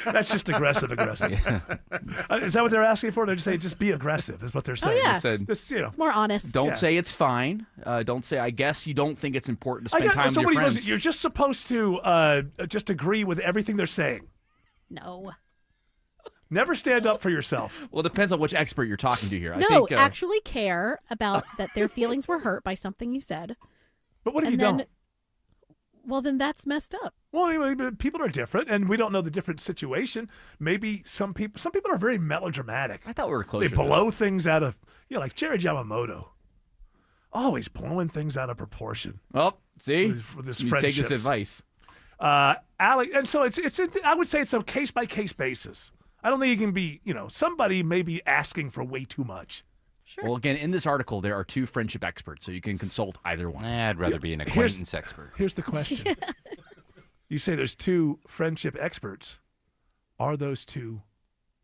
That's just aggressive. Is that what they're asking for? They just say, just be aggressive, is what they're saying. yeah. They said, This, you know. It's more honest. don't Yeah. say it's fine. Don't say, I guess you don't think it's important to spend time with somebody your knows friends. it. You're just supposed to just agree with everything they're saying. No. Never stand up for yourself. Well, it depends on which expert you're talking to here. I No, think, actually care about that their feelings were hurt by something you said. But what if And you then- don't? Well, then that's messed up. Well, anyway, but people are different, and we don't know the different situation. Maybe some people are very melodramatic. I thought we were closer They to this. blow things out of, like Jared Yamamoto, always blowing things out of proportion. Oh, see? With his You take this friendships. advice. Alex, and so it's I would say it's a case by case basis. I don't think you can be, somebody may be asking for way too much. Sure. Well, again, in this article, there are 2 friendship experts, so you can consult either one. I'd rather be an acquaintance expert. Here's the question. You say there's 2 friendship experts. Are those 2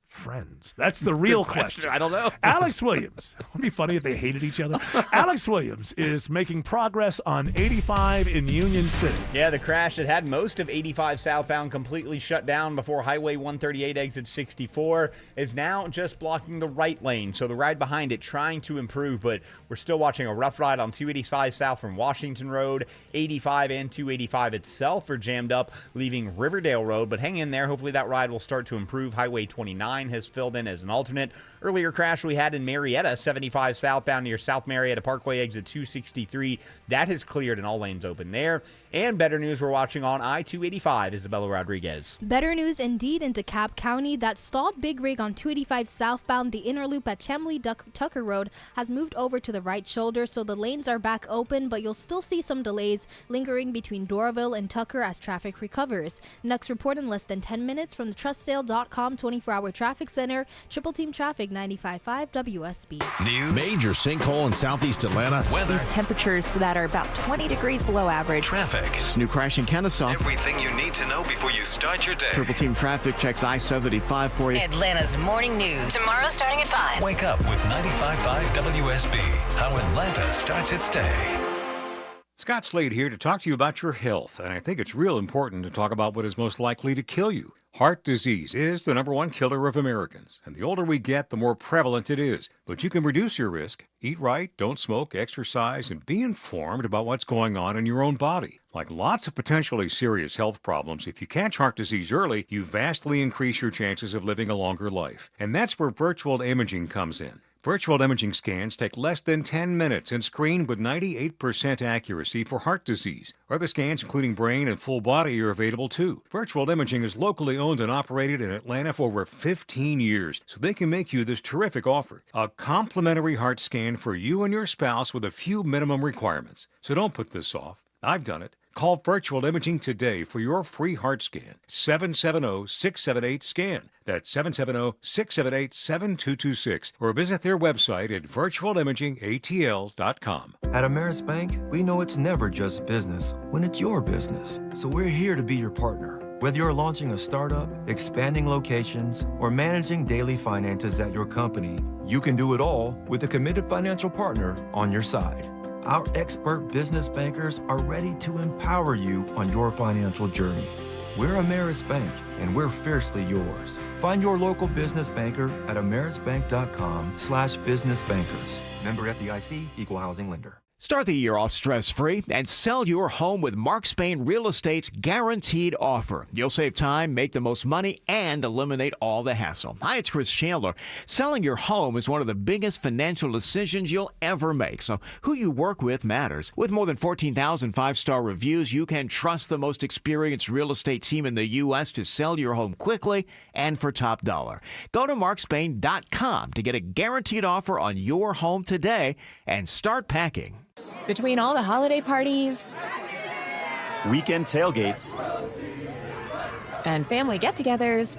friends? That's the real Good question. I don't know. Alex Williams. It would be funny if they hated each other. Alex Williams is making progress on 85 in Union City. Yeah, the crash that had most of 85 southbound completely shut down before Highway 138 exit 64 is now just blocking the right lane. So the ride behind it trying to improve, but we're still watching a rough ride on 285 south from Washington Road. 85 and 285 itself are jammed up, leaving Riverdale Road. But hang in there. Hopefully that ride will start to improve. Highway 29 has filled in as an alternate. Earlier crash we had in Marietta, 75 southbound near South Marietta Parkway, exit 263. That has cleared and all lanes open there. And better news we're watching on I-285, Isabella Rodriguez. Better news indeed in DeKalb County. That stalled big rig on 285 southbound, the inner loop at Chemley-Tucker Road, has moved over to the right shoulder, so the lanes are back open, but you'll still see some delays lingering between Doraville and Tucker as traffic recovers. Next report in less than 10 minutes from the TrustSale.com 24-hour traffic. Traffic Center, Triple Team Traffic 95.5 WSB. News. Major sinkhole in southeast Atlanta. Weather. Temperatures that are about 20 degrees below average. Traffic. New crash in Kennesaw. Everything you need to know before you start your day. Triple Team Traffic checks I-75 for you. Atlanta's morning news. Tomorrow starting at 5. Wake up with 95.5 WSB. How Atlanta starts its day. Scott Slade here to talk to you about your health, and I think it's real important to talk about what is most likely to kill you. Heart disease is the #1 killer of Americans, and the older we get, the more prevalent it is. But you can reduce your risk. Eat right, don't smoke, exercise, and be informed about what's going on in your own body. Like lots of potentially serious health problems, if you catch heart disease early, you vastly increase your chances of living a longer life. And that's where virtual imaging comes in. Virtual imaging scans take less than 10 minutes and screen with 98% accuracy for heart disease. Other scans, including brain and full body, are available too. Virtual imaging is locally owned and operated in Atlanta for over 15 years, so they can make you this terrific offer. A complimentary heart scan for you and your spouse with a few minimum requirements. So don't put this off. I've done it. Call Virtual Imaging today for your free heart scan. 770-678-SCAN. That's 770-678-7226. Or visit their website at virtualimagingatl.com. At Ameris Bank, we know it's never just business when it's your business. So we're here to be your partner. Whether you're launching a startup, expanding locations, or managing daily finances at your company, you can do it all with a committed financial partner on your side. Our expert business bankers are ready to empower you on your financial journey. We're Ameris Bank, and we're fiercely yours. Find your local business banker at amerisbank.com/businessbankers. Member FDIC, Equal Housing Lender. Start the year off stress-free and sell your home with Mark Spain Real Estate's guaranteed offer. You'll save time, make the most money, and eliminate all the hassle. Hi, it's Chris Chandler. Selling your home is one of the biggest financial decisions you'll ever make, so who you work with matters. With more than 14,000 five-star reviews, you can trust the most experienced real estate team in the U.S. to sell your home quickly and for top dollar. Go to markspain.com to get a guaranteed offer on your home today and start packing. Between all the holiday parties, weekend tailgates, and family get-togethers,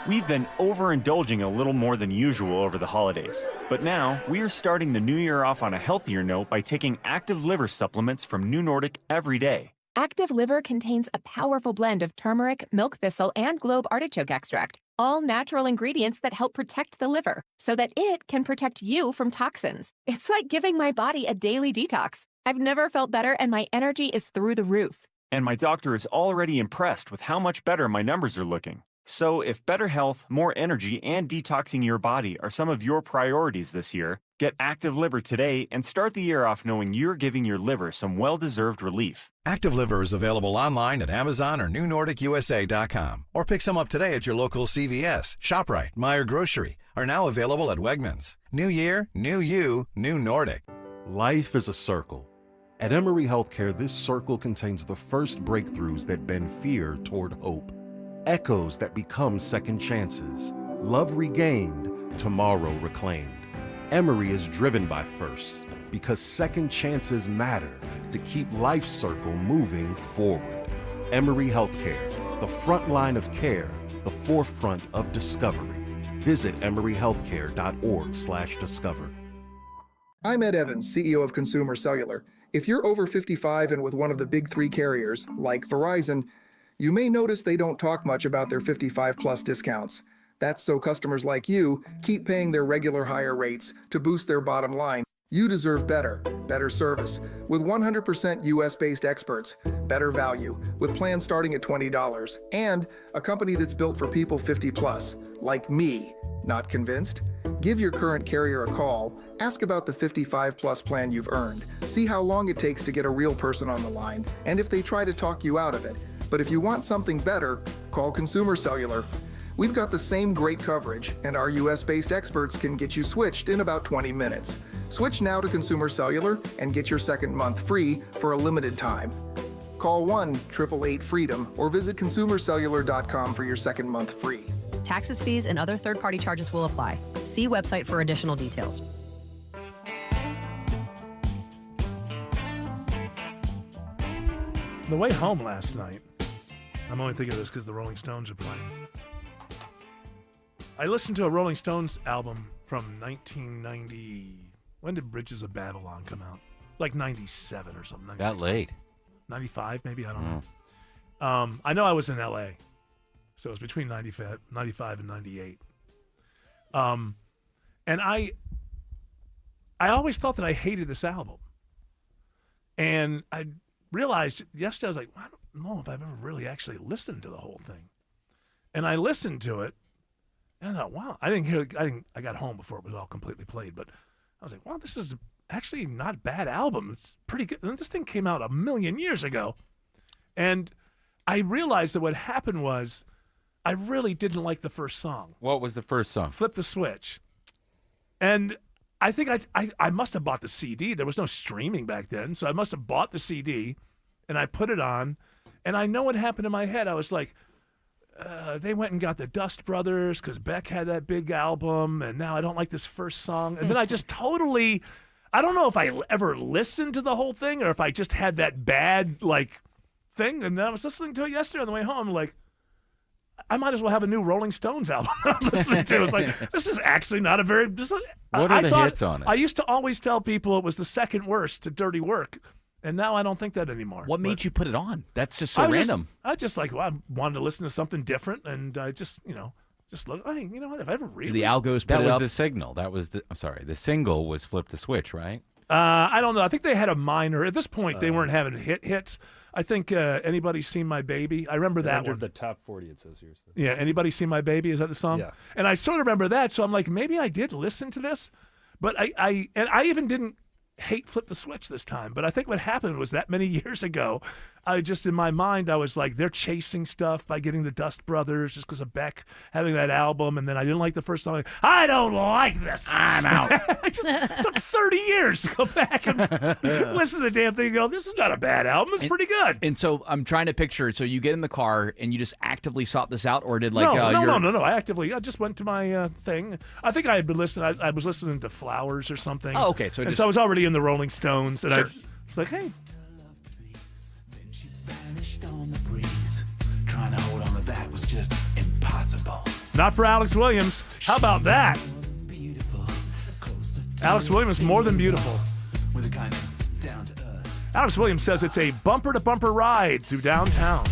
we've been overindulging a little more than usual over the holidays. But now, we are starting the new year off on a healthier note by taking Active Liver supplements from New Nordic every day. Active Liver contains a powerful blend of turmeric, milk thistle, and globe artichoke extract, all natural ingredients that help protect the liver so that it can protect you from toxins. It's like giving my body a daily detox. I've never felt better, and my energy is through the roof. And my doctor is already impressed with how much better my numbers are looking. So if better health, more energy, and detoxing your body are some of your priorities this year, get Active Liver today and start the year off knowing you're giving your liver some well-deserved relief. Active Liver is available online at Amazon or NewNordicUSA.com. Or pick some up today at your local CVS, ShopRite, Meijer Grocery, are now available at Wegmans. New year, new you, new Nordic. Life is a circle. At Emory Healthcare, this circle contains the first breakthroughs that bend fear toward hope. Echoes that become second chances. Love regained, tomorrow reclaimed. Emory is driven by firsts because second chances matter to keep life's circle moving forward. Emory Healthcare, the front line of care, the forefront of discovery. Visit emoryhealthcare.org/discover. I'm Ed Evans, CEO of Consumer Cellular. If you're over 55 and with one of the big three carriers, like Verizon, you may notice they don't talk much about their 55-plus discounts. That's so customers like you keep paying their regular higher rates to boost their bottom line. You deserve better service, with 100% US-based experts, better value, with plans starting at $20, and a company that's built for people 50-plus, like me. Not convinced? Give your current carrier a call, ask about the 55-plus plan you've earned, see how long it takes to get a real person on the line, and if they try to talk you out of it. But if you want something better, call Consumer Cellular. We've got the same great coverage, and our US-based experts can get you switched in about 20 minutes. Switch now to Consumer Cellular and get your second month free for a limited time. Call 1-888-FREEDOM or visit consumercellular.com for your second month free. Taxes, fees, and other third-party charges will apply. See website for additional details. The way home last night, I'm only thinking of this because the Rolling Stones are playing. I listened to a Rolling Stones album from 1990. When did Bridges of Babylon come out? Like 97 or something. 96. That late. 95 maybe? I don't know. I know I was in L.A., so it was between 95 and 98. And I always thought that I hated this album. And I realized yesterday, I was like, well, I don't know if I've ever really actually listened to the whole thing. And I listened to it, and I thought, wow, I got home before it was all completely played, but I was like, wow, this is actually not a bad album. It's pretty good. And this thing came out 1,000,000 years ago. And I realized that what happened was I really didn't like the first song. What was the first song? Flip the Switch. And I think I must have bought the CD. There was no streaming back then, so I must have bought the CD, and I put it on, and I know what happened in my head. I was like, they went and got the Dust Brothers because Beck had that big album, and now I don't like this first song. And then I just totally, I don't know if I ever listened to the whole thing or if I just had that bad, thing. And I was listening to it yesterday on the way home, I might as well have a new Rolling Stones album I'm listening to. It's like, this is actually not a very... What are the hits on it? I used to always tell people it was the second worst to Dirty Work, and now I don't think that anymore. What made you put it on? That's just so random. I wanted to listen to something different, and I just look, hey, you know what, if I ever really... The Algos That was the signal. That was the single was Flip the Switch, right? I don't know. I think they had a minor. At this point, they weren't having hits. I think Anybody Seen My Baby? I remember that one. the top 40, it says here. So. Yeah, Anybody Seen My Baby? Is that the song? Yeah. And I sort of remember that, so I'm like, maybe I did listen to this, but I even didn't hate Flip the Switch this time. But I think what happened was that many years ago, I just, in my mind, I was like, they're chasing stuff by getting the Dust Brothers just because of Beck having that album, and then I didn't like the first song. Like, I don't like this. I'm out. It just took 30 years to go back and listen to the damn thing and go, this is not a bad album. It's pretty good. And so I'm trying to picture, so you get in the car and you just actively sought this out, or did No. I just went to my thing. I think I had been listening. I was listening to Flowers or something. Oh, okay. So I was already in the Rolling Stones, and I was like, hey. On the breeze. Trying to hold on to that was just impossible. Not for Alex Williams. How about that? Alex Williams, More Than Beautiful. With a kind of down to earth. Alex Williams says it's a bumper-to-bumper ride through downtown.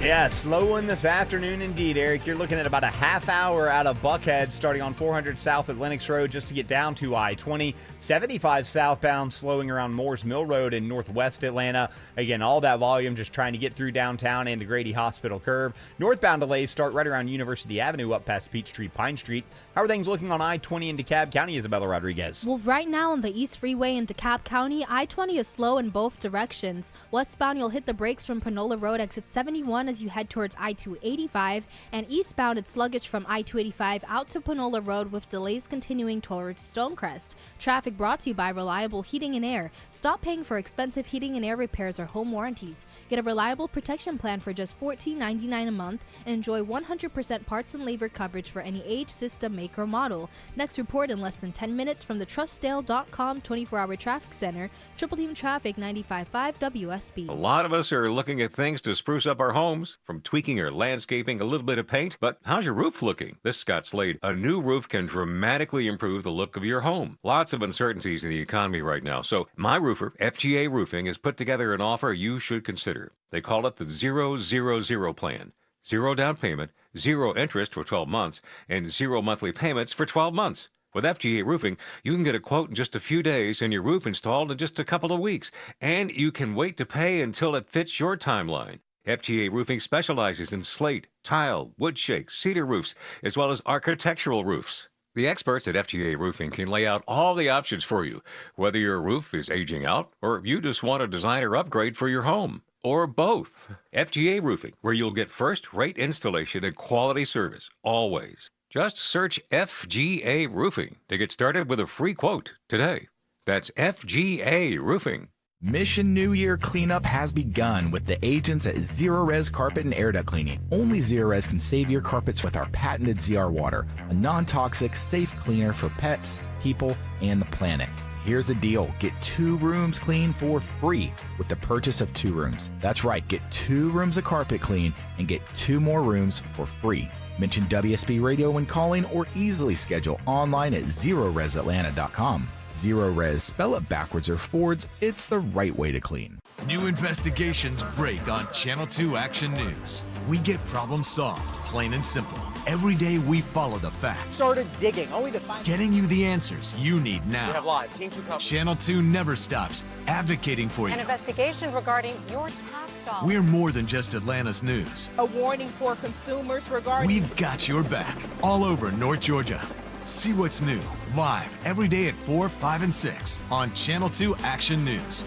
Yeah, slow one this afternoon indeed, Eric. You're looking at about a half hour out of Buckhead, starting on 400 south at Lenox Road just to get down to I-20. 75 southbound, slowing around Moores Mill Road in northwest Atlanta. Again, all that volume just trying to get through downtown and the Grady Hospital curve. Northbound delays start right around University Avenue up past Peachtree, Pine Street. How are things looking on I-20 in DeKalb County, Isabella Rodriguez? Well, right now on the East Freeway in DeKalb County, I-20 is slow in both directions. Westbound, you'll hit the brakes from Panola Road, exit 71 as you head towards I-285, and eastbound it's sluggish from I-285 out to Panola Road with delays continuing towards Stonecrest. Traffic brought to you by Reliable Heating and Air. Stop paying for expensive heating and air repairs or home warranties. Get a reliable protection plan for just $14.99 a month and enjoy 100% parts and labor coverage for any age, system, make, or model. Next report in less than 10 minutes from the TrustDale.com 24-hour traffic center. Triple Team Traffic 95.5 WSB. A lot of us are looking at things to spruce up our homes, from tweaking or landscaping, a little bit of paint. But how's your roof looking? This is Scott Slade. A new roof can dramatically improve the look of your home. Lots of uncertainties in the economy right now. So my roofer, FGA Roofing, has put together an offer you should consider. They call it the 000 plan. 0 down payment, 0 interest for 12 months, and 0 monthly payments for 12 months. With FGA Roofing, you can get a quote in just a few days and your roof installed in just a couple of weeks. And you can wait to pay until it fits your timeline. FGA Roofing specializes in slate, tile, wood shake, cedar roofs, as well as architectural roofs. The experts at FGA Roofing can lay out all the options for you, whether your roof is aging out or you just want a designer upgrade for your home, or both. FGA Roofing, where you'll get first-rate installation and quality service, always. Just search FGA Roofing to get started with a free quote today. That's FGA Roofing. Mission New Year cleanup has begun with the agents at Zerorez Carpet and Air Duct Cleaning. Only Zerorez can save your carpets with our patented ZR Water, a non-toxic, safe cleaner for pets, people, and the planet. Here's the deal. Get 2 rooms clean for free with the purchase of 2 rooms. That's right. Get 2 rooms of carpet clean and get 2 more rooms for free. Mention WSB Radio when calling or easily schedule online at ZeroResAtlanta.com. Zero Res, spell it backwards or forwards, it's the right way to clean. New investigations break on Channel 2 Action News. We get problems solved, plain and simple. Every day we follow the facts. Started digging, only to find... Getting you the answers you need now. We have live. Team 2 coverage. Channel 2 never stops advocating for you. An investigation regarding your tax dollars. We're more than just Atlanta's news. A warning for consumers regarding... We've got your back all over North Georgia. See what's new, live, every day at 4, 5, and 6 on Channel 2 Action News.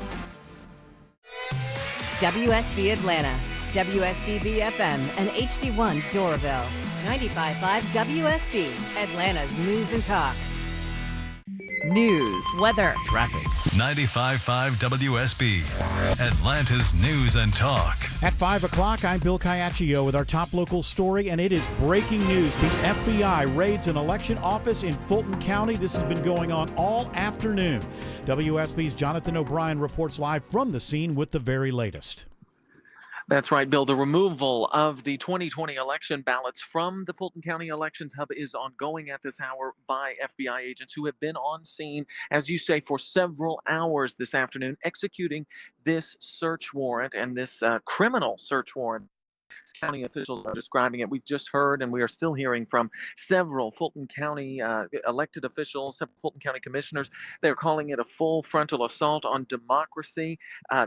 WSB Atlanta, WSBB FM, and HD1 Doraville. 95.5 WSB, Atlanta's News and Talk. News, weather, traffic. 95.5 WSB, Atlanta's News and Talk. At 5 o'clock, I'm Bill Caiaccio with our top local story, and it is breaking news. The FBI raids an election office in Fulton County. This has been going on all afternoon. WSB's Jonathan O'Brien reports live from the scene with the very latest. That's right, Bill. The removal of the 2020 election ballots from the Fulton County Elections Hub is ongoing at this hour by FBI agents who have been on scene, as you say, for several hours this afternoon, executing this search warrant and this criminal search warrant. County officials are describing it. We've just heard, and we are still hearing from several Fulton County elected officials, several Fulton County commissioners. They're calling it a full frontal assault on democracy.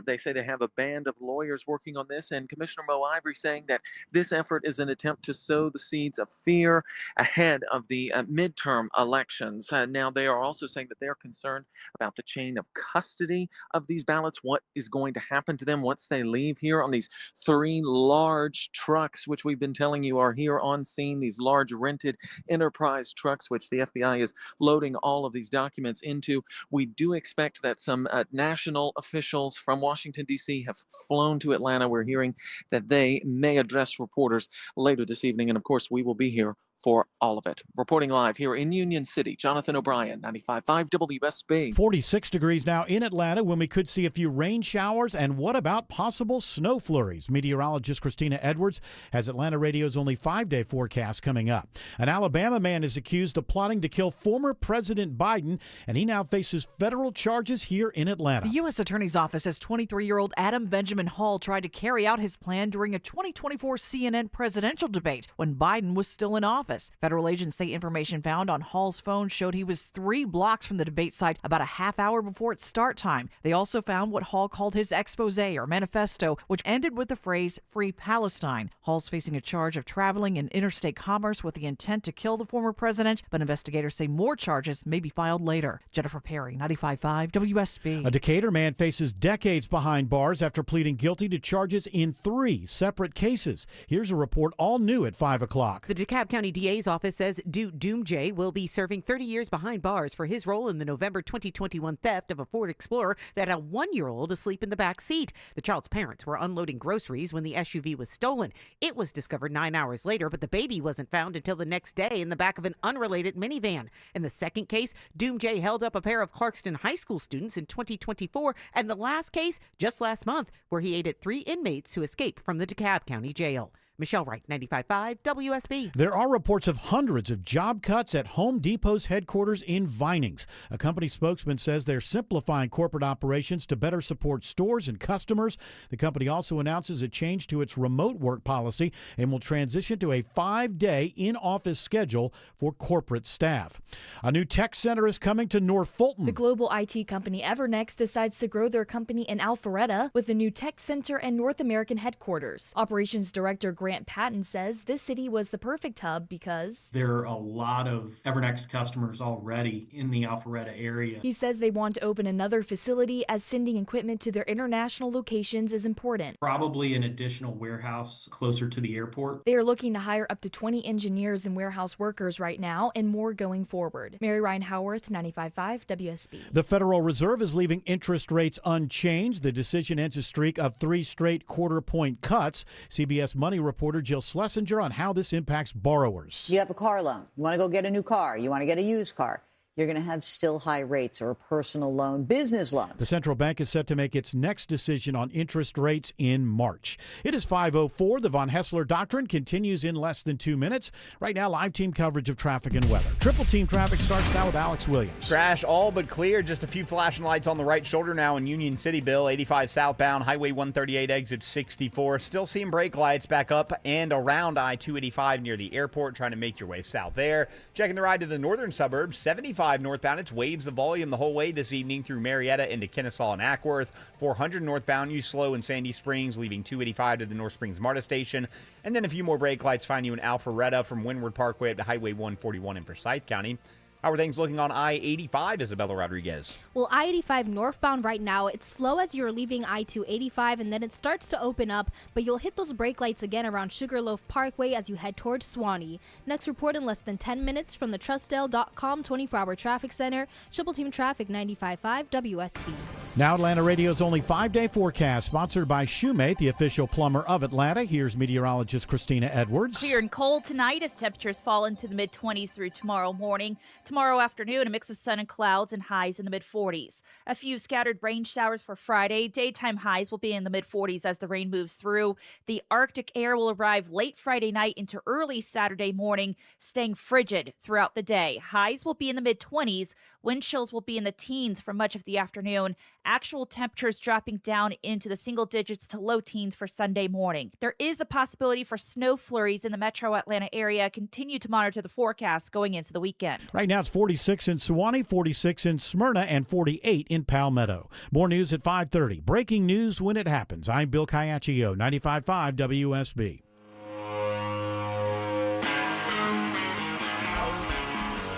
They say they have a band of lawyers working on this, and Commissioner Mo Ivory saying that this effort is an attempt to sow the seeds of fear ahead of the midterm elections. Now, they are also saying that they're concerned about the chain of custody of these ballots, what is going to happen to them once they leave here on these 3 large trucks, which we've been telling you are here on scene, these large rented enterprise trucks, which the FBI is loading all of these documents into. We do expect that some national officials from Washington, D.C. have flown to Atlanta. We're hearing that they may address reporters later this evening, and of course, we will be here for all of it. Reporting live here in Union City, Jonathan O'Brien, 95.5 WSB. 46 degrees now in Atlanta when we could see a few rain showers. And what about possible snow flurries? Meteorologist Christina Edwards has Atlanta Radio's only 5-day forecast coming up. An Alabama man is accused of plotting to kill former President Biden, and he now faces federal charges here in Atlanta. The U.S. Attorney's Office says 23-year-old Adam Benjamin Hall tried to carry out his plan during a 2024 CNN presidential debate when Biden was still in office. Federal agents say information found on Hall's phone showed he was 3 blocks from the debate site about a half hour before its start time. They also found what Hall called his expose or manifesto, which ended with the phrase "Free Palestine." Hall's facing a charge of traveling in interstate commerce with the intent to kill the former president, but investigators say more charges may be filed later. Jennifer Perry, 95.5 WSB. A Decatur man faces decades behind bars after pleading guilty to charges in 3 separate cases. Here's a report all new at 5 o'clock. The DeKalb County DA's office says Doomjay will be serving 30 years behind bars for his role in the November 2021 theft of a Ford Explorer that had a 1-year-old asleep in the back seat. The child's parents were unloading groceries when the SUV was stolen. It was discovered 9 hours later, but the baby wasn't found until the next day in the back of an unrelated minivan. In the second case, Doomjay held up a pair of Clarkston High School students in 2024, and the last case just last month, where he aided 3 inmates who escaped from the DeKalb County Jail. Michelle Wright, 95.5 WSB. There are reports of hundreds of job cuts at Home Depot's headquarters in Vinings. A company spokesman says they're simplifying corporate operations to better support stores and customers. The company also announces a change to its remote work policy and will transition to a 5-day in-office schedule for corporate staff. A new tech center is coming to North Fulton. The global IT company Evernext decides to grow their company in Alpharetta with a new tech center and North American headquarters. Operations Director Grant Patton says this city was the perfect hub because there are a lot of Evernext customers already in the Alpharetta area. He says they want to open another facility as sending equipment to their international locations is important. Probably an additional warehouse closer to the airport. They are looking to hire up to 20 engineers and warehouse workers right now and more going forward. Mary Ryan Howarth, 95.5 WSB. The Federal Reserve is leaving interest rates unchanged. The decision ends a streak of 3 straight quarter-point cuts. CBS Money reporter Jill Schlesinger on how this impacts borrowers. You have a car loan. You want to go get a new car. You want to get a used car. you're going to have still high rates or a personal loan, business loans. The central bank is set to make its next decision on interest rates in March. It is 5:04. The Von Hessler Doctrine continues in less than 2 minutes. Right now, live team coverage of traffic and weather. Triple team traffic starts now with Alex Williams. Crash all but clear. Just a few flashing lights on the right shoulder now in Union City, Bill. 85 southbound, Highway 138 exit 64. Still seeing brake lights back up and around I-285 near the airport, trying to make your way south there. Checking the ride to the northern suburbs, 75 northbound. It's waves the volume the whole way this evening through Marietta into Kennesaw and Ackworth. 400 northbound, you slow in Sandy Springs, leaving 285 to the North Springs MARTA station. And then a few more brake lights find you in Alpharetta from Windward Parkway up to Highway 141 in Forsyth County. How are things looking on I-85, Isabella Rodriguez? Well, I-85 northbound right now, it's slow as you're leaving I-285, and then it starts to open up, but you'll hit those brake lights again around Sugarloaf Parkway as you head towards Swanee. Next report in less than 10 minutes from the Trustdale.com 24-hour traffic center. Triple Team Traffic 95.5 WSB. Now Atlanta Radio's only 5-day forecast, sponsored by Shoemate, the official plumber of Atlanta. Here's meteorologist Christina Edwards. Clear and cold tonight as temperatures fall into the mid-20s through tomorrow morning. Tomorrow afternoon, a mix of sun and clouds and highs in the mid-40s. A few scattered rain showers for Friday. Daytime highs will be in the mid-40s as the rain moves through. The Arctic air will arrive late Friday night into early Saturday morning, staying frigid throughout the day. Highs will be in the mid-20s. Wind chills will be in the teens for much of the afternoon. Actual temperatures dropping down into the single digits to low teens for Sunday morning. There is a possibility for snow flurries in the metro Atlanta area. Continue to monitor the forecast going into the weekend. Right now it's 46 in Sewanee, 46 in Smyrna, and 48 in Palmetto. More news at 5:30. Breaking news when it happens. I'm Bill Caiaccio, 95.5 WSB.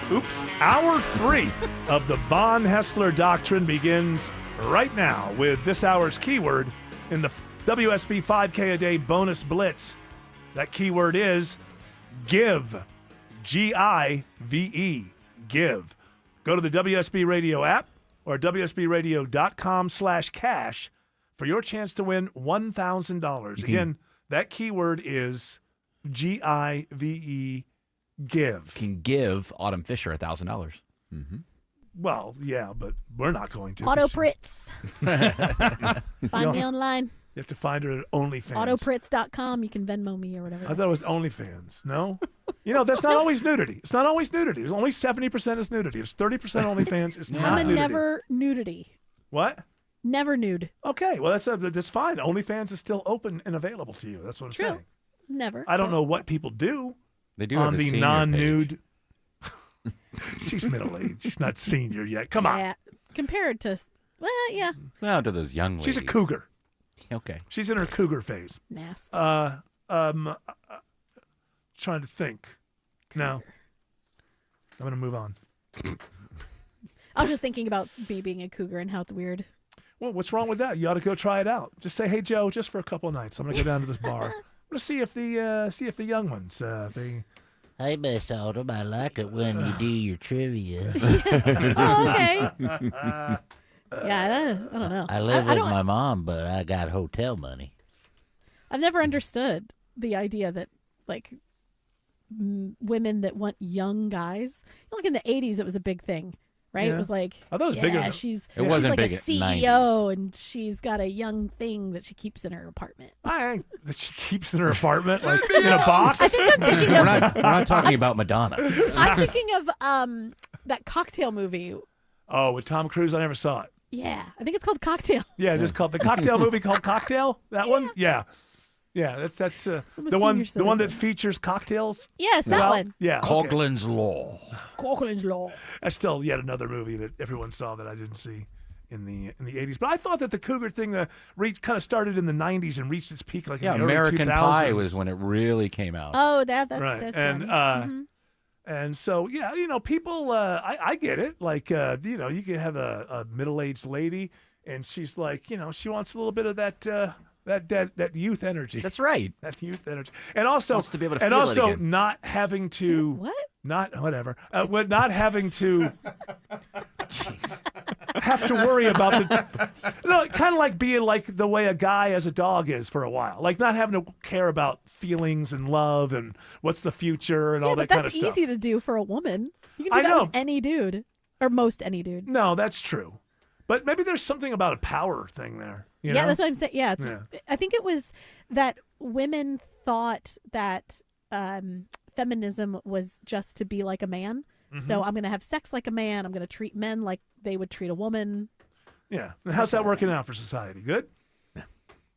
Oops. Hour 3 of the Von Hessler Doctrine begins right now with this hour's keyword in the WSB 5K a day bonus blitz. That keyword is give. G-I-V-E. Give. Go to the WSB Radio app or WSBradio.com/cash for your chance to win $1,000. Again, that keyword is G-I-V-E. Give. Can give Autumn Fisher $1,000. Mm-hmm. Well, yeah, but we're not going to. Auto Pritz. Find me online. You have to find her at OnlyFans. Autopritz.com. You can Venmo me or whatever. I thought it was OnlyFans. No? You know, that's not always nudity. It's not always nudity. It's only 70% is nudity. It's 30% OnlyFans. It's not I'm a nudity. never nudity. What? Never nude. Okay, well, that's fine. OnlyFans is still open and available to you. That's what I'm True. saying. Never. I don't know what people do. They do on have a the senior non-nude. She's middle-aged. She's not senior yet. Come on. Yeah. Compared to, well, yeah. Well, to those young ladies. She's a cougar. Okay. She's in her cougar phase. Nasty. Trying to think. No. I'm going to move on. I was just thinking about me being a cougar and how it's weird. Well, what's wrong with that? You ought to go try it out. Just say, hey, Joe, just for a couple of nights, I'm going to go down to this bar. I'm going to see if the young ones, they... Hey, Miss Autumn, I like it when you do your trivia. Oh, okay. Yeah, I don't know. I live with my mom, but I got hotel money. I've never understood the idea that, like, women that want young guys. Like in the 80s, it was a big thing, right? Yeah. It was like, I thought it was bigger than- she's It wasn't like big a at CEO 90s. and she's got a young thing that she keeps in her apartment. That she keeps in her apartment, like in a box? I think I'm thinking of... We're not talking about Madonna. I'm thinking of that Cocktail movie. Oh, with Tom Cruise? I never saw it. Yeah, I think it's called Cocktail. Yeah, just called the cocktail movie called Cocktail. That one, yeah, that's the one that features cocktails. Yes, that one. Yeah, Coughlin's Law. Coughlin's Law. That's still yet another movie that everyone saw that I didn't see in the 80s. But I thought that the cougar thing kind of started in the 90s and reached its peak like in the early American 2000s. Pie was when it really came out. Oh, that's right. That's and one. and so yeah, people. I get it. Like you can have a middle-aged lady, and she's like, she wants a little bit of that youth energy. That's right. That youth energy, and also Wants to be able to and feel it also again. not having to What? not whatever, but not having to have to worry about kind of like being like the way a guy as a dog is for a while, like not having to care about feelings and love and what's the future and all Yeah, that but kind of that's stuff. easy to do for a woman. You can do I that know. with any dude. or most any dude. No, that's true. But maybe there's something about a power thing there. You know? That's what I'm saying. Yeah, Yeah. I think it was that women thought that feminism was just to be like a man. So I'm going to have sex like a man. I'm going to treat men like they would treat a woman. Yeah. And how's that working out for society? Good?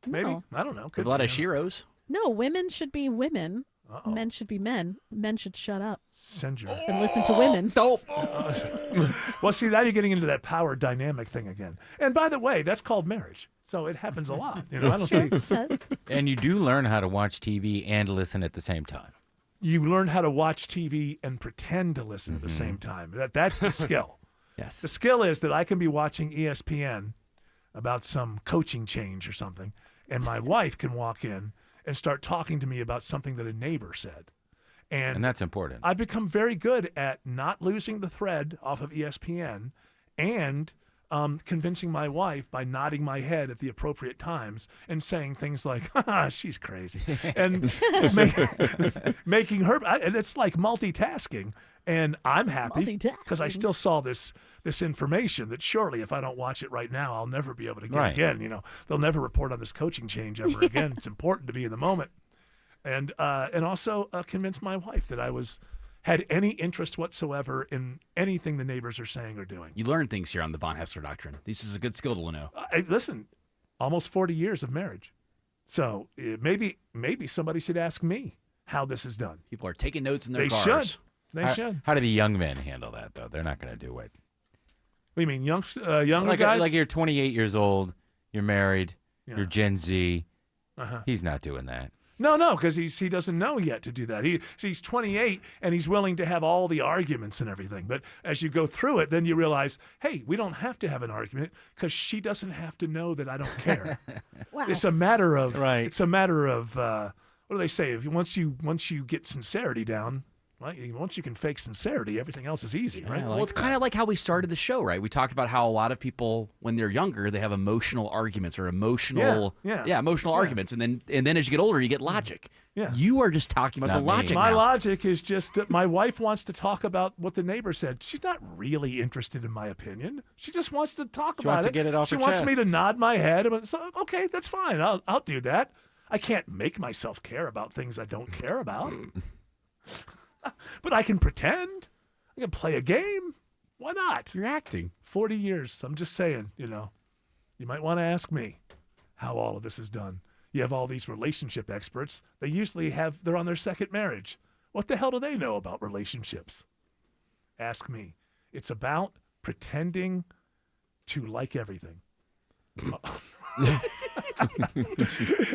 Maybe? No. I don't know. A lot of sheroes. No, women should be women. Uh-oh. Men should be men. Men should shut up Send your... and listen to women. Well, see, now you're getting into that power dynamic thing again. And by the way, that's called marriage. So it happens a lot. You know, I don't see... And you do learn how to watch TV and listen at the same time. You learn how to watch TV and pretend to listen at the same time. That's the skill. Yes. The skill is that I can be watching ESPN about some coaching change or something, and my wife can walk in and start talking to me about something that a neighbor said. And that's important. I've become very good at not losing the thread off of ESPN and convincing my wife by nodding my head at the appropriate times and saying things like, she's crazy. And making her, and it's like multitasking. And I'm happy because I still saw this information that surely if I don't watch it right now, I'll never be able to get again. You know, they'll never report on this coaching change ever again. It's important to be in the moment. And also convince my wife that I had any interest whatsoever in anything the neighbors are saying or doing. You learn things here on the Von Hessler Doctrine. This is a good skill to know. Listen, almost 40 years of marriage. So maybe somebody should ask me how this is done. People are taking notes in their They cars. should. They should. How do the young men handle that, though? They're not going to do it. What do you mean, younger like, guys? Like you're 28 years old, you're married, Yeah. you're Gen Z. Uh-huh. He's not doing that. No, because he doesn't know yet to do that. He's 28 and he's willing to have all the arguments and everything. But as you go through it, then you realize, hey, we don't have to have an argument because she doesn't have to know that I don't care. Wow. It's a matter of Right. It's a matter of what do they say? Once you get sincerity down, right? Once you can fake sincerity, everything else is easy, right? Well, it's kind of like how we started the show, right? We talked about how a lot of people, when they're younger, they have emotional arguments or emotional arguments, and then as you get older, you get logic. Yeah. You are just talking about the logic. My now. logic is just that my wife wants to talk about what the neighbor said. She's not really interested in my opinion. She just wants to talk She about wants it. to get it off She her wants me to chest. nod my head. So, okay, that's fine. I'll do that. I can't make myself care about things I don't care about. But I can pretend. I can play a game. Why not? You're acting. 40 years. I'm just saying, you might want to ask me how all of this is done. You have all these relationship experts. They usually they're on their second marriage. What the hell do they know about relationships? Ask me. It's about pretending to like everything.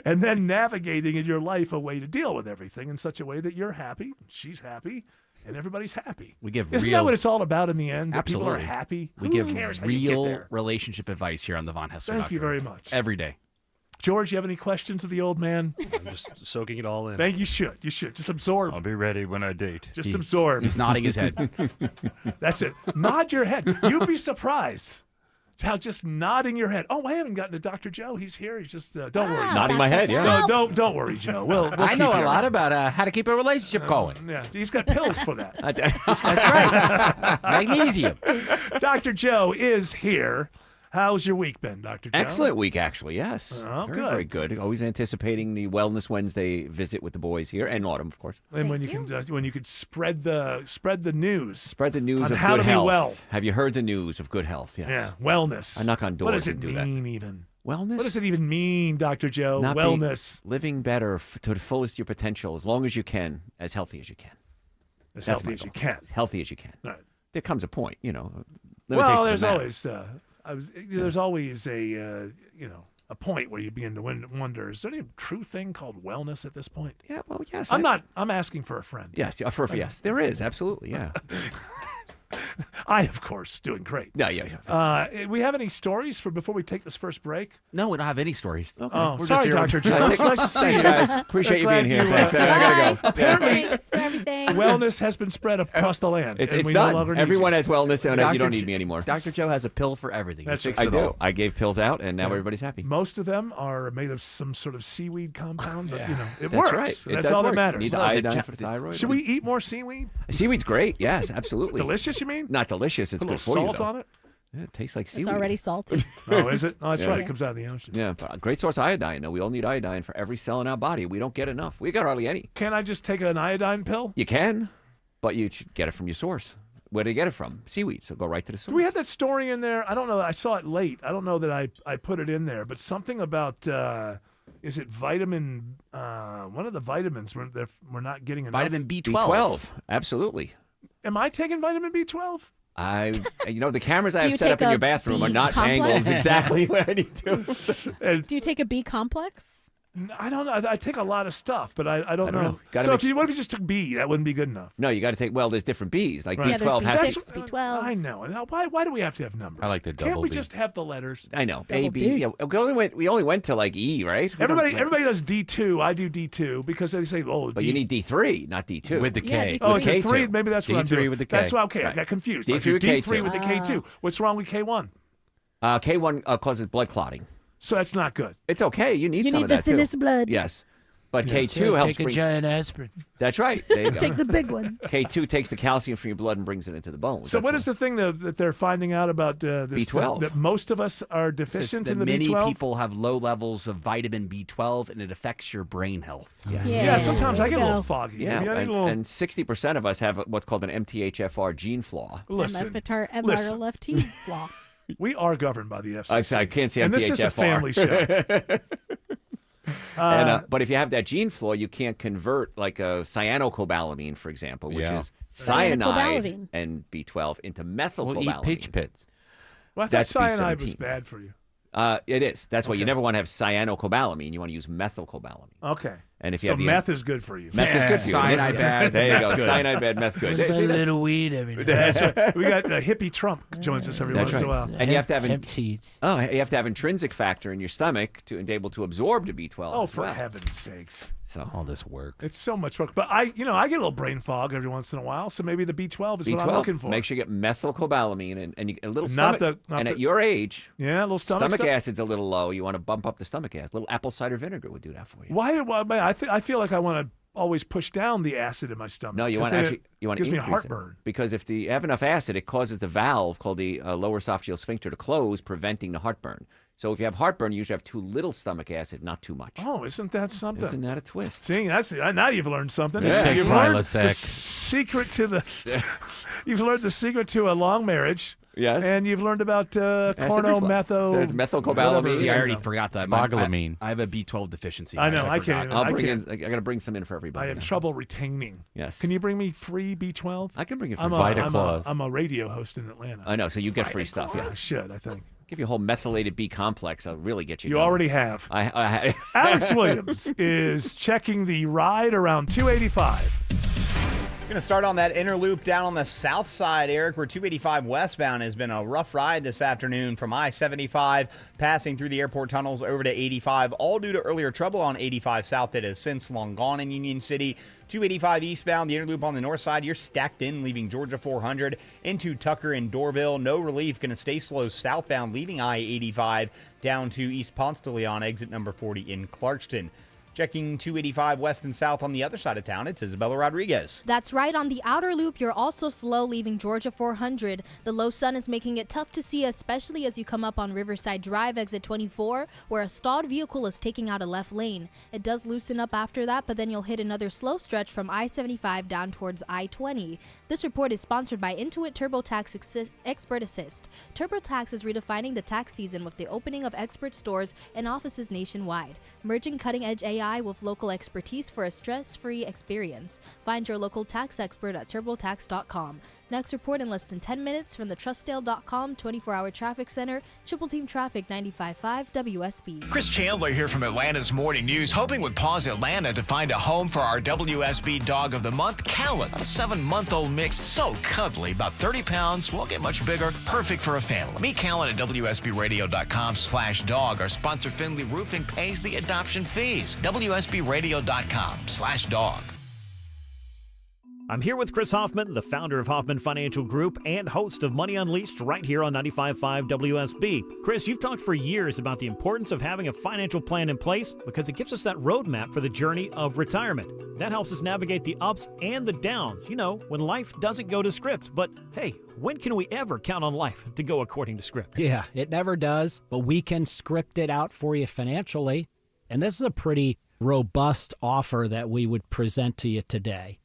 And then navigating in your life a way to deal with everything in such a way that you're happy, she's happy, and everybody's happy. We give Isn't real, that what it's all about in the end? That absolutely. people are happy. We Who give cares how you get real there? relationship advice here on the Von Hessler Thank you Doctrine. very much. Every day. George, you have any questions of the old man? I'm just soaking it all in. Thank you. Should just absorb. I'll be ready when I date. Just absorb. He's nodding his head. That's it. Nod your head. You'd be surprised. It's how just nodding your head. Oh, I haven't gotten to Dr. Joe. He's here. He's just don't worry. Nodding my head, yeah. No, don't worry, Joe. We'll I know keep a you lot around. about how to keep a relationship going. Yeah, he's got pills for that. That's right. Magnesium. Dr. Joe is here. How's your week been, Dr. Joe? Excellent week, actually, yes. Oh, very, good. very good. Always anticipating the Wellness Wednesday visit with the boys here, and Autumn, of course. And when you could spread the news. Spread the news on of how good to be health. well. Have you heard the news of good health? Yes. Yeah, wellness. I knock on doors What does it and do mean even? Wellness? What does it even mean, Dr. Joe? Not Wellness. living better to the fullest of your potential, as long as you can, as healthy as you can. As That's healthy my as you goal. can. As healthy as you can. Right. There comes a point, limitations Well, there's matter. always there's always a point where you begin to wonder: is there any true thing called wellness at this point? Yeah, well, yes. I'm asking for a friend. Yes, yes, there is absolutely. Yeah. I, of course, doing great. Yeah. We have any stories for before we take this first break? No, we don't have any stories. Okay. Oh, We're sorry, just here. Dr. Joe. It's nice to see Thanks, you guys. Appreciate you being here. Thanks. I gotta go. Apparently, Thanks for everything. wellness has been spread across the land. It's and we done. No longer need Everyone you. has wellness, and you Dr. don't need me anymore. Dr. Joe has a pill for everything. That's He right. fixes I it do. all. I gave pills out, and now everybody's happy. Most of them are made of some sort of seaweed compound, but it That's works. right. It That's does all work. that matters. Need the iodine for the thyroid. Should we eat more seaweed? Seaweed's great. Yes, absolutely. Delicious, you mean? Not delicious. It's Put a good little for you, salt though. on it? Yeah, it tastes like It's seaweed. already salty. Oh, is it? Oh, that's Yeah. right. It comes out of the ocean. Yeah, but a great source of iodine. No, we all need iodine for every cell in our body. We don't get enough. We got hardly any. Can I just take an iodine pill? You can, but you should get it from your source. Where do you get it from? Seaweed. So go right to the source. Do we have that story in there? I don't know. I saw it late. I don't know that I put it in there, but something about is it vitamin? One of the vitamins we're not getting enough. Vitamin B12. B12. Absolutely. Am I taking vitamin B12? The cameras I Do have you set up take in a your bathroom are B not complex? angled exactly where I need to. Do you take a B complex? I don't know. I take a lot of stuff, but I don't know. Gotta So make what if you just took B? That wouldn't be good enough. No, you got to take. Well, there's different Bs. Like Right. Yeah, B12 there's has. B6, B12. I know. Now, why do we have to have numbers? I like the Can't double we B. just have the letters? I know. Double A, B. D. Yeah, we only went to like E, right? We don't- Everybody does D2. I do D2 because they say, But you need D3, not D2. With the K. Oh, With it's a K2. 3. Maybe that's what I'm D3 doing. with the K. That's why. Okay, I Right. got confused. D3 I do with D3 K2. with the K2. What's wrong with K1? K1 causes blood clotting. So that's not good. It's okay. You need You some need of the that thinnest too. blood. Yes. But Yeah. K2 helps Take a bring. giant aspirin. That's right. There you go. Take the big one. K2 takes the calcium from your blood and brings it into the bones. So That's what why. is the thing that they're finding out about this B12? that most of us are Says deficient that in the many B12? people have low levels of vitamin B12, and it affects your brain health. Yes. Yeah, sometimes I get a There you little go. foggy. Yeah, Maybe I need and, a little. and 60% of us have what's called an MTHFR gene flaw. Listen, MR left T flaw. we are governed by the FCC. I can't say and MTHFR. this is a family show. But if you have that gene flaw, you can't convert like a cyanocobalamin, for example, which Yeah. is cyanide Cyanocobalamin. and B12 into methylcobalamin. We'll eat peach pits. Well, I thought That's cyanide was B17. bad for you. It is. That's why you Okay. never want to have cyanocobalamin. You want to use methylcobalamin. Okay. And if you So have the meth is good for you. meth is good for you. Cyanide bad, There you meth go. good. Cyanide bad, meth good. What about See, a that's- little weed every now and That's then? right. We got hippie Trump joins us every That's once in a right. while. And you have to have hemp seeds. you have to have intrinsic factor in your stomach to be able to absorb the B12. Oh, as for well. heaven's sakes. So All this work. It's so much work. But I get a little brain fog every once in a while, so maybe the B12 is what I'm looking for. Make sure you get methylcobalamin and a little Not stomach. not and the- at your age, Yeah, a little stomach stuff? acid's a little low. You want to bump up the stomach acid. A little apple cider vinegar would do that for you. Why man, I feel like I want to always push down the acid in my stomach. No, you 'cause want then to you want to gives me increase heartburn. it because if you have enough acid, it causes the valve called the lower esophageal sphincter to close, preventing the heartburn. So if you have heartburn, you usually have too little stomach acid, not too much. Oh, isn't that something? Isn't that a twist? See, now you've learned something. Just take You've learned the Prilosec. secret to the. You've learned the secret to a long marriage. Yes. And you've learned about Acid reflux. There's methylcobalamin. whatever. See, I already know. forgot that. Bogolamine. I have a B12 deficiency. I know, guys. I forgot. can't even- I'll bring can't. in. I got to bring some in for everybody. I have now. trouble retaining. Yes. Can you bring me free B12? I can bring it for I'm Vita a, Claus. I'm a radio host in Atlanta. I know, so you get free stuff. I Yeah, should, I think. give you a whole methylated B complex. I'll really get you. You going. already have. I Alex Williams is checking the ride around 285. Going to start on that inner loop down on the south side, Eric, where 285 westbound has been a rough ride this afternoon from I-75, passing through the airport tunnels over to 85, all due to earlier trouble on 85 south that has since long gone in Union City. 285 eastbound, the inner loop on the north side, you're stacked in, leaving Georgia 400 into Tucker and Dorville. No relief, going to stay slow southbound, leaving I-85 down to East Ponce de Leon, exit number 40 in Clarkston. Checking 285 west and south on the other side of town, it's Isabella Rodriguez. That's right. On the outer loop, you're also slow leaving Georgia 400. The low sun is making it tough to see, especially as you come up on Riverside Drive, exit 24, where a stalled vehicle is taking out a left lane. It does loosen up after that, but then you'll hit another slow stretch from I-75 down towards I-20. This report is sponsored by Intuit TurboTax Expert Assist. TurboTax is redefining the tax season with the opening of expert stores and offices nationwide, merging cutting-edge AI with local expertise for a stress-free experience. Find your local tax expert at TurboTax.com. Next report in less than 10 minutes from the TrustDale.com 24-hour traffic center, Triple Team Traffic 95.5 WSB. Chris Chandler here from Atlanta's Morning News, hoping with Paws Atlanta to find a home for our WSB Dog of the Month, Callan, a 7-month-old mix, so cuddly, about 30 pounds, won't get much bigger, perfect for a family. Meet Callan at WSBRadio.com/dog. Our sponsor, Finley Roofing, pays the adoption fees. WSBRadio.com/dog. I'm here with Chris Hoffman, the founder of Hoffman Financial Group and host of Money Unleashed right here on 95.5 WSB. Chris, you've talked for years about the importance of having a financial plan in place because it gives us that roadmap for the journey of retirement. That helps us navigate the ups and the downs, when life doesn't go to script. But hey, when can we ever count on life to go according to script? Yeah, it never does, but we can script it out for you financially. And this is a pretty robust offer that we would present to you today.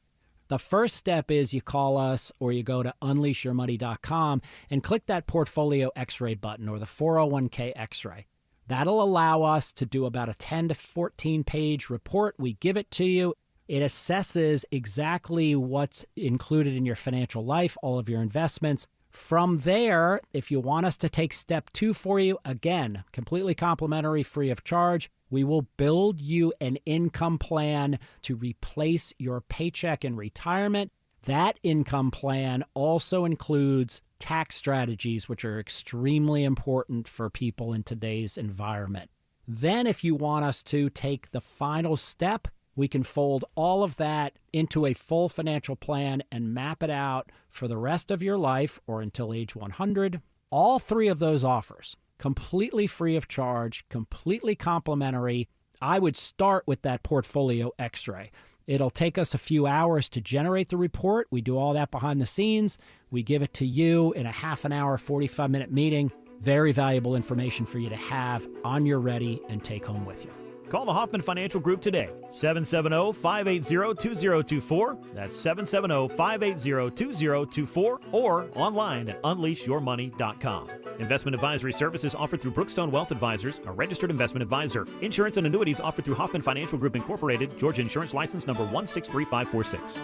The first step is you call us or you go to unleashyourmoney.com and click that Portfolio X-ray button or the 401k X-ray. That'll allow us to do about a 10 to 14 page report. We give it to you. It assesses exactly what's included in your financial life, all of your investments. From there, if you want us to take step 2 for you, again, completely complimentary, free of charge, we will build you an income plan to replace your paycheck in retirement. That income plan also includes tax strategies, which are extremely important for people in today's environment. Then, if you want us to take the final step, we can fold all of that into a full financial plan and map it out for the rest of your life or until age 100. All 3 of those offers, completely free of charge, completely complimentary. I would start with that Portfolio X-ray. It'll take us a few hours to generate the report. We do all that behind the scenes. We give it to you in a half an hour, 45-minute meeting. Very valuable information for you to have on your ready and take home with you. Call the Hoffman Financial Group today, 770-580-2024. That's 770-580-2024 or online at unleashyourmoney.com. Investment advisory services offered through Brookstone Wealth Advisors, a registered investment advisor. Insurance and annuities offered through Hoffman Financial Group Incorporated, Georgia Insurance License number 163546.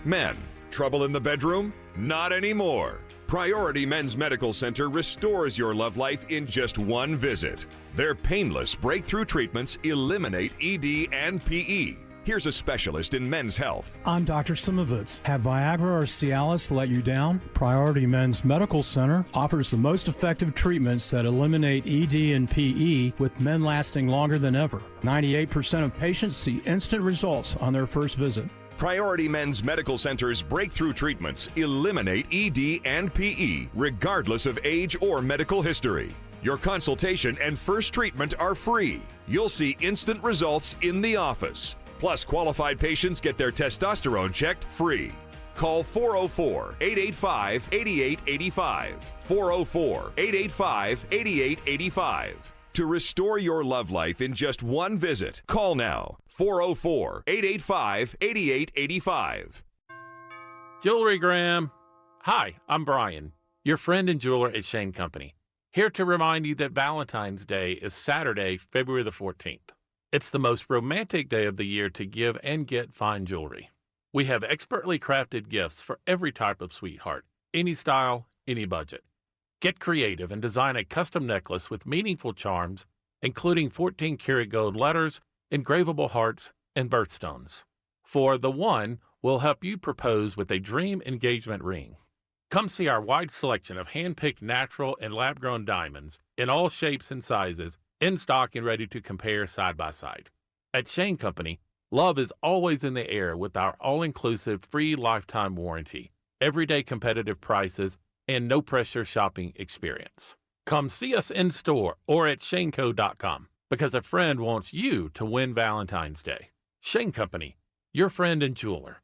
Men, trouble in the bedroom? Not anymore. Priority Men's Medical Center restores your love life in just one visit. Their painless breakthrough treatments eliminate ED and PE. Here's a specialist in men's health. I'm Dr. Simovitz. Have Viagra or Cialis let you down? Priority Men's Medical Center offers the most effective treatments that eliminate ED and PE, with men lasting longer than ever. 98% of patients see instant results on their first visit. Priority Men's Medical Center's breakthrough treatments eliminate ED and PE, regardless of age or medical history. Your consultation and first treatment are free. You'll see instant results in the office. Plus, qualified patients get their testosterone checked free. Call 404-885-8885. 404-885-8885. To restore your love life in just one visit, call now. 404-885-8885. Jewelry Gram. Hi, I'm Brian, your friend and jeweler at Shane Company. Here to remind you that Valentine's Day is Saturday, February the 14th. It's the most romantic day of the year to give and get fine jewelry. We have expertly crafted gifts for every type of sweetheart, any style, any budget. Get creative and design a custom necklace with meaningful charms, including 14-karat gold letters, engravable hearts, and birthstones. For the one, we'll help you propose with a dream engagement ring. Come see our wide selection of hand-picked natural and lab-grown diamonds in all shapes and sizes, in stock and ready to compare side by side. At Shane Company, love is always in the air with our all-inclusive free lifetime warranty, everyday competitive prices, and no-pressure shopping experience. Come see us in store or at shaneco.com because a friend wants you to win Valentine's Day. Shane Company, your friend and jeweler.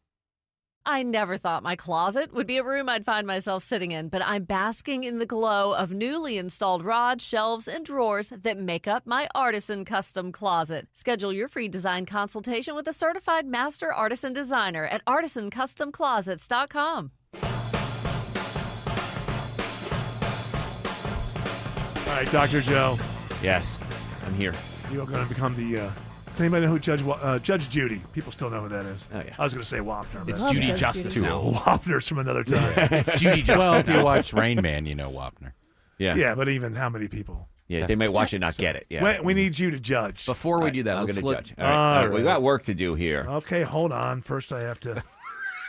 I never thought my closet would be a room I'd find myself sitting in, but I'm basking in the glow of newly installed rods, shelves, and drawers that make up my Artisan Custom Closet. Schedule your free design consultation with a certified master artisan designer at artisancustomclosets.com. All right, Dr. Joe. Yes, I'm here. You're going to become the... does anybody know who Judge Judy? People still know who that is. Oh, yeah. I was going to say Wapner. It's Judy Justice now. Wapner's from another time. It's Judy Justice Well, if now. you watch Rain Man, you know Wapner. Yeah. Yeah, but even how many people? Yeah, they may watch it and not get it. Yeah. We need you to judge. Before we Right, do that, I'm let's going to look. judge. All right. We got work to do here. Okay, hold on. First, I have to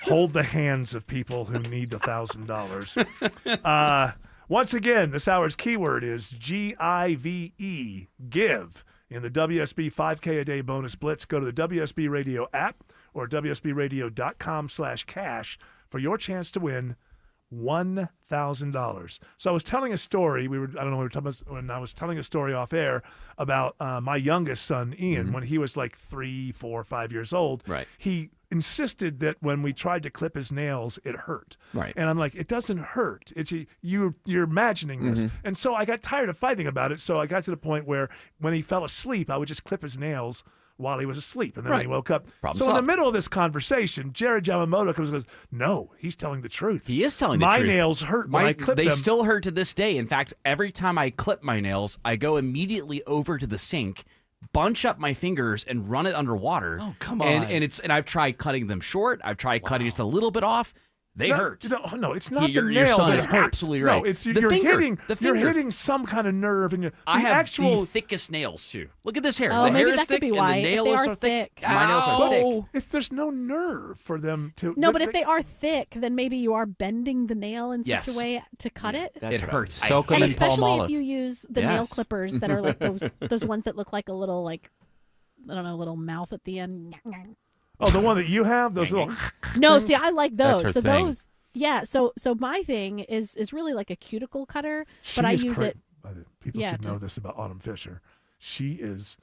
hold the hands of people who need $1,000. Once again, this hour's keyword is GIVE, give. In the WSB 5K a day bonus blitz, go to the WSB radio app or WSBradio.com/cash for your chance to win $1,000. So I was telling a story. I was telling a story off air about my youngest son, Ian, when he was like 3, 4, 5 years old. Right. He insisted that when we tried to clip his nails, it hurt. Right. And I'm like, it doesn't hurt. You're imagining this. And so I got tired of fighting about it. So I got to the point where when he fell asleep, I would just clip his nails while he was asleep. And then when he woke up. Problem in the solved. middle of this conversation, Jared Yamamoto comes and goes, no, he's telling the truth. He is telling the my truth. My nails hurt when I clip them. They still hurt to this day. In fact, every time I clip my nails, I go immediately over to the sink, bunch up my fingers, and run it underwater. Oh, come on. And I've tried cutting them short. I've tried cutting just a little bit off. They hurt. No, it's not Your the nail son that is hurts. absolutely right. No, it's The you're finger. hitting. The You're finger. hitting some kind of nerve in your. I have actual the thickest nails too. Look at this hair. Oh, the maybe hair is that could thick be and why. the If nails they are are thick. thick. My nails are thick. If there's no nerve for them to. No, but if they are thick, then maybe you are bending the nail in such Yes. a way to cut it. It hurts. Soak them And in palm especially olive. if you use the nail clippers that are like those ones that look like a little little mouth at the end. Oh, the one that you have, those little. No, see, I like That's those. her So thing. those, yeah. So my thing is really like a cuticle cutter, but I use it. People should know this about Autumn Fisher. She is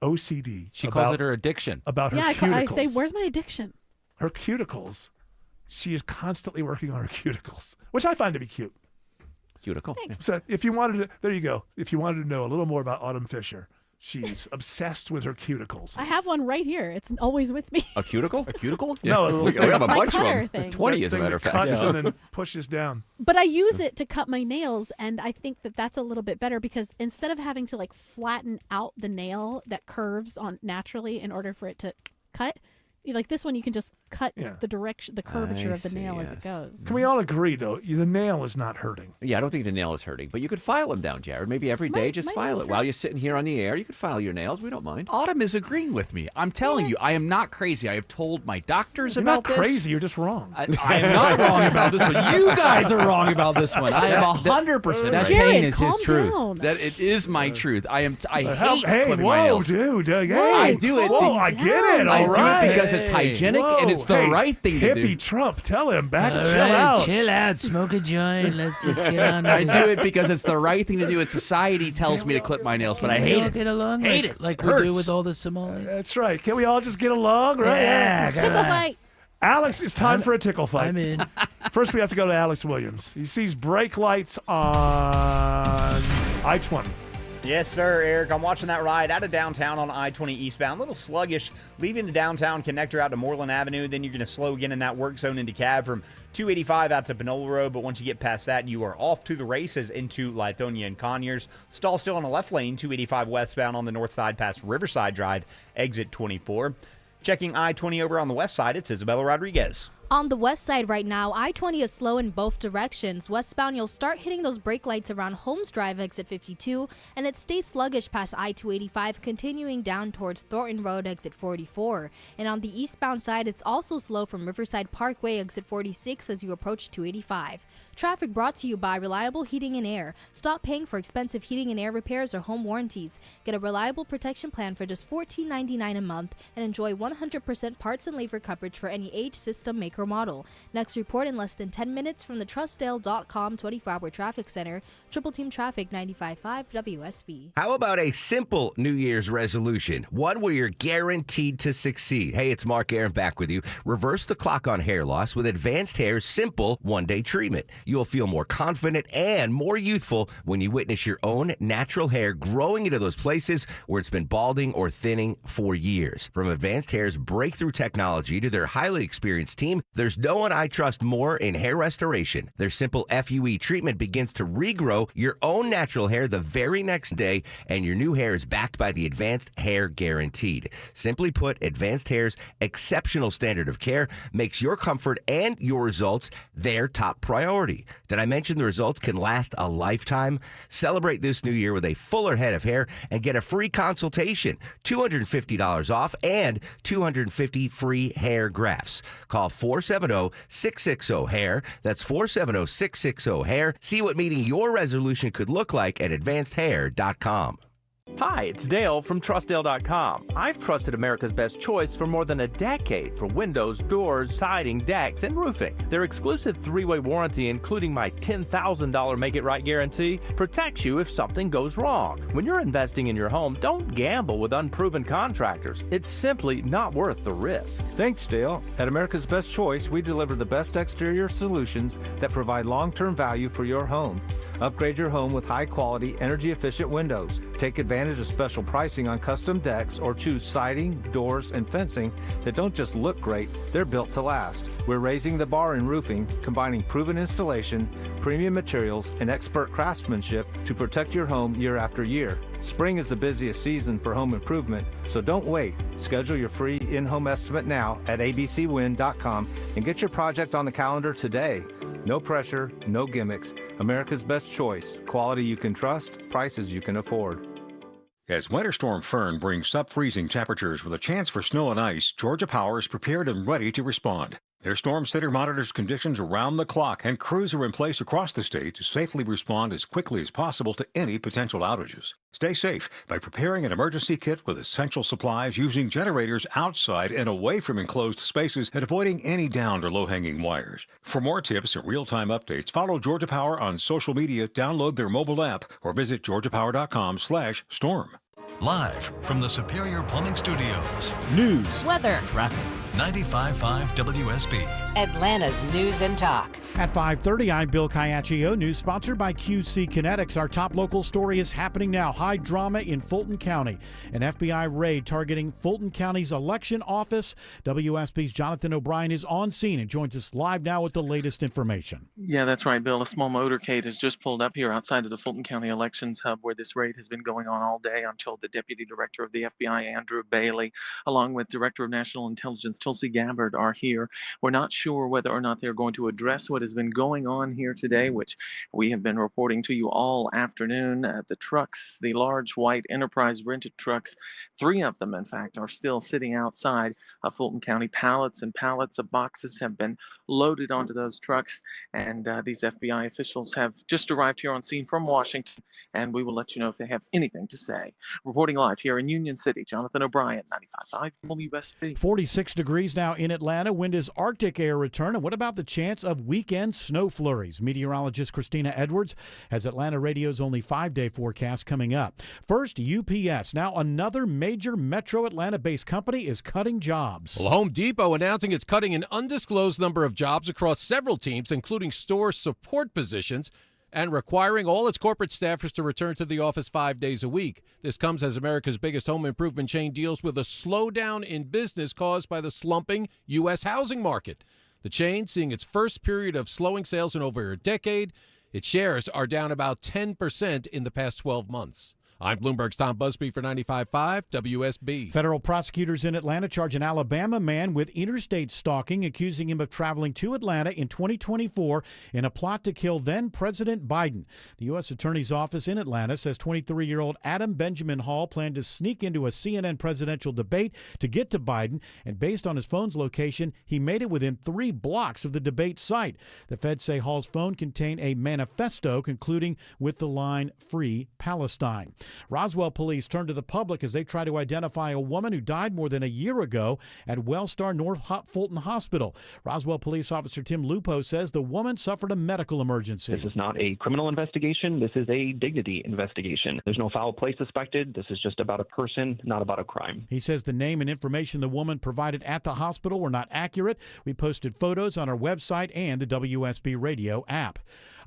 OCD. She calls it her addiction. About her Yeah, cuticles. I say, where's my addiction? Her cuticles. She is constantly working on her cuticles, which I find to be cute. Cuticle. So if you wanted to, there you go. If you wanted to know a little more about Autumn Fisher, she's obsessed with her cuticles. I have one right here. It's always with me. A cuticle? A cuticle? No, a little we have a My bunch of cutter them. thing. 20, That as a thing matter of that fact. cuts and then pushes down. But I use it to cut my nails, and I think that that's a little bit better because instead of having to like flatten out the nail that curves on naturally in order for it to cut, like this one, you can just cut the direction, the curvature of the nail as it goes. Can we all agree, though, the nail is not hurting? Yeah, I don't think the nail is hurting, but you could file them down, Jared. Maybe every day, just file it. While you're sitting here on the air, you could file your nails. We don't mind. Autumn is agreeing with me. I'm telling you, I am not crazy. I have told my doctors You're about not this. crazy. You're just wrong. I am not wrong about this one. You guys are wrong about this one. I am 100% That right. pain is his calm truth. down. That it is my truth. I hate Hey, clipping whoa, my nails. dude. Hey, I do it. Whoa, I get it. I All right. do it because it's hygienic and it's the Hey, right thing to do. Hippie Trump, tell him back. All Chill right, out. chill out, smoke a joint. Let's just get on. I with do it because it's the right thing to do. And society tells me to clip my nails, but I We hate all it. Get along Hate like, it. like It we do hurts. with all the Somalis. That's right. Can we all just get along, right? Yeah, Tickle fight. Alex, it's time for a tickle fight. I'm in. First, we have to go to Alex Williams. He sees brake lights on I-20. Yes, sir, Eric. I'm watching that ride out of downtown on I-20 eastbound. A little sluggish, leaving the downtown connector out to Moreland Avenue. Then you're going to slow again in that work zone into Cab from 285 out to Panola Road. But once you get past that, you are off to the races into Lithonia and Conyers. Stall still on the left lane, 285 westbound on the north side past Riverside Drive, exit 24. Checking I-20 over on the west side, it's Isabella Rodriguez. On the west side right now, I-20 is slow in both directions. Westbound, you'll start hitting those brake lights around Holmes Drive, exit 52, and it stays sluggish past I-285, continuing down towards Thornton Road, exit 44. And on the eastbound side, it's also slow from Riverside Parkway, exit 46, as you approach 285. Traffic brought to you by Reliable Heating and Air. Stop paying for expensive heating and air repairs or home warranties. Get a reliable protection plan for just $14.99 a month and enjoy 100% parts and labor coverage for any age, system, make, or model. Next report in less than 10 minutes from the TrustDale.com 24-hour traffic center. Triple Team Traffic 95.5 WSB. How about a simple New Year's resolution? One where you're guaranteed to succeed. Hey, it's Mark Aaron back with you. Reverse the clock on hair loss with Advanced Hair's simple one-day treatment. You'll feel more confident and more youthful when you witness your own natural hair growing into those places where it's been balding or thinning for years. From Advanced Hair's breakthrough technology to their highly experienced team, there's no one I trust more in hair restoration. Their simple FUE treatment begins to regrow your own natural hair the very next day, and your new hair is backed by the Advanced Hair Guaranteed. Simply put, Advanced Hair's exceptional standard of care makes your comfort and your results their top priority. Did I mention the results can last a lifetime? Celebrate this new year with a fuller head of hair and get a free consultation, $250 off, and 250 free hair grafts. Call 470-660-HAIR. That's 470-660-HAIR. See what meeting your resolution could look like at advancedhair.com. Hi, it's Dale from TrustDale.com. I've trusted America's Best Choice for more than a decade for windows, doors, siding, decks, and roofing. Their exclusive 3-way warranty, including my $10,000 Make It Right guarantee, protects you if something goes wrong. When you're investing in your home, don't gamble with unproven contractors. It's simply not worth the risk. Thanks, Dale. At America's Best Choice, we deliver the best exterior solutions that provide long-term value for your home. Upgrade your home with high-quality, energy-efficient windows. Take advantage of special pricing on custom decks or choose siding, doors, and fencing that don't just look great, they're built to last. We're raising the bar in roofing, combining proven installation, premium materials, and expert craftsmanship to protect your home year after year. Spring is the busiest season for home improvement, so don't wait. Schedule your free in-home estimate now at abcwin.com and get your project on the calendar today. No pressure, no gimmicks. America's Best Choice. Quality you can trust, prices you can afford. As Winter Storm Fern brings sub-freezing temperatures with a chance for snow and ice, Georgia Power is prepared and ready to respond. Their storm center monitors conditions around the clock, and crews are in place across the state to safely respond as quickly as possible to any potential outages. Stay safe by preparing an emergency kit with essential supplies, using generators outside and away from enclosed spaces, and avoiding any downed or low-hanging wires. For more tips and real-time updates, follow Georgia Power on social media, download their mobile app, or visit georgiapower.com/storm. Live from the Superior Plumbing Studios. News, weather, traffic. 95.5 WSB. Atlanta's News and Talk. At 5:30, I'm Bill Caiaccio. News sponsored by QC Kinetics. Our top local story is happening now. High drama in Fulton County. An FBI raid targeting Fulton County's election office. WSB's Jonathan O'Brien is on scene and joins us live now with the latest information. Yeah, that's right, Bill. A small motorcade has just pulled up here outside of the Fulton County Elections Hub, where this raid has been going on all day. I'm told the Deputy Director of the FBI, Andrew Bailey, along with Director of National Intelligence, Tulsi Gabbard, are here. We're not sure whether or not they're going to address what has been going on here today, which we have been reporting to you all afternoon. The trucks, the large white Enterprise rented trucks, 3 of them, in fact, are still sitting outside of Fulton County. Pallets and pallets of boxes have been loaded onto those trucks, and these FBI officials have just arrived here on scene from Washington, and we will let you know if they have anything to say. Reporting live here in Union City, Jonathan O'Brien, 95.5 WSB. 46 degrees now in Atlanta. Wind is Arctic air return. And what about the chance of weekend snow flurries? Meteorologist Christina Edwards has Atlanta Radio's only 5-day forecast coming up. First, UPS. Now another major metro Atlanta-based company is cutting jobs. Well, Home Depot announcing it's cutting an undisclosed number of jobs across several teams, including store support positions, and requiring all its corporate staffers to return to the office 5 days a week. This comes as America's biggest home improvement chain deals with a slowdown in business caused by the slumping U.S. housing market. The chain, seeing its first period of slowing sales in over a decade, its shares are down about 10% in the past 12 months. I'm Bloomberg's Tom Busby for 95.5 WSB. Federal prosecutors in Atlanta charge an Alabama man with interstate stalking, accusing him of traveling to Atlanta in 2024 in a plot to kill then-President Biden. The U.S. Attorney's Office in Atlanta says 23-year-old Adam Benjamin Hall planned to sneak into a CNN presidential debate to get to Biden, and based on his phone's location, he made it within 3 blocks of the debate site. The feds say Hall's phone contained a manifesto concluding with the line, "Free Palestine." Roswell police turned to the public as they try to identify a woman who died more than a year ago at Wellstar North Fulton Hospital. Roswell police officer Tim Lupo says the woman suffered a medical emergency. This is not a criminal investigation. This is a dignity investigation. There's no foul play suspected. This is just about a person, not about a crime. He says the name and information the woman provided at the hospital were not accurate. We posted photos on our website and the WSB Radio app.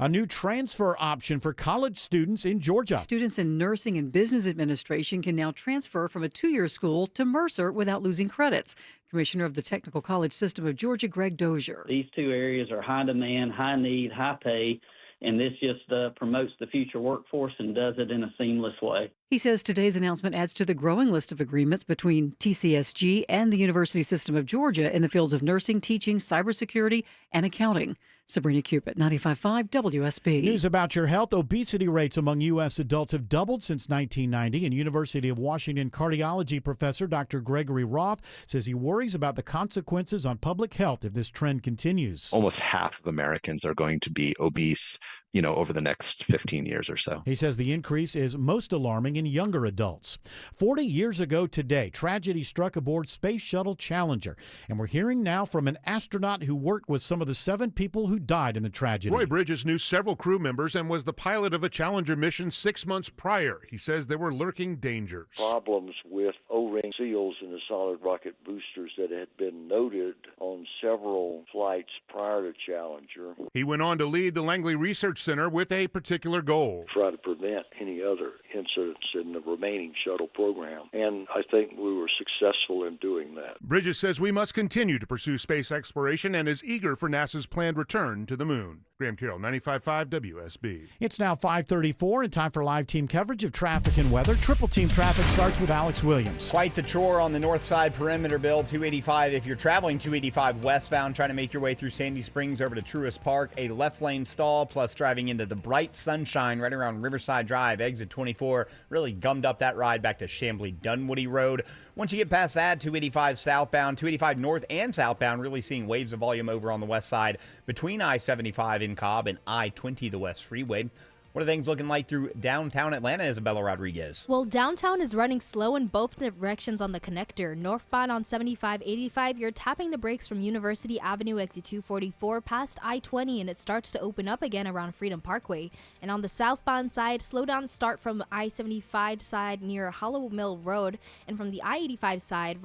A new transfer option for college students in Georgia. Students in nursing and business administration can now transfer from a 2-year school to Mercer without losing credits. Commissioner of the Technical College System of Georgia, Greg Dozier. These 2 areas are high demand, high need, high pay, and this just promotes the future workforce and does it in a seamless way. He says today's announcement adds to the growing list of agreements between TCSG and the University System of Georgia in the fields of nursing, teaching, cybersecurity, and accounting. Sabrina Cupid, 95.5 WSB. News about your health. Obesity rates among U.S. adults have doubled since 1990, and University of Washington cardiology professor Dr. Gregory Roth says he worries about the consequences on public health if this trend continues. Almost half of Americans are going to be obese over the next 15 years or so. He says the increase is most alarming in younger adults. 40 years ago today, tragedy struck aboard Space Shuttle Challenger, and we're hearing now from an astronaut who worked with some of the 7 people who died in the tragedy. Roy Bridges knew several crew members and was the pilot of a Challenger mission 6 months prior. He says there were lurking dangers. Problems with O-ring seals in the solid rocket boosters that had been noted on several flights prior to Challenger. He went on to lead the Langley Research Center with a particular goal. Try to prevent any other incidents in the remaining shuttle program, and I think we were successful in doing that. Bridges says we must continue to pursue space exploration and is eager for NASA's planned return to the moon. Graham Carroll, 95.5 WSB. It's now 5:34 and time for live team coverage of traffic and weather. Triple team traffic starts with Alex Williams. Quite the chore on the north side perimeter, Bill. 285 if you're traveling 285 westbound, trying to make your way through Sandy Springs over to Truist Park. A left lane stall, plus driving into the bright sunshine right around Riverside Drive, exit 24. Really gummed up that ride back to Chamblee-Dunwoody Road. Once you get past that, 285 southbound, 285 north and southbound, really seeing waves of volume over on the west side between I-75 in Cobb and I-20, the West Freeway. What are things looking like through downtown Atlanta, Isabella Rodriguez? Well, downtown is running slow in both directions on the connector. Northbound on 75-85, you're tapping the brakes from University Avenue, exit 244, past I-20, and it starts to open up again around Freedom Parkway. And on the southbound side, slowdowns start from I-75 side near Hollow Mill Road, and from the I-85 side,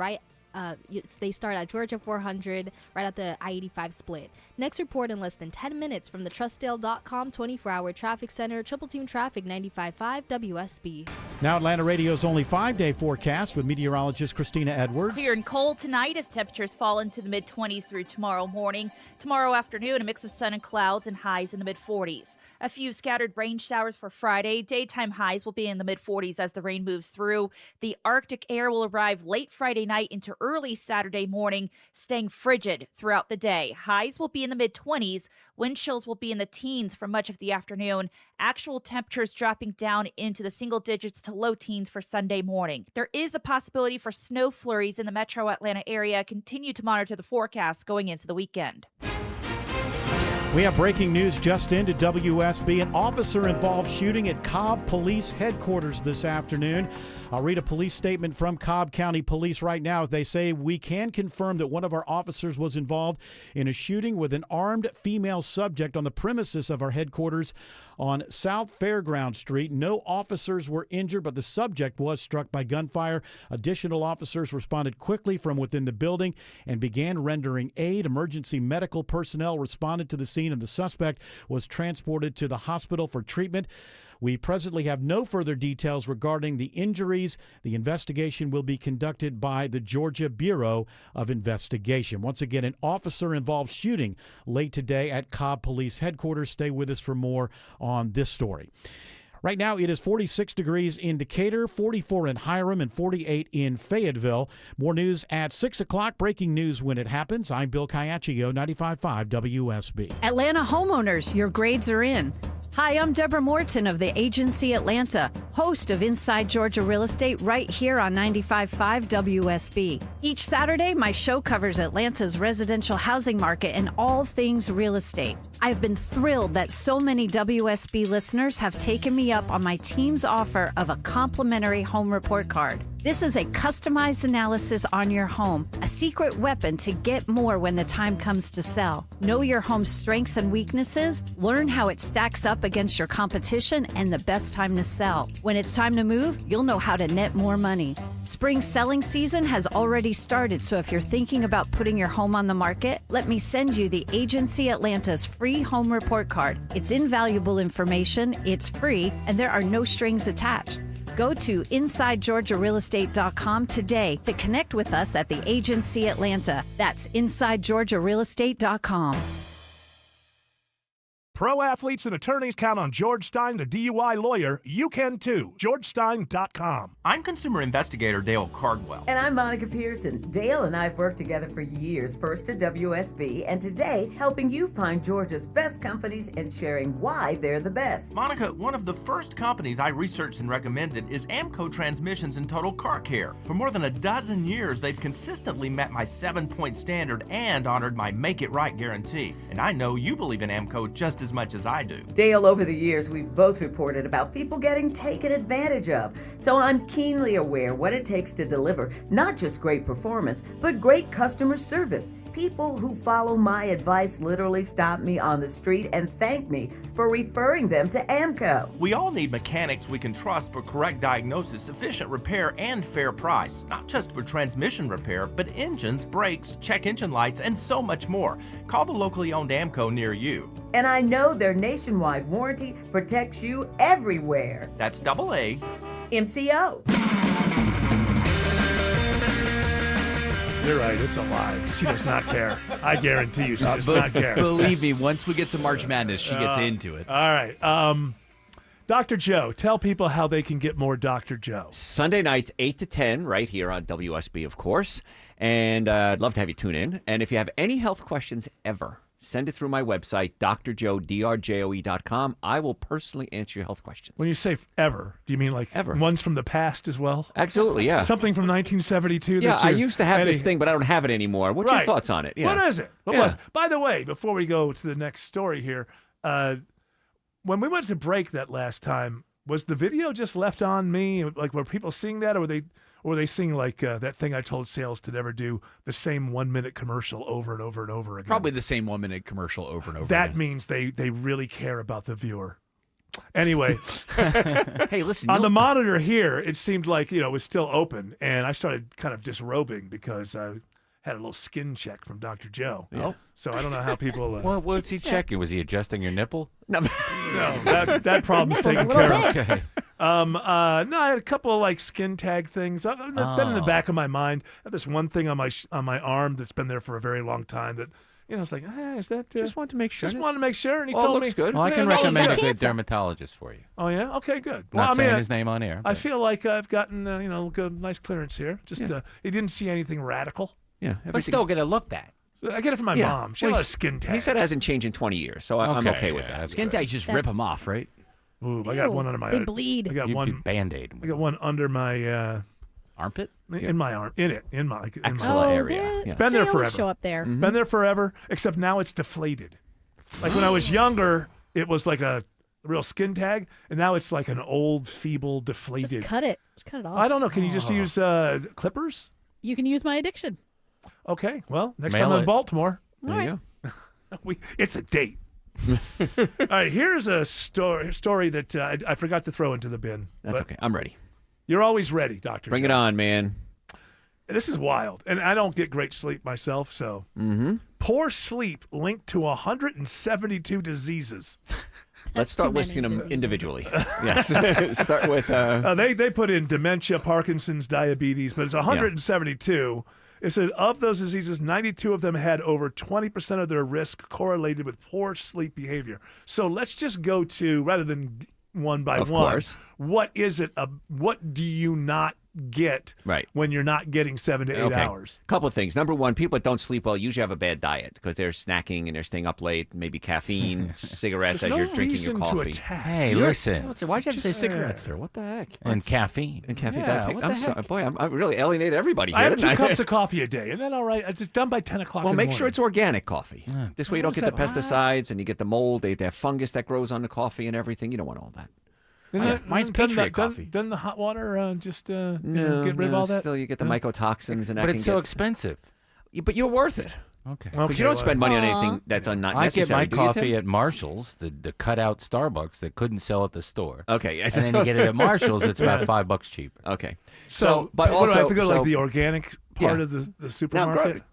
they start at Georgia 400 right at the I-85 split. Next report in less than 10 minutes from the TrustDale.com 24-hour traffic center. Triple team traffic 95.5 WSB. Now Atlanta Radio's only 5-day forecast with meteorologist Christina Edwards. Clear and cold tonight as temperatures fall into the mid-20s through tomorrow morning. Tomorrow afternoon, a mix of sun and clouds and highs in the mid-40s. A few scattered rain showers for Friday. Daytime highs will be in the mid-40s as the rain moves through. The Arctic air will arrive late Friday night into early Saturday morning, staying frigid throughout the day. Highs will be in the mid-20s. Wind chills will be in the teens for much of the afternoon. Actual temperatures dropping down into the single digits to low teens for Sunday morning. There is a possibility for snow flurries in the metro Atlanta area. Continue to monitor the forecast going into the weekend. We have breaking news just into WSB. An officer-involved shooting at Cobb Police Headquarters this afternoon. I'll read a police statement from Cobb County Police right now. They say, we can confirm that one of our officers was involved in a shooting with an armed female subject on the premises of our headquarters on South Fairground Street. No officers were injured, but the subject was struck by gunfire. Additional officers responded quickly from within the building and began rendering aid. Emergency medical personnel responded to the scene, and the suspect was transported to the hospital for treatment. We presently have no further details regarding the injuries. The investigation will be conducted by the Georgia Bureau of Investigation. Once again, an officer-involved shooting late today at Cobb Police Headquarters. Stay with us for more on this story. Right now, it is 46 degrees in Decatur, 44 in Hiram, and 48 in Fayetteville. More news at 6 o'clock. Breaking news when it happens. I'm Bill Caiaccio, 95.5 WSB. Atlanta homeowners, your grades are in. Hi, I'm Deborah Morton of the Agency Atlanta, host of Inside Georgia Real Estate right here on 95.5 WSB. Each Saturday, my show covers Atlanta's residential housing market and all things real estate. I've been thrilled that so many WSB listeners have taken me up on my team's offer of a complimentary home report card. This is a customized analysis on your home, a secret weapon to get more when the time comes to sell. Know your home's strengths and weaknesses, learn how it stacks up against your competition, and the best time to sell. When it's time to move, you'll know how to net more money. Spring selling season has already started, so if you're thinking about putting your home on the market, let me send you the Agency Atlanta's free home report card. It's invaluable information, it's free, and there are no strings attached. Go to InsideGeorgiaRealEstate.com today to connect with us at the Agency Atlanta. That's InsideGeorgiaRealEstate.com. Pro athletes and attorneys count on George Stein, the DUI lawyer. You can too. GeorgeStein.com. I'm consumer investigator Dale Cardwell. And I'm Monica Pearson. Dale and I have worked together for years, first at WSB, and today helping you find Georgia's best companies and sharing why they're the best. Monica, one of the first companies I researched and recommended is Amco Transmissions and Total Car Care. For more than a dozen years, they've consistently met my 7-point standard and honored my Make It Right guarantee. And I know you believe in Amco just as much as I do. Dale, over the years, we've both reported about people getting taken advantage of. So I'm keenly aware what it takes to deliver not just great performance, but great customer service. People who follow my advice literally stop me on the street and thank me for referring them to AMCO. We all need mechanics we can trust for correct diagnosis, efficient repair, and fair price. Not just for transmission repair, but engines, brakes, check engine lights, and so much more. Call the locally owned AMCO near you. And I know their nationwide warranty protects you everywhere. That's AA MCO. You're right. It's a lie. She does not care. I guarantee you she does not care. Believe me, once we get to March Madness, she gets into it. All right. Dr. Joe, tell people how they can get more Dr. Joe. Sunday nights, 8 to 10, right here on WSB, of course. And I'd love to have you tune in. And if you have any health questions ever, send it through my website, drjoe.com. I will personally answer your health questions. When you say ever, do you mean like ever ones from the past as well? Absolutely, yeah. Something from 1972? Yeah, I used to have this thing, but I don't have it anymore. What's your thoughts on it? Yeah. What is it? What was? By the way, before we go to the next story here, when we went to break that last time, was the video just left on me? Like, were people seeing that, or were they seeing like that thing I told sales to never do, the same 1-minute commercial over and over and over again? Probably the same 1-minute commercial over and over that again. means they really care about the viewer. Anyway, hey, listen. On the monitor here, it seemed like it was still open, and I started kind of disrobing because I had a little skin check from Dr. Joe. Yeah. So I don't know how people. Well, what's he checking? Was he adjusting your nipple? No, that problem's taken care of. Okay. No, I had a couple of like skin tag things. Been in the back of my mind. I have this one thing on my arm that's been there for a very long time. That it's like, is that? Just want to make sure. Just wanted to make sure, and he it told looks me. good. Well, I can recommend a good dermatologist for you. Oh yeah, okay, good. Not saying his name on air. I feel like I've gotten good, nice clearance here. Just he didn't see anything radical. Yeah, but still get it looked at. I get it from my mom. She has a skin tag. He said it hasn't changed in 20 years, so I'm okay with that. Skin tags just rip them off, right? Ooh, I got one under my. They bleed. I got one Band-Aid. I got one under my armpit. In my arm, in my axilla area. It's been there forever. Show up there. Mm-hmm. Been there forever, except now it's deflated. Like when I was younger, it was like a real skin tag, and now it's like an old, feeble, deflated. Just cut it. Just cut it off. I don't know. Can you just use clippers? You can use my addiction. Okay. Well, next Mail time in it. Baltimore, There you go. it's a date. All right. Here's a story that I forgot to throw into the bin. That's okay. I'm ready. You're always ready, Doctor. Bring it on, man. This is wild, and I don't get great sleep myself, so poor sleep linked to 172 diseases. Let's start listing them individually. Yes. Start with. They put in dementia, Parkinson's, diabetes, but it's 172. It says of those diseases, 92 of them had over 20% of their risk correlated with poor sleep behavior. So let's just go to, rather than one by Of one, course. what is it? What do you not get when you're not getting 7 to 8 hours? A couple of things. Number one, people that don't sleep well usually have a bad diet because they're snacking and they're staying up late, maybe caffeine, cigarettes There's as you're no drinking your reason to coffee. attack. Hey, listen. Why'd you have to say cigarettes there? What the heck? And caffeine. And caffeine. Yeah, what I'm the sorry, heck? boy. I really alienated everybody here. I have didn't 2 cups of coffee a day. Isn't that all right? It's done by 10 o'clock Well, in the make sure morning. it's organic coffee. This way you don't What get the is that? pesticides and you get the mold. They have fungus that grows on the coffee and everything. You don't want all that. Mine's Patriot coffee. Doesn't the hot water just No, get rid of all that? Still, you get the mycotoxins and that But can it's so get- expensive. But you're worth it. Okay. Because you don't spend money on anything that's not I necessary. get my do you, coffee Tim? at Marshall's, the cut-out Starbucks that couldn't sell at the store. Okay. And then you get it at Marshall's, it's about $5 cheaper. Okay. So, but what do I have to go also, like the organic part Yeah. of the now, supermarket?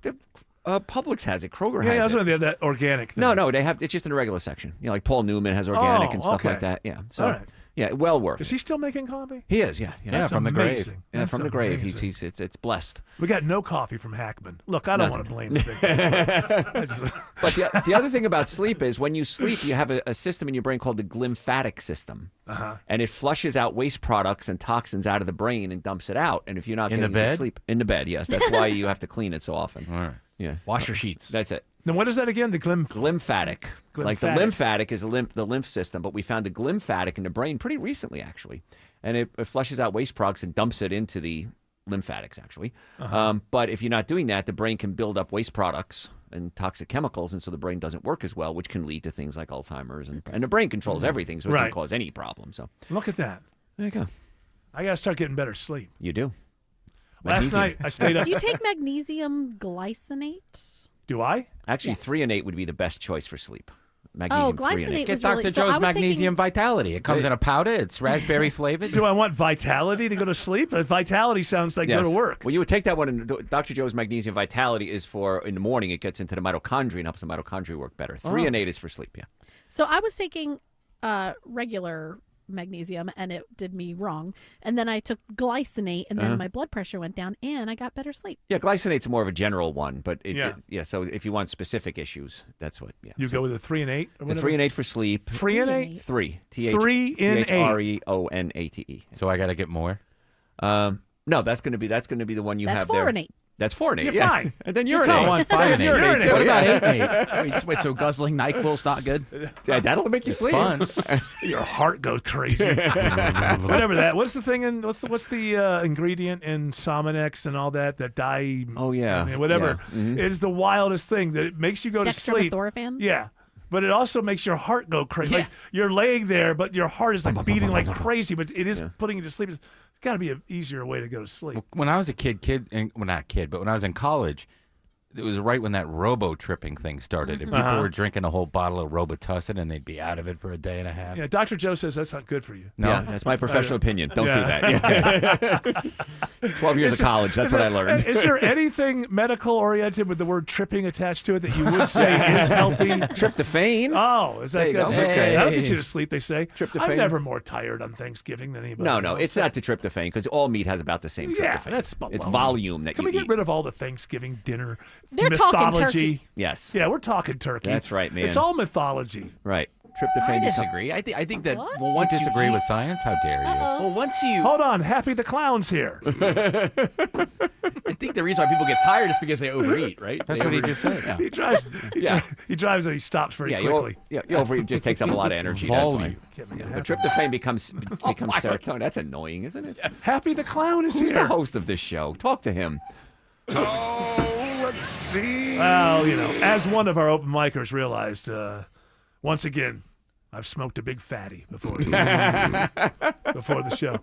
Publix has it. Kroger Yeah, has that's it. when they have that organic thing. No, they have. It's just in the regular section. Like Paul Newman has organic and stuff okay. like that. Yeah. So, All right. yeah, well worth. Is he still making coffee? He is. Yeah. Yeah, That's from the grave. amazing. Yeah, That's from the grave. amazing. It's blessed. We got no coffee from Hackman. Look, I don't want to blame the big guys. But the other thing about sleep is when you sleep, you have a system in your brain called the glymphatic system. And it flushes out waste products and toxins out of the brain and dumps it out. And if you're not In the getting good bed? sleep in the bed, yes, that's why you have to clean it so often. All right. Yeah, Wash your sheets. that's it. Now, what is that again? The Glymphatic. Like the Glymphatic. lymphatic is the lymph system, but we found the glymphatic in the brain pretty recently, actually. And it flushes out waste products and dumps it into the lymphatics, actually. Uh-huh. But if you're not doing that, the brain can build up waste products and toxic chemicals, and so the brain doesn't work as well, which can lead to things like Alzheimer's. And the brain controls everything, so it Right. can cause any problem. So Look at that. there you go. I got to start getting better sleep. You do. Last Magnesium. night I stayed up. Do you take magnesium glycinate? Do I? Actually, 3 and 8 would be the best choice for sleep. Magnesium 3 and 8. glycinate Get was really- Dr. so I Joe's was Magnesium Vitality. It comes in a powder. It's raspberry flavored. Do I want Vitality to go to sleep? Vitality sounds like go to work. Well, you would take that one, and Dr. Joe's Magnesium Vitality is for in the morning. It gets into the mitochondria and helps the mitochondria work better. 3 and 8 is for sleep, yeah. So I was taking regular magnesium and it did me wrong. And then I took glycinate and then my blood pressure went down and I got better sleep. Yeah, glycinate's more of a general one, but Yeah. so if you want specific issues, that's what, yeah. You so go with the 3 and 8? Or the whatever? 3 and 8 for sleep. 3 and 8? 3. 3 in 8. Threonate. So I got to get more? No, that's going to be the one you That's have 4 there. and 8. That's 4 and 8. You're yeah. fine. And then you're I an 8. want 5 and 8. Urinate. What about 8 and 8? Wait, so guzzling NyQuil's not good? Yeah, that'll make you sleep. Fun. Your heart goes crazy. Whatever that. What's the thing in what's the ingredient in Sominex and all that? That dye. Oh, yeah. I mean, whatever. Yeah. Mhm. It is the wildest thing that it makes you go to sleep. Dextromethorphan? Yeah. But it also makes your heart go crazy. Like you're laying there, but your heart is like beating like crazy. But it is putting you to sleep. It's got to be an easier way to go to sleep. When I was a kid, well, not a kid, but when I was in college, it was right when that robo-tripping thing started. And people were drinking a whole bottle of Robitussin, and they'd be out of it for a day and a half. Yeah, Dr. Joe says that's not good for you. No? Yeah, that's my professional opinion. Don't do Yeah. that. Yeah. 12 years of college. That's what I learned. Is there anything medical oriented with the word tripping attached to it that you would say is healthy? Tryptophan. Oh, is that There you good? go. Okay. That'll Hey. get you to sleep, they say. Tryptophan. I'm never more tired on Thanksgiving than anybody No, else. it's not the tryptophan because all meat has about the same tryptophan. Yeah, that's baloney. It's volume that Can you we get eat. rid of all the Thanksgiving dinner They're talking mythology? turkey. Yes. Yeah, we're talking turkey. That's right, man. It's all mythology. Right. I Tryptophan. disagree. I think that What? well, once You disagree you with science? How dare you? well, once you, Hold on, Happy the Clown's here. I think the reason why people get tired is because they overeat, right? That's They what he overeat. just said. Yeah. He drives. Yeah. He drives and he stops very Yeah, quickly. you overeat just takes up a lot of energy. That's why. Volume. Can't make it The happen. tryptophan becomes serotonin. That's annoying, isn't it? Happy the Clown is Who's here. the host of this show? Talk to him. Oh, let's see. Well, as one of our open micers realized, once again, I've smoked a big fatty before the show.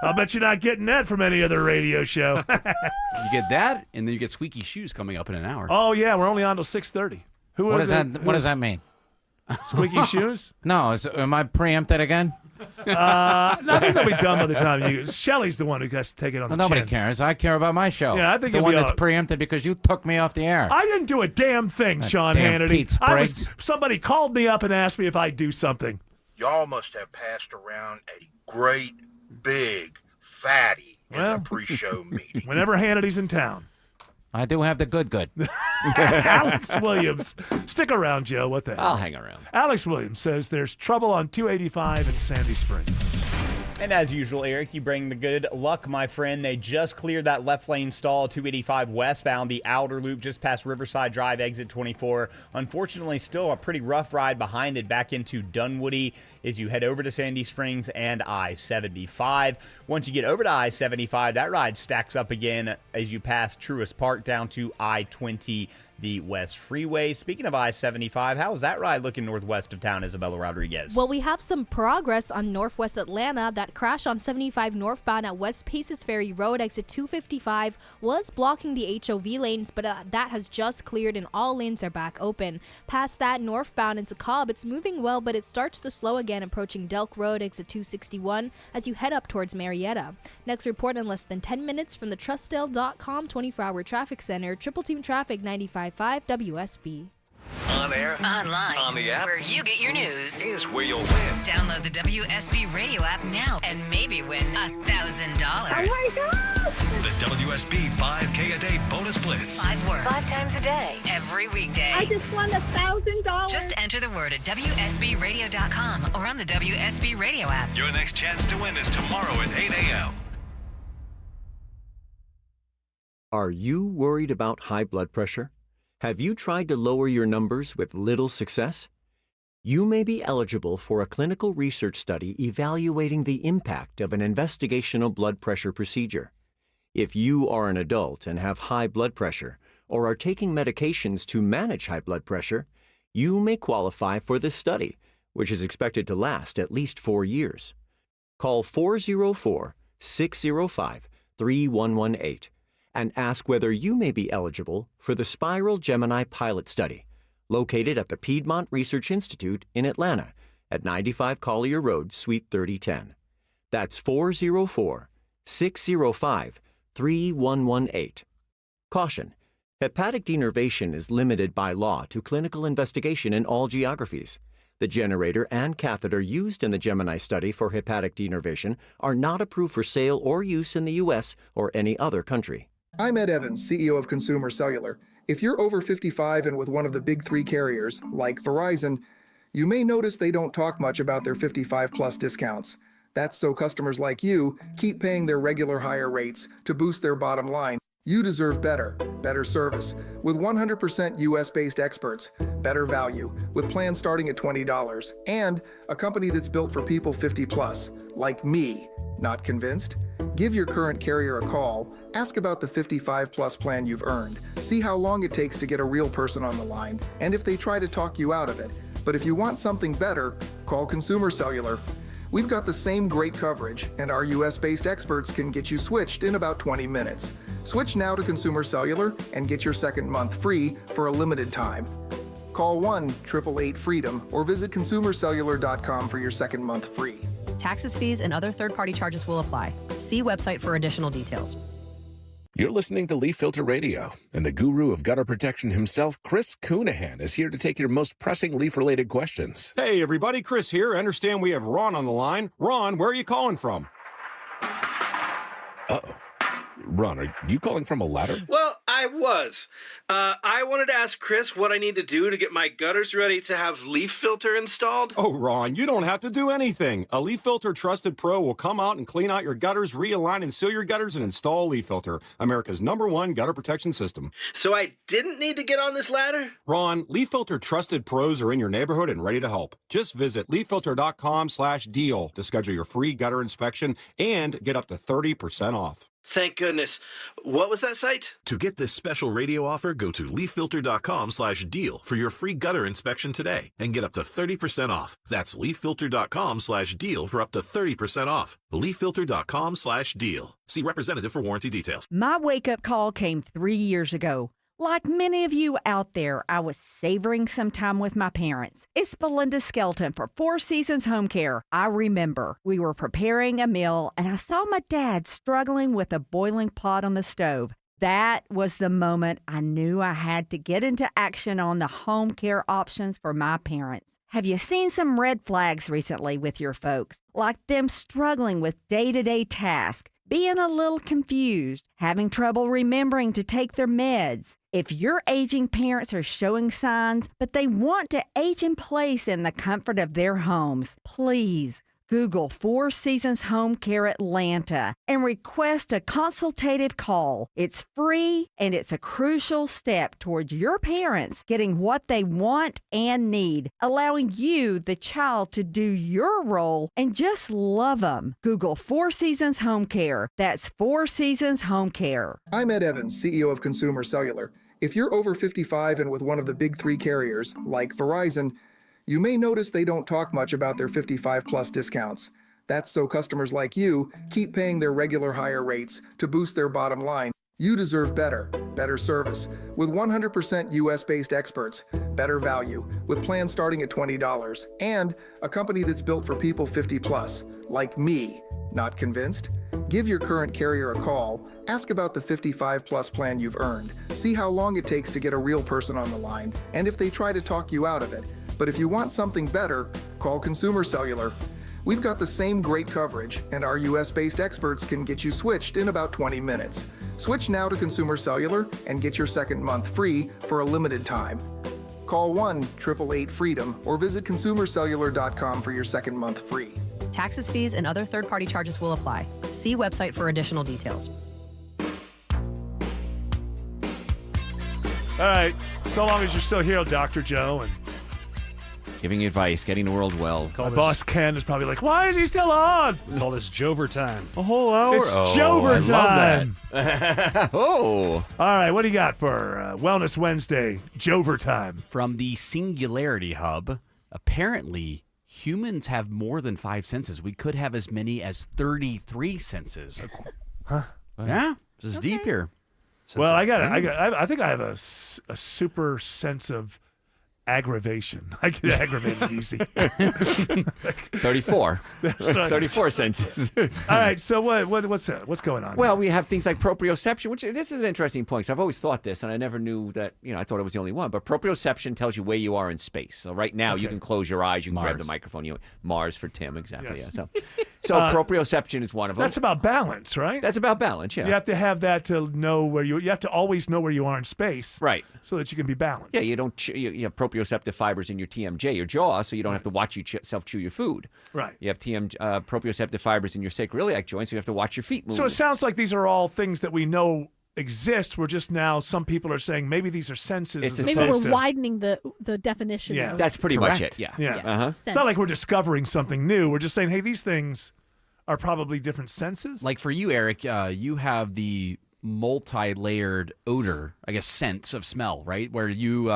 I'll bet you're not getting that from any other radio show. You get that, and then you get Squeaky Shoes coming up in an hour. Oh yeah, we're only on till 6:30. What does that mean? Squeaky shoes? No, am I preempted again? Nothing will be done by the time you. Shelley's the one who has to take it on Well, the nobody chin. cares. I care about my show. Yeah, I think the it'll one be that's all- preempted because you took me off the air. I didn't do a damn thing, Sean damn Hannity. Pete Spriggs. Somebody called me up and asked me if I'd do something. Y'all must have passed around a great big fatty in Well, the pre-show meeting. Whenever Hannity's in town. I do have the good. Alex Williams. Stick around, Joe. What the hell? I'll hang around. Alex Williams says there's trouble on 285 in Sandy Springs. And as usual, Eric, you bring the good luck, my friend. They just cleared that left lane stall, 285 westbound, the outer loop just past Riverside Drive, exit 24. Unfortunately, still a pretty rough ride behind it back into Dunwoody as you head over to Sandy Springs and I-75. Once you get over to I-75, that ride stacks up again as you pass Truist Park down to I-20, the West Freeway. Speaking of I-75, how is that ride looking northwest of town, Isabella Rodriguez? Well, we have some progress on Northwest Atlanta. That crash on 75 northbound at West Paces Ferry Road, exit 255, was blocking the HOV lanes, but that has just cleared and all lanes are back open. Past that, northbound into Cobb, it's moving well, but it starts to slow again approaching Delk Road, exit 261, as you head up towards Marietta. Next report in less than 10 minutes from the Trustdale.com 24-hour traffic center, Triple Team Traffic 95.5 WSB. On air, online, on the app, where you get your news, is where you'll win. Download the WSB radio app now and maybe win $1,000. Oh my God! The WSB 5K a day bonus blitz. 5 words, 5 times a day, every weekday. I just won $1,000. Just enter the word at WSBradio.com or on the WSB radio app. Your next chance to win is tomorrow at 8 a.m. Are you worried about high blood pressure? Have you tried to lower your numbers with little success? You may be eligible for a clinical research study evaluating the impact of an investigational blood pressure procedure. If you are an adult and have high blood pressure or are taking medications to manage high blood pressure, you may qualify for this study, which is expected to last at least 4 years. Call 404-605-3118 and ask whether you may be eligible for the Spiral Gemini Pilot Study, located at the Piedmont Research Institute in Atlanta at 95 Collier Road, Suite 3010. That's 404-605-3118. Caution: hepatic denervation is limited by law to clinical investigation in all geographies. The generator and catheter used in the Gemini study for hepatic denervation are not approved for sale or use in the U.S. or any other country. I'm Ed Evans, CEO of Consumer Cellular. If you're over 55 and with one of the big 3 carriers, like Verizon, you may notice they don't talk much about their 55-plus discounts. That's so customers like you keep paying their regular higher rates to boost their bottom line. You deserve better service, with 100% US-based experts, better value, with plans starting at $20, and a company that's built for people 50-plus, like me. Not convinced? Give your current carrier a call, ask about the 55-plus plan you've earned, see how long it takes to get a real person on the line, and if they try to talk you out of it. But if you want something better, call Consumer Cellular. We've got the same great coverage, and our US-based experts can get you switched in about 20 minutes. Switch now to Consumer Cellular and get your second month free for a limited time. Call 1-888-FREEDOM or visit consumercellular.com for your second month free. Taxes, fees, and other third-party charges will apply. See website for additional details. You're listening to Leaf Filter Radio, and the guru of gutter protection himself, Chris Coonahan, is here to take your most pressing leaf-related questions. Hey, everybody, Chris here. I understand we have Ron on the line. Ron, where are you calling from? Uh-oh. Ron, are you calling from a ladder? Well, I was. I wanted to ask Chris what I need to do to get my gutters ready to have Leaf Filter installed. Oh, Ron, you don't have to do anything. A Leaf Filter Trusted Pro will come out and clean out your gutters, realign and seal your gutters, and install Leaf Filter, America's #1 gutter protection system. So I didn't need to get on this ladder? Ron, Leaf Filter Trusted Pros are in your neighborhood and ready to help. Just visit leaffilter.com/deal to schedule your free gutter inspection and get up to 30% off. Thank goodness. What was that site? To get this special radio offer, go to leaffilter.com/deal for your free gutter inspection today and get up to 30% off. That's leaffilter.com/deal for up to 30% off. leaffilter.com/deal. See representative for warranty details. My wake-up call came 3 years ago. Like many of you out there, I was savoring some time with my parents. It's Belinda Skelton for Four Seasons Home Care. I remember we were preparing a meal and I saw my dad struggling with a boiling pot on the stove. That was the moment I knew I had to get into action on the home care options for my parents. Have you seen some red flags recently with your folks? Like them struggling with day-to-day tasks, being a little confused, having trouble remembering to take their meds. If your aging parents are showing signs, but they want to age in place in the comfort of their homes, please Google Four Seasons Home Care Atlanta and request a consultative call. It's free and it's a crucial step towards your parents getting what they want and need, allowing you, the child, to do your role and just love them. Google Four Seasons Home Care. That's Four Seasons Home Care. I'm Ed Evans, CEO of Consumer Cellular. If you're over 55 and with one of the big 3 carriers, like Verizon, you may notice they don't talk much about their 55-plus discounts. That's so customers like you keep paying their regular higher rates to boost their bottom line. You deserve better service, with 100% US-based experts, better value, with plans starting at $20, and a company that's built for people 50-plus, like me. Not convinced? Give your current carrier a call, ask about the 55-plus plan you've earned, see how long it takes to get a real person on the line, and if they try to talk you out of it. But if you want something better, call Consumer Cellular. We've got the same great coverage, and our US-based experts can get you switched in about 20 minutes. Switch now to Consumer Cellular and get your second month free for a limited time. Call 1-888-FREEDOM or visit consumercellular.com for your second month free. Taxes, fees, and other third-party charges will apply. See website for additional details. All right. So long as you're still here, Dr. Joe, and Giving advice, getting the world well. My boss Ken is probably like, "Why is he still on?" Call this Jover time. A whole hour. It's Jover time. Oh. All right, what do you got for Wellness Wednesday? Jover time. From the Singularity Hub, apparently humans have more than 5 senses. We could have as many as 33 senses. Huh? Yeah, this is deep here. Well, I think I have a super sense of aggravation. I get aggravated easy. 34. So- 34 senses. All right, so what's going on? Well, we have things like proprioception, which this is an interesting point. So I've always thought this, and I never knew that, I thought it was the only one. But proprioception tells you where you are in space. So right now, you can close your eyes, you can grab the microphone. Mars for Tim, exactly. Yes. Yeah. So proprioception is one of them. That's about balance, right? That's about balance, yeah. You have to have that to know where you have to always know where you are in space. Right. So that you can be balanced. Yeah, you don't you have proprioceptive fibers in your TMJ, your jaw, so you don't have to watch yourself chew your food. Right. You have proprioceptive fibers in your sacroiliac joint, so you have to watch your feet move. So it sounds like these are all things that we know exist. We're just now, some people are saying maybe these are senses. Maybe we're widening the definition. Yeah. of- That's pretty much Correct. it. Yeah. Yeah. Uh-huh. It's not like we're discovering something new. We're just saying, hey, these things are probably different senses. Like for you, Eric, you have the multi-layered odor, I guess, sense of smell, right? Where you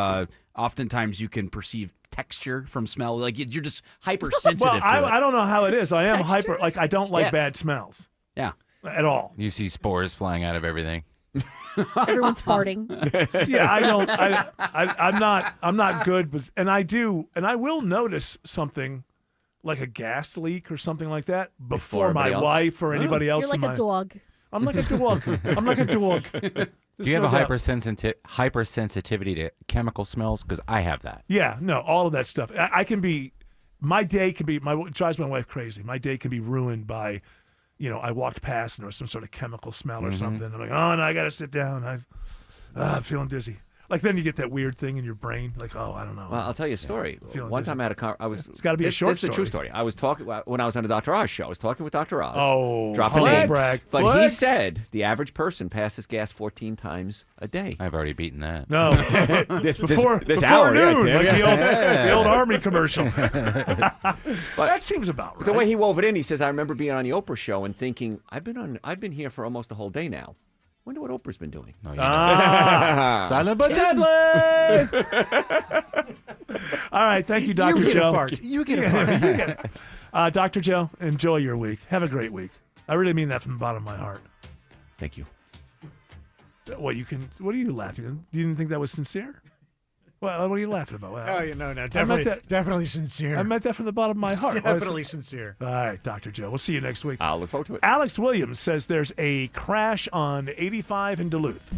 oftentimes you can perceive texture from smell. Like you're just hypersensitive well, to it. I don't know how it is. I am hyper. Like I don't like Yeah. bad smells. Yeah. At all. You see spores flying out of everything. Everyone's farting. Yeah, I don't. I'm not good with, and I will notice something like a gas leak or something like that before my everybody else? wife or anybody else. You're like in a my, dog. I'm like a dog. I'm like a dog. Do you have a hypersensitivity to chemical smells? Because I have that. Yeah, no, all of that stuff. I can be, my day can be, it drives my wife crazy. My day can be ruined by, I walked past and there was some sort of chemical smell or something. I'm like, oh no, I got to sit down. I'm feeling dizzy. Like then you get that weird thing in your brain, like, oh, I don't know. Well, I'll tell you a story. Feeling One dizzy. time I had I was. It's gotta be a short This is a true story. I was talking when I was on the Dr. Oz show. I was talking with Dr. Oz. Oh, dropping humble names. brag. But he Flex. said the average person passes gas 14 times a day. I've already beaten that. No, this before hour, noon, yeah, like Tim. the old army commercial. That seems about right. The way he wove it in, he says, I remember being on the Oprah show and thinking, I've been here for almost the whole day now. Wonder what Oprah's been doing. No, Silent but deadly. All right, thank you, Dr. You get Joe. a part. You get a part. You get it. Dr. Joe, enjoy your week. Have a great week. I really mean that from the bottom of my heart. Thank you. What are you laughing at? You didn't think that was sincere? Well, what are you laughing about? Oh, no, I meant definitely sincere. I meant that from the bottom of my heart. Definitely sincere. All right, Dr. Joe. We'll see you next week. I'll look forward to it. Alex Williams says there's a crash on 85 in Duluth.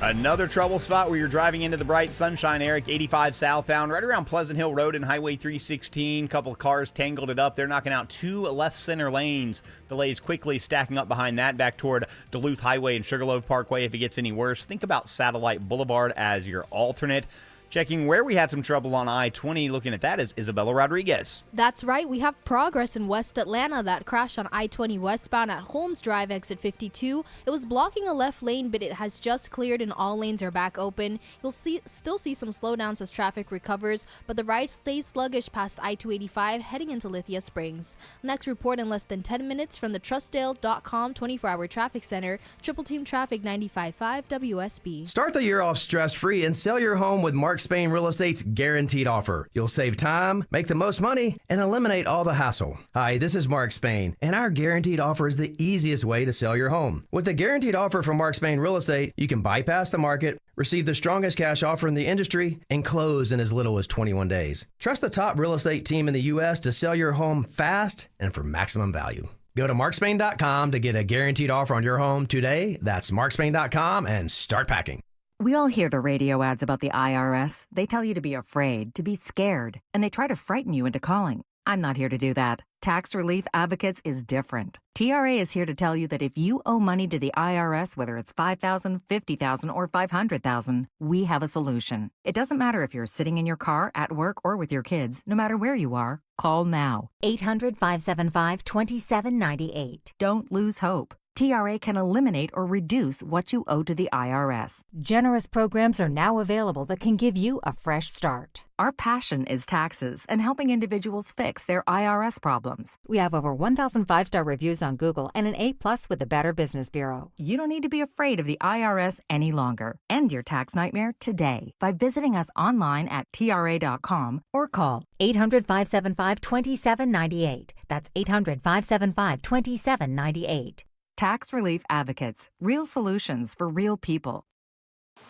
Another trouble spot where you're driving into the bright sunshine, Eric, 85 southbound, right around Pleasant Hill Road and Highway 316. Couple of cars tangled it up. They're knocking out two left center lanes. Delays quickly stacking up behind that back toward Duluth Highway and Sugarloaf Parkway. If it gets any worse, think about Satellite Boulevard as your alternate. Checking where we had some trouble on I-20, looking at that is Isabella Rodriguez. That's right. We have progress in West Atlanta that crashed on I-20 westbound at Holmes Drive, exit 52. It was blocking a left lane, but it has just cleared and all lanes are back open. You'll still see some slowdowns as traffic recovers, but the ride stays sluggish past I-285 heading into Lithia Springs. Next report in less than 10 minutes from the Trustdale.com 24-hour traffic center, Triple Team Traffic 95.5 WSB. Start the year off stress-free and sell your home with Mark Spain Real Estate's guaranteed offer. You'll save time, make the most money, and eliminate all the hassle. Hi, this is Mark Spain, and our guaranteed offer is the easiest way to sell your home. With the guaranteed offer from Mark Spain Real Estate, you can bypass the market, receive the strongest cash offer in the industry, and close in as little as 21 days. Trust the top real estate team in the U.S. to sell your home fast and for maximum value. Go to markspain.com to get a guaranteed offer on your home today. That's markspain.com and start packing. We all hear the radio ads about the IRS. They tell you to be afraid, to be scared, and they try to frighten you into calling. I'm not here to do that. Tax Relief Advocates is different. TRA is here to tell you that if you owe money to the IRS, whether it's $5,000, $50,000, or $500,000, we have a solution. It doesn't matter if you're sitting in your car, at work, or with your kids. No matter where you are, call now. 800-575-2798. Don't lose hope. TRA can eliminate or reduce what you owe to the IRS. Generous programs are now available that can give you a fresh start. Our passion is taxes and helping individuals fix their IRS problems. We have over 1,000 5-star reviews on Google and an A+ with the Better Business Bureau. You don't need to be afraid of the IRS any longer. End your tax nightmare today by visiting us online at TRA.com or call 800-575-2798. That's 800-575-2798. Tax Relief Advocates. Real solutions for real people.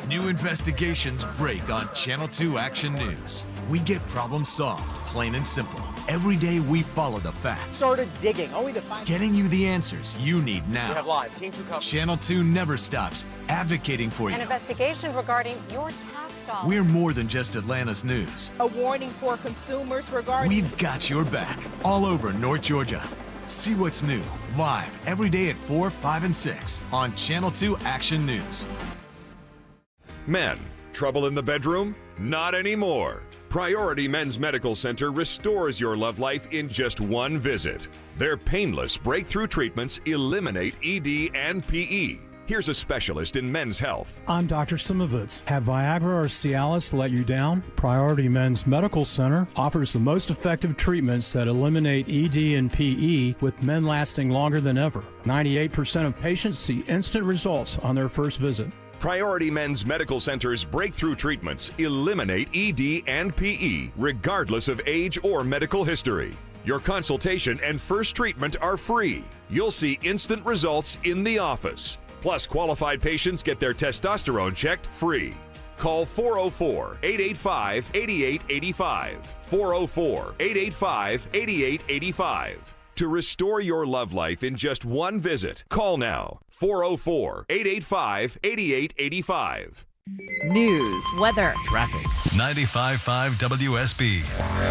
New investigations break on Channel 2 Action News. We get problems solved, plain and simple. Every day we follow the facts. Started digging, only to find... Getting you the answers you need now. We have live. Team 2 coverage. Channel 2 never stops, advocating for you. An investigation regarding your tax dollars. We're more than just Atlanta's news. A warning for consumers regarding... We've got your back, all over North Georgia. See what's new, live, every day at 4, 5, and 6 on Channel 2 Action News. Men, trouble in the bedroom? Not anymore. Priority Men's Medical Center restores your love life in just one visit. Their painless breakthrough treatments eliminate ED and PE. Here's a specialist in men's health. I'm Dr. Simovitz. Have Viagra or Cialis let you down? Priority Men's Medical Center offers the most effective treatments that eliminate ED and PE, with men lasting longer than ever. 98% of patients see instant results on their first visit. Priority Men's Medical Center's breakthrough treatments eliminate ED and PE, regardless of age or medical history. Your consultation and first treatment are free. You'll see instant results in the office. Plus, qualified patients get their testosterone checked free. Call 404-885-8885. 404-885-8885. To restore your love life in just one visit, call now. 404-885-8885. News, weather, traffic. 95.5 WSB,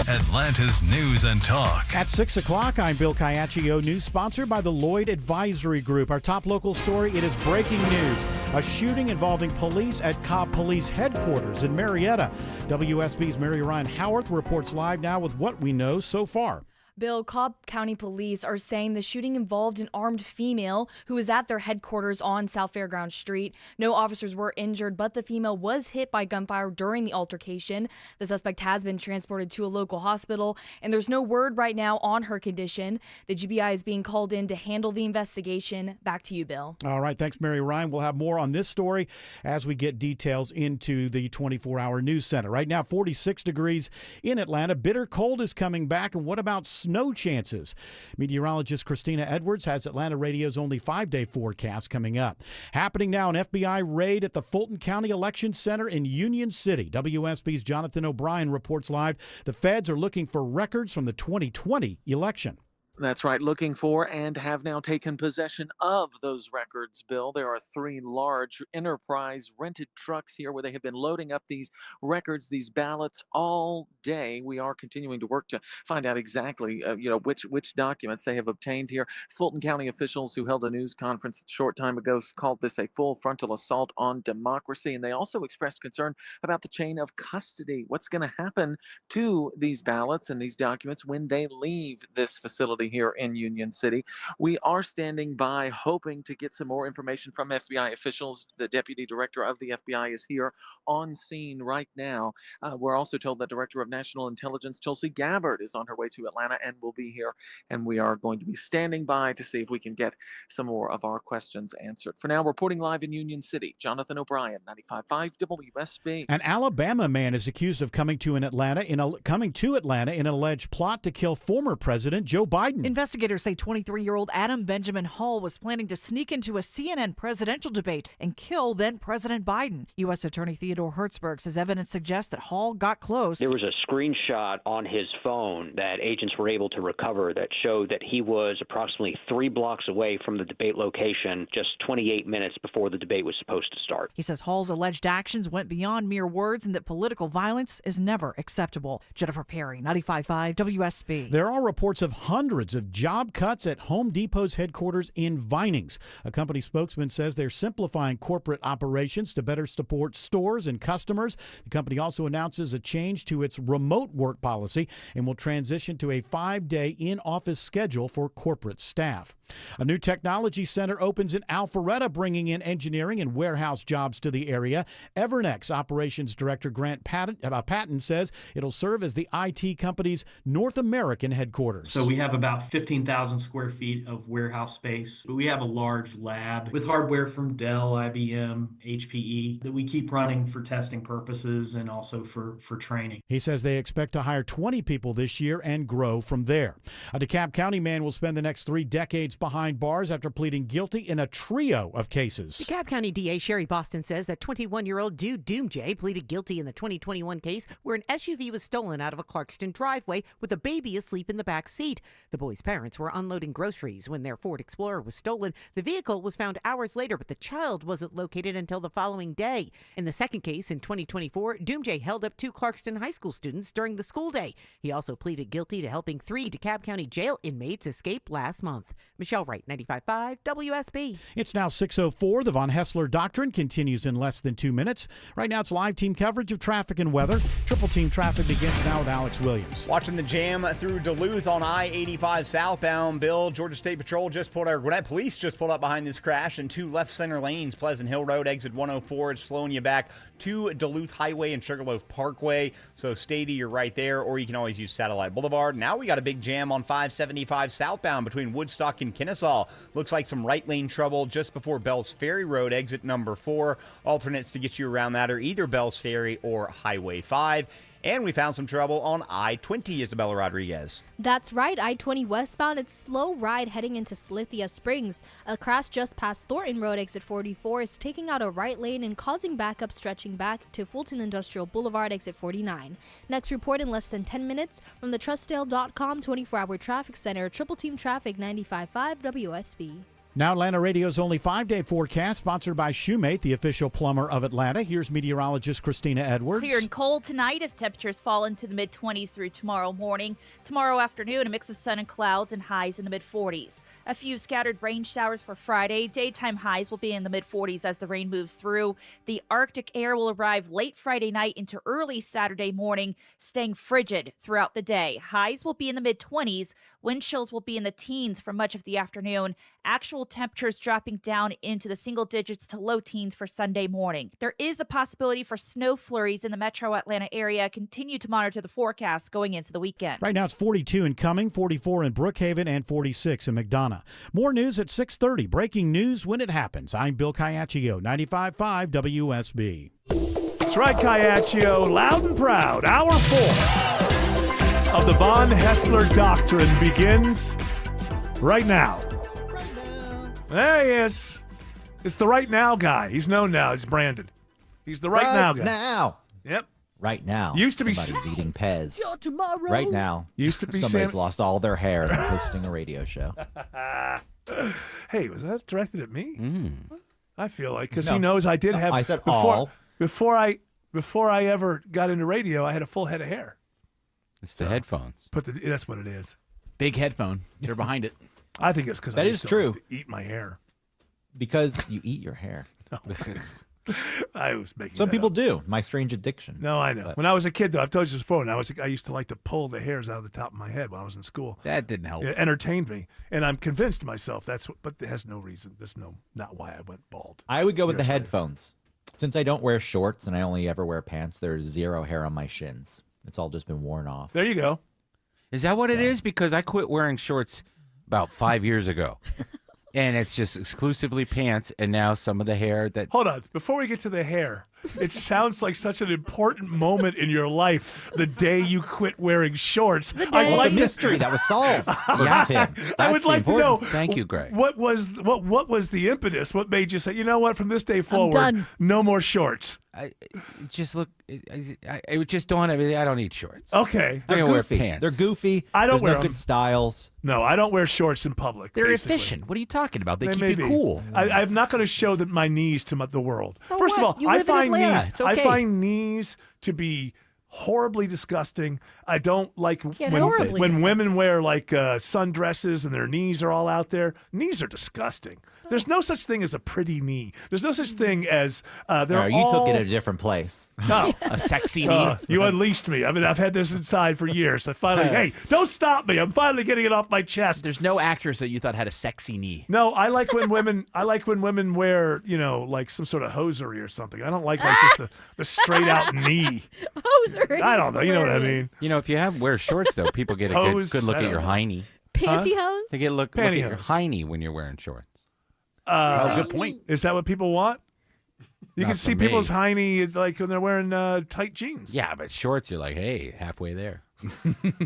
Atlanta's News and Talk. At 6 o'clock, I'm Bill Caiaccio. News sponsored by the Lloyd Advisory Group. Our top local story, it is breaking news. A shooting involving police at Cobb Police Headquarters in Marietta. WSB's Mary Ryan Howarth reports live now with what we know so far. Bill, Cobb County Police are saying the shooting involved an armed female who was at their headquarters on South Fairground Street. No officers were injured, but the female was hit by gunfire during the altercation. The suspect has been transported to a local hospital, and there's no word right now on her condition. The GBI is being called in to handle the investigation. Back to you, Bill. All right, thanks, Mary Ryan. We'll have more on this story as we get details into the 24-hour news center. Right now, 46 degrees in Atlanta. Bitter cold is coming back, and what about snow chances? Meteorologist Christina Edwards has Atlanta Radio's only 5-day forecast coming up. Happening now, an FBI raid at the Fulton County Election Center in Union City. WSB's Jonathan O'Brien reports live. The feds are looking for records from the 2020 election. That's right, looking for and have now taken possession of those records, Bill. There are 3 large Enterprise rented trucks here where they have been loading up these records, these ballots all day. We are continuing to work to find out exactly, which documents they have obtained here. Fulton County officials who held a news conference a short time ago called this a full frontal assault on democracy, and they also expressed concern about the chain of custody. What's going to happen to these ballots and these documents when they leave this facility here in Union City? We are standing by hoping to get some more information from FBI officials. The deputy director of the FBI is here on scene right now. We're also told that Director of National Intelligence Tulsi Gabbard is on her way to Atlanta and will be here, and we are going to be standing by to see if we can get some more of our questions answered. For now, reporting live in Union City, Jonathan O'Brien, 95.5 WSB. An Alabama man is accused of coming to Atlanta in an alleged plot to kill former President Joe Biden. Investigators say 23-year-old Adam Benjamin Hall was planning to sneak into a CNN presidential debate and kill then-President Biden. U.S. Attorney Theodore Hertzberg says evidence suggests that Hall got close. There was a screenshot on his phone that agents were able to recover that showed that he was approximately 3 blocks away from the debate location just 28 minutes before the debate was supposed to start. He says Hall's alleged actions went beyond mere words and that political violence is never acceptable. Jennifer Perry, 95.5 WSB. There are reports of hundreds of job cuts at Home Depot's headquarters in Vinings. A company spokesman says they're simplifying corporate operations to better support stores and customers. The company also announces a change to its remote work policy and will transition to a 5-day in-office schedule for corporate staff. A new technology center opens in Alpharetta, bringing in engineering and warehouse jobs to the area. Evernex Operations Director Grant Patton says it'll serve as the IT company's North American headquarters. So we have about 15,000 square feet of warehouse space. We have a large lab with hardware from Dell, IBM, HPE that we keep running for testing purposes and also for training. He says they expect to hire 20 people this year and grow from there. A DeKalb County man will spend the next 3 decades behind bars after pleading guilty in a trio of cases. DeKalb County DA Sherry Boston says that 21-year-old Dude Doomjay pleaded guilty in the 2021 case where an SUV was stolen out of a Clarkston driveway with a baby asleep in the back seat. The boy's parents were unloading groceries when their Ford Explorer was stolen. The vehicle was found hours later, but the child wasn't located until the following day. In the second case in 2024, Doomjay held up 2 Clarkston high school students during the school day. He also pleaded guilty to helping 3 DeKalb County jail inmates escape last month. Michelle Wright, 95.5 WSB. It's now 6:04. The Von Hessler Doctrine continues in less than 2 minutes. Right now, it's live team coverage of traffic and weather. Triple team traffic begins now with Alex Williams. Watching the jam through Duluth on I-85 southbound. Bill, Georgia State Patrol Gwinnett Police just pulled up behind this crash in 2 left center lanes. Pleasant Hill Road, exit 104. It's slowing you back to Duluth Highway and Sugarloaf Parkway. So stay to your right there, or you can always use Satellite Boulevard. Now we got a big jam on 575 southbound between Woodstock and Kennesaw. Looks like some right lane trouble just before Bells Ferry Road, exit number 4. Alternates to get you around that are either Bells Ferry or Highway 5. And we found some trouble on I-20, Isabella Rodriguez. That's right, I-20 westbound. It's slow ride heading into Slithia Springs. A crash just past Thornton Road, exit 44, is taking out a right lane and causing backup stretching back to Fulton Industrial Boulevard, exit 49. Next report in less than 10 minutes from the Trustdale.com 24-hour traffic center. Triple team traffic, 95.5 WSB. Now Atlanta Radio's only 5-day forecast, sponsored by Shoemate, the official plumber of Atlanta. Here's meteorologist Christina Edwards. Clear and cold tonight as temperatures fall into the mid-20s through tomorrow morning. Tomorrow afternoon, a mix of sun and clouds and highs in the mid-40s. A few scattered rain showers for Friday. Daytime highs will be in the mid-40s as the rain moves through. The Arctic air will arrive late Friday night into early Saturday morning, staying frigid throughout the day. Highs will be in the mid-20s. Wind chills will be in the teens for much of the afternoon. Actual temperatures dropping down into the single digits to low teens for Sunday morning. There is a possibility for snow flurries in the metro Atlanta area. Continue to monitor the forecast going into the weekend. Right now it's 42 in Cumming, 44 in Brookhaven, and 46 in McDonough. More news at 6:30. Breaking news when it happens. I'm Bill Caiaccio, 95.5 WSB. That's right, Caiaccio. Loud and proud. Hour 4 of the Von Hessler Doctrine begins right now. There he is. It's the right now guy. He's known now. He's branded. He's the right now guy. Now. Yep. Right now. Used to be somebody's eating Pez. Tomorrow. Right now. Used to be somebody's lost all their hair and hosting a radio show. Hey, was that directed at me? I feel like because No. he knows I did have. I said before I ever got into radio, I had a full head of hair. It's the headphones. That's what it is. Big headphone. They're behind it. I think it's because That I is used to true. like to eat my hair. Because you eat your hair. I was making. Some that people up. do. My strange addiction. No, I know. But- When I was a kid, though, I've told you this before. When I used to like to pull the hairs out of the top of my head when I was in school. That didn't help. It entertained me, and I'm convinced myself that's what. But it has no reason. That's not why I went bald. I would go with the Years later. headphones. Since I don't wear shorts and I only ever wear pants, there's zero hair on my shins. It's all just been worn off. There you go. Is that what it is? Because I quit wearing shorts about 5 years ago. And it's just exclusively pants, and now some of the hair that... Hold on. Before we get to the hair, it sounds like such an important moment in your life, the day you quit wearing shorts. Well, it's a mystery that was solved for Yeah. Tim. I would like to know. Thank you, Greg. What was the impetus? What made you say, you know what, from this day forward, done. no more shorts? It would just dawn on me, I don't need shorts. Okay. I'm They're gonna wear goofy. pants. They're goofy. I don't There's wear no them. good styles. No, I don't wear shorts in public. They're basically. efficient. What are you talking about? They They keep may you be. cool. I'm not going to show my knees to the world. So First what? of all, You I live in find Atlanta. knees. It's okay. I find knees to be horribly disgusting. I don't like horribly when women wear like sundresses and their knees are all out there. Knees are disgusting. There's no such thing as a pretty knee. There's no such thing as they're you took it at a different place. No. A sexy knee. You unleashed me. I mean, I've had this inside for years. I finally, hey, don't stop me. I'm finally getting it off my chest. There's no actress that you thought had a sexy knee. No, I like when women wear, like some sort of hosiery or something. I don't like just the straight out knee. Hosiery. I don't know. You know what I mean? If you wear shorts though, people get a good look at your hiney. Pantyhose? They get look at your Pantyhose. hiney when you're wearing shorts. Good point. Is that what people want? You Not can for see me. people's hiney like when they're wearing tight jeans. Yeah, but shorts, you're like, hey, halfway there.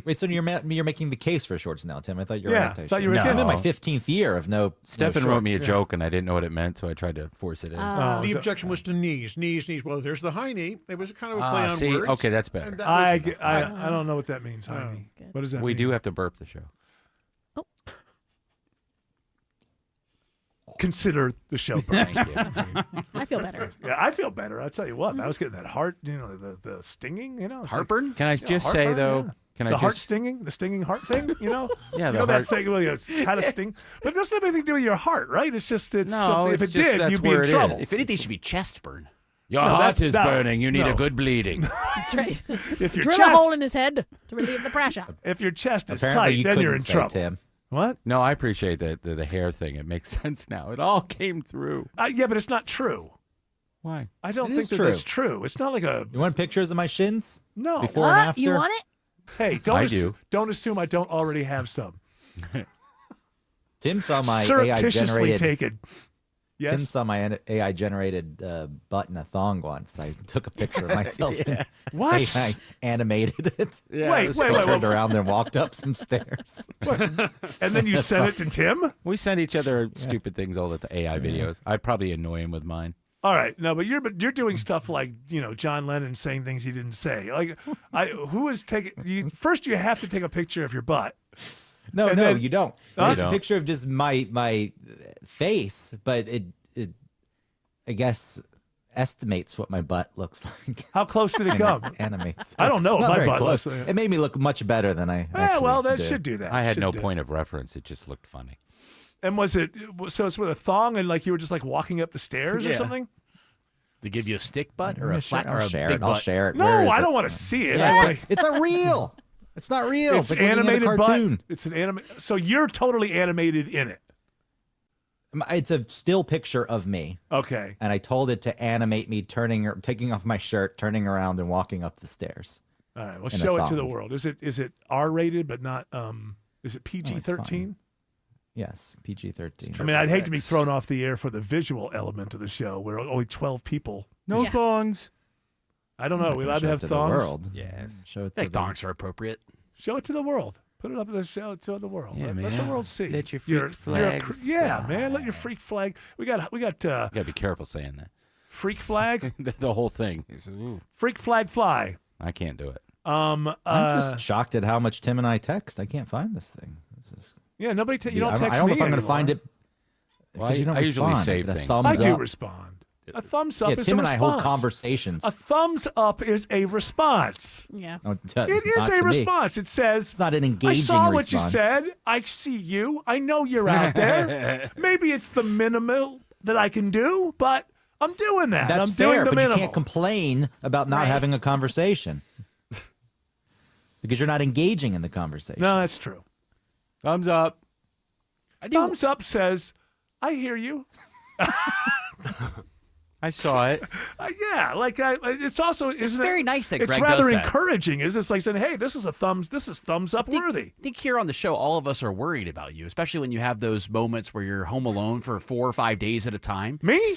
Wait, so you're making the case for shorts now, Tim? I thought you were Yeah, anti-short. thought you were This is against my it. 15th year of no. Stefan no wrote me a shorts. joke, and I didn't know what it meant, so I tried to force it in. The objection was to knees. Well, there's the high knee. It was kind of a play on see, words. okay, that's better. And that I was- don't know what that means, hiney. What does that We mean? do have to burp the show. Consider the show burnt. Thank you. I feel better. Yeah, I feel better. I'll tell you what. I was getting that heart, the stinging, it's like- Heartburn? Can I Yeah, just say, heartburn, though, yeah. can I the just... heart stinging, the stinging heart thing, Yeah, you the know that heart- thing where it's kind of sting, but it doesn't have anything to do with your heart, right? It's just No, something, if it's it just did, that's you'd be where in it trouble. If anything, it should be chest burn. Your No, heart that's- is no, burning. You need no. a good bleeding. That's right. If your Drill chest, a hole in his head to relieve the pressure. if your chest is Apparently, tight, you then you're in couldn't say, trouble. Tim. What? No, I appreciate the hair thing. It makes sense now. It all came through. Yeah, but it's not true. Why? I don't It think is that true. that's true. It's not like a. You want pictures of my shins? No. Before and after? You want it? Hey, I do. don't assume I don't already have some. Tim saw my AI Surreptitiously generated. taken. Yes. Tim saw my AI generated butt in a thong once. I took a picture of myself and What? AI animated it. Yeah, Wait, I turned around and walked up some stairs. And then you sent it to Tim? We send each other stupid things all the AI videos. I'd probably annoy him with mine. All right, no, but you're doing stuff like John Lennon saying things he didn't say. Like, who is taking? First, you have to take a picture of your butt. No, And no, then- you don't. Huh? It's a picture of just my face, but it I guess estimates what my butt looks like. How close did it And come? Animates. I don't know. Not My very butt close. looks like- It made me look much better than I. Yeah, actually well, that did. should do that. I had Should no do. point of reference. It just looked funny. And was it so? It's with a thong, and like you were just like walking up the stairs or Yeah. something. To give you a stick butt or Yeah, a sure, flat or I'll a share big it. I'll butt? share it. No, Where is I it? don't want to see it. Yeah, Like- it's a reel. It's not real. It's like looking at a animated cartoon. butt. It's an anime. So you're totally animated in it. It's a still picture of me. Okay. And I told it to animate me taking off my shirt, turning around, and walking up the stairs. All right. Well, in a show it to the thong. world. Is it R rated but not Is it Oh, PG-13? Yes, PG-13. I mean, I'd hate to be thrown off the air for the visual element of the show where only 12 people. No Yeah. thongs. I don't know. Are we allowed to Show it have the thongs? world. Yes. Show it I to think the thongs are appropriate. Show it to the world. Put it up and show it to the world. Yeah, let man. the world see. Let your You're- freak you're a flag yeah, man. Let your freak flag. We got You gotta be careful saying that. freak flag. The whole thing. Is, ooh, Freak flag fly. I can't do it. I'm just shocked at how much Tim and I text. I can't find this thing. This is, yeah, nobody. You don't I text don't know me if I'm going to anymore. find it. Well, Because you don't I usually respond. save A things. thumbs I do up. respond. A thumbs up Yeah, is Tim a and I response. hold conversations. A thumbs up is a response. Yeah. No, It is not a to me. response. It says, It's not an engaging I saw what response. you said. I see you. I know you're out there. Maybe it's the minimal that I can do, but I'm doing that. That's I'm doing fair, the but minimal. you can't complain about not Right. having a conversation because you're not engaging in the conversation. No, that's true. Thumbs up. Thumbs up says, I hear you. I saw it. Yeah, like it's also isn't very it, nice that it's Greg rather does that. encouraging. Is it's like saying, hey, this is thumbs up worthy. I think here on the show, all of us are worried about you, especially when you have those moments where you're home alone for 4 or 5 days at a time. Me? To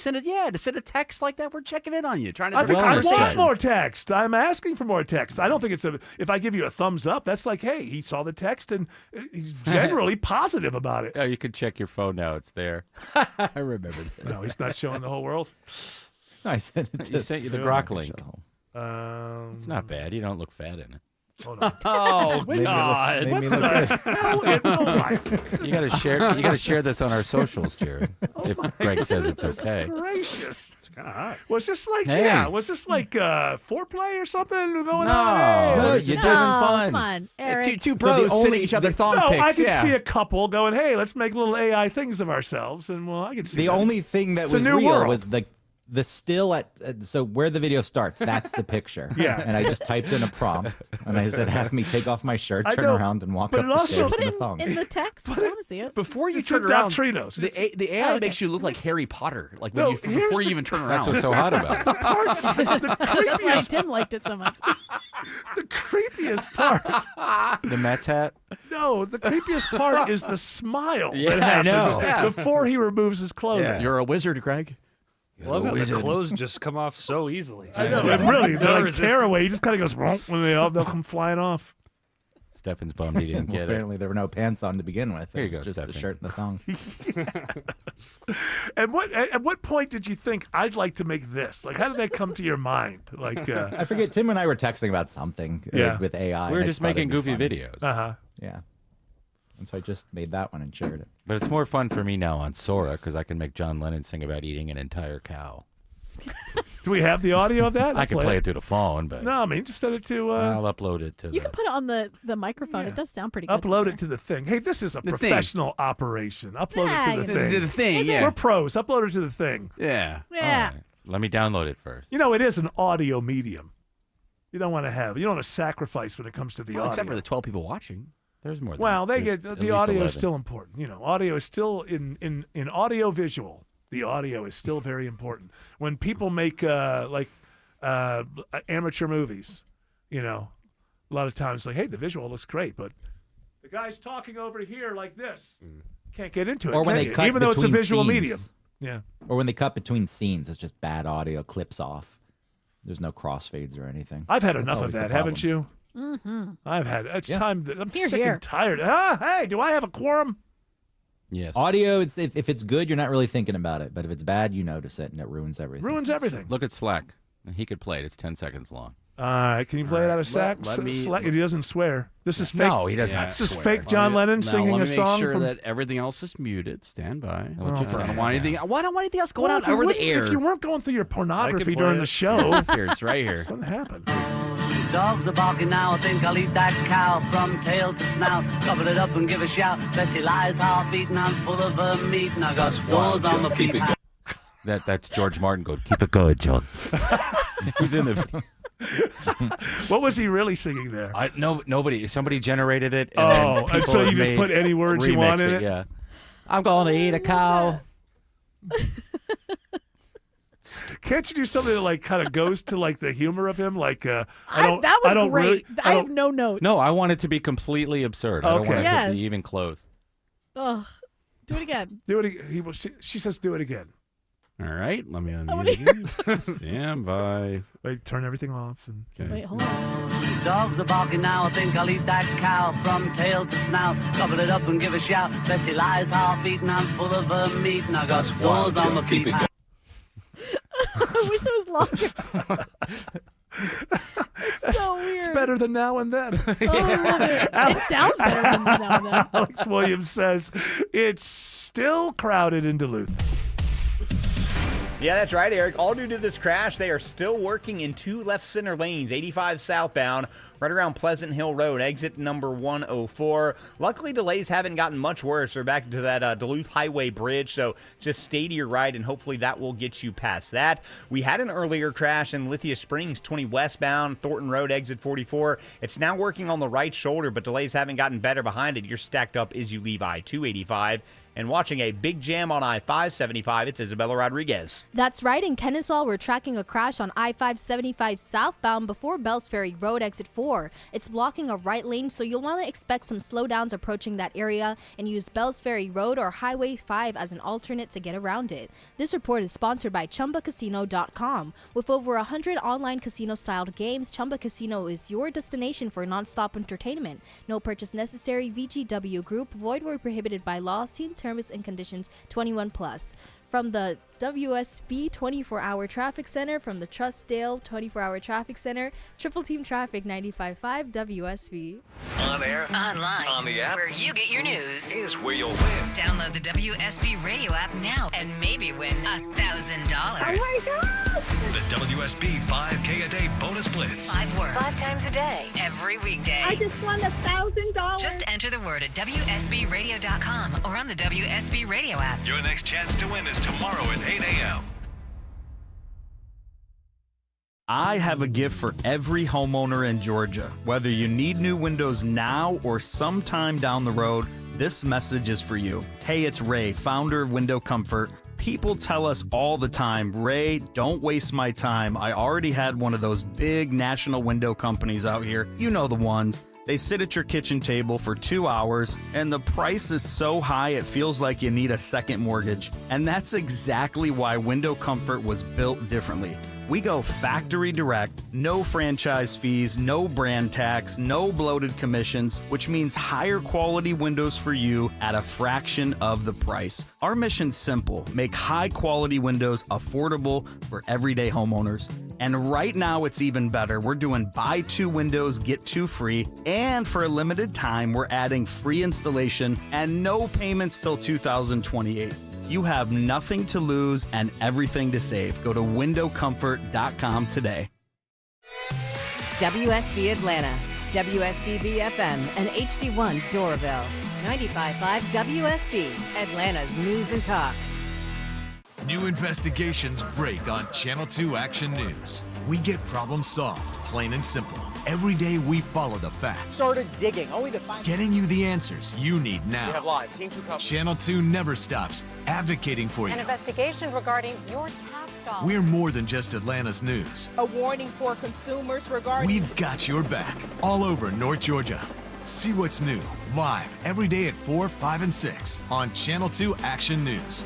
send a text like that. We're checking in on you, trying to I have a think I want conversation. more text. I'm asking for more text. I don't think it's if I give you a thumbs up, that's like, hey, he saw the text and he's generally positive about it. Oh, you can check your phone now. It's there. I remember that. No, he's not showing the whole world. I sent it to He sent you the Grok link. It's It's not bad. You don't look fat in it. Hold on. Oh Made me look- God! made me What look the good. hell? Oh my You gotta share. You gotta share this on our socials, Jared. If Greg says it's okay. gracious! Kind of hot. Was this like Hey. was this like foreplay or something going No, on? Hey, no, this you're is- just having fun. Come on, Eric. Two So the bros sending only- each other thong No, pics. I could yeah. see a couple going, "Hey, let's make little AI things of ourselves," and well, I could see The that. only thing that It's a was new real world. was the still at so where the video starts. That's the picture. Yeah. And I just typed in a prompt, and I said, "Have me take off my shirt, I turn know, around, and walk but up it the also- stairs Put in a it thong." in the text. I want to see it. Before you It's turn in around, Doctrinos. the AI Oh, okay. makes you look like Harry Potter. Like when No, you, here's before you the- even turn around. That's what's so hot about it. the That's why creepiest, Tim liked it so much. the creepiest part. The Mets hat. No, the creepiest part is the smile Yeah, that I happens know. Yeah. before he removes his clothing. You're a wizard, Greg. Love how the clothes just come off so easily. I know, and really, they're like resistance. tearaway. He just kind of goes when they'll come flying off. Stefan's bummed he didn't Well, get it. apparently, there were no pants on to begin with. Here It you was go, just the Stephanie. shirt and the thong. At what point did you think I'd like to make this? Like, how did that come to your mind? Like, I forget. Tim and I were texting about something Yeah. with AI. We were and I just thought it'd making be goofy funny. videos. uh-huh. Yeah. And so I just made that one and shared it. But it's more fun for me now on Sora because I can make John Lennon sing about eating an entire cow. Do we have the audio of that? I can I'll play it through the phone, but No, I mean, just send it to. I'll upload it to You the... can put it on the microphone. It does sound pretty good. Upload it to the thing. Hey, this is a The thing. professional operation. Upload Yeah, it to the you know. thing. The thing, yeah. We're pros. Upload it to the thing. Yeah. Yeah. All right. Let me download it first. You know, it is an audio medium. You don't want to sacrifice when it comes to the Well, audio. except for the 12 people watching. There's more than Well, they there's get at the least audio 11. is still important. You know, audio is still in audio visual. The audio is still very important. When people make amateur movies, you know, a lot of times like, hey, the visual looks great, but the guy's talking over here like this. Can't get into it. Or when can they you? cut even though it's a between visual scenes. medium. Yeah. Or when they cut between scenes, it's just bad audio, clips off. There's no crossfades or anything. I've had That's enough of always the that, haven't problem. you? Mm-hmm. I've had. It's Yeah. time. I'm Here, sick here. and tired. Hey, do I have a quorum? Yes. Audio, it's if it's good, you're not really thinking about it. But if it's bad, you notice it, and it ruins everything. Ruins everything. Look at Slack. He could play it. It's 10 seconds long. All right, can you play it out of sack? let me- He doesn't swear. This is fake. No, he does not This is swear. fake John Lennon Now, singing let a me song. make sure from, that everything else is muted. Stand by. What you I trying don't to want do? anything. Why don't want anything else going Well, on if you over the wouldn't- air? If you weren't going through your pornography play during it. the show, Here, it's right here. something happened. Dogs are barking now, I think I'll eat that cow from tail to snout. Cover it up and give a shout. Bessie lies heart beating, I'm full of her meat, and I got sores on my feet. That's George Martin going, keep it going, John. Who's in the video? What was he really singing there? Nobody. Somebody generated it. And Oh, then and people so you have just made- put any words you remixed want in it? Yeah. I'm going to eat a cow. Can't you do something that like kind of goes to like the humor of him? Like That was great. I have no notes. No, I want it to be completely absurd. I don't want it Yes. to be even close. Ugh. Do it again. Do it. She says, "Do it again." All right, let me wanna unmute again. Stand by. Wait, turn everything off. And... Okay. Wait, hold on. Dogs are barking now, I think I'll eat that cow from tail to snout. Cover it up and give a shout. Bessie lies heart beating, I'm full of her meat, and I got sores on my feet. I wish it was longer. It's so weird. It's better than now and then. Oh, I love it. It sounds better than now and then. Alex Williams says it's still crowded in Duluth. Yeah, that's right, Eric. All due to this crash, they are still working in two left center lanes, 85 southbound, right around Pleasant Hill Road, exit number 104. Luckily, delays haven't gotten much worse. They're back to that Duluth Highway Bridge, so just stay to your right, and hopefully that will get you past that. We had an earlier crash in Lithia Springs, 20 westbound, Thornton Road, exit 44. It's now working on the right shoulder, but delays haven't gotten better behind it. You're stacked up as you leave I-285. And watching a big jam on I-575, it's Isabella Rodriguez. That's right. In Kennesaw, we're tracking a crash on I-575 southbound before Bells Ferry Road, exit 4. It's blocking a right lane, so you'll want to expect some slowdowns approaching that area and use Bells Ferry Road or Highway 5 as an alternate to get around it. This report is sponsored by ChumbaCasino.com. With over 100 online casino-styled games, Chumba Casino is your destination for nonstop entertainment. No purchase necessary. VGW Group. Void where prohibited by law. See terms terms and conditions. 21 plus. From the WSB 24-hour traffic center, from the Trustdale 24-hour traffic center, Triple Team Traffic 95.5 WSB. On air, Online, on the app, where you get your news, is where you'll win. Download the WSB radio app now and maybe win $1,000. Oh my God! The WSB 5K a day bonus blitz. 5 words, 5 times a day, every weekday. I just won $1,000. Just enter the word at WSBradio.com or on the WSB radio app. Your next chance to win is tomorrow at 8 a.m. I have a gift for every homeowner in Georgia. Whether you need new windows now or sometime down the road, this message is for you. Hey, it's Ray, founder of Window Comfort. People tell us all the time, Ray, don't waste my time. I already had one of those big national window companies out here. You know the ones. They sit at your kitchen table for 2 hours, and the price is so high it feels like you need a second mortgage. And that's exactly why Window Comfort was built differently. We go factory direct, no franchise fees, no brand tax, no bloated commissions, which means higher quality windows for you at a fraction of the price. Our mission's simple: make high quality windows affordable for everyday homeowners. And right now it's even better. We're doing buy 2 windows, get 2 free. And for a limited time, we're adding free installation and no payments till 2028. You have nothing to lose and everything to save. Go to windowcomfort.com today. WSB Atlanta, WSB BFM, and HD1 Doraville. 95.5 WSB, Atlanta's News and Talk. New investigations break on Channel 2 Action News. We get problems solved, plain and simple. Every day we follow the facts. Started digging, only to find... Getting you the answers you need now. We have live. Team 2 coverage. Channel 2 never stops advocating for you. An investigation regarding your tax dollars. We're more than just Atlanta's news. A warning for consumers regarding... We've got your back all over North Georgia. See what's new, live, every day at 4, 5, and 6 on Channel 2 Action News.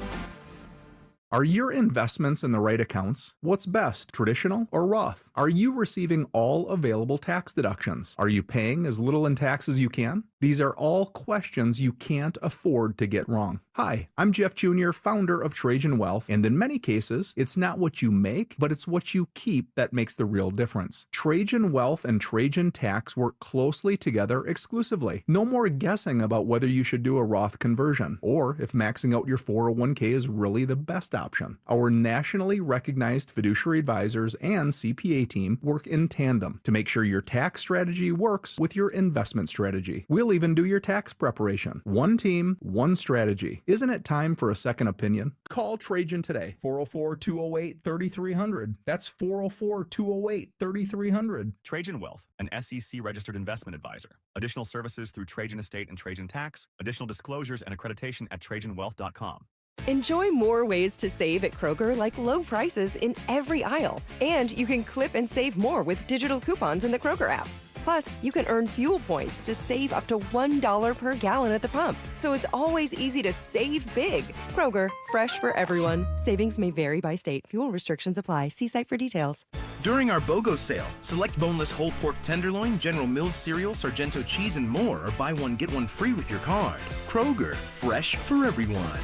Are your investments in the right accounts? What's best, traditional or Roth? Are you receiving all available tax deductions? Are you paying as little in tax as you can? These are all questions you can't afford to get wrong. Hi, I'm Jeff Jr., founder of Trajan Wealth, and in many cases, it's not what you make, but it's what you keep that makes the real difference. Trajan Wealth and Trajan Tax work closely together exclusively. No more guessing about whether you should do a Roth conversion, or if maxing out your 401k is really the best option. Our nationally recognized fiduciary advisors and CPA team work in tandem to make sure your tax strategy works with your investment strategy. We'll even do your tax preparation. One team, one strategy. Isn't it time for a second opinion? Call Trajan today, 404-208-3300. That's 404-208-3300. Trajan Wealth, an SEC-registered investment advisor. Additional services through Trajan Estate and Trajan Tax. Additional disclosures and accreditation at TrajanWealth.com. Enjoy more ways to save at Kroger, like low prices in every aisle. And you can clip and save more with digital coupons in the Kroger app. Plus, you can earn fuel points to save up to $1 per gallon at the pump. So it's always easy to save big. Kroger, fresh for everyone. Savings may vary by state. Fuel restrictions apply. See site for details. During our BOGO sale, select boneless whole pork tenderloin, General Mills cereal, Sargento cheese, and more, or buy one, get one free with your card. Kroger, fresh for everyone.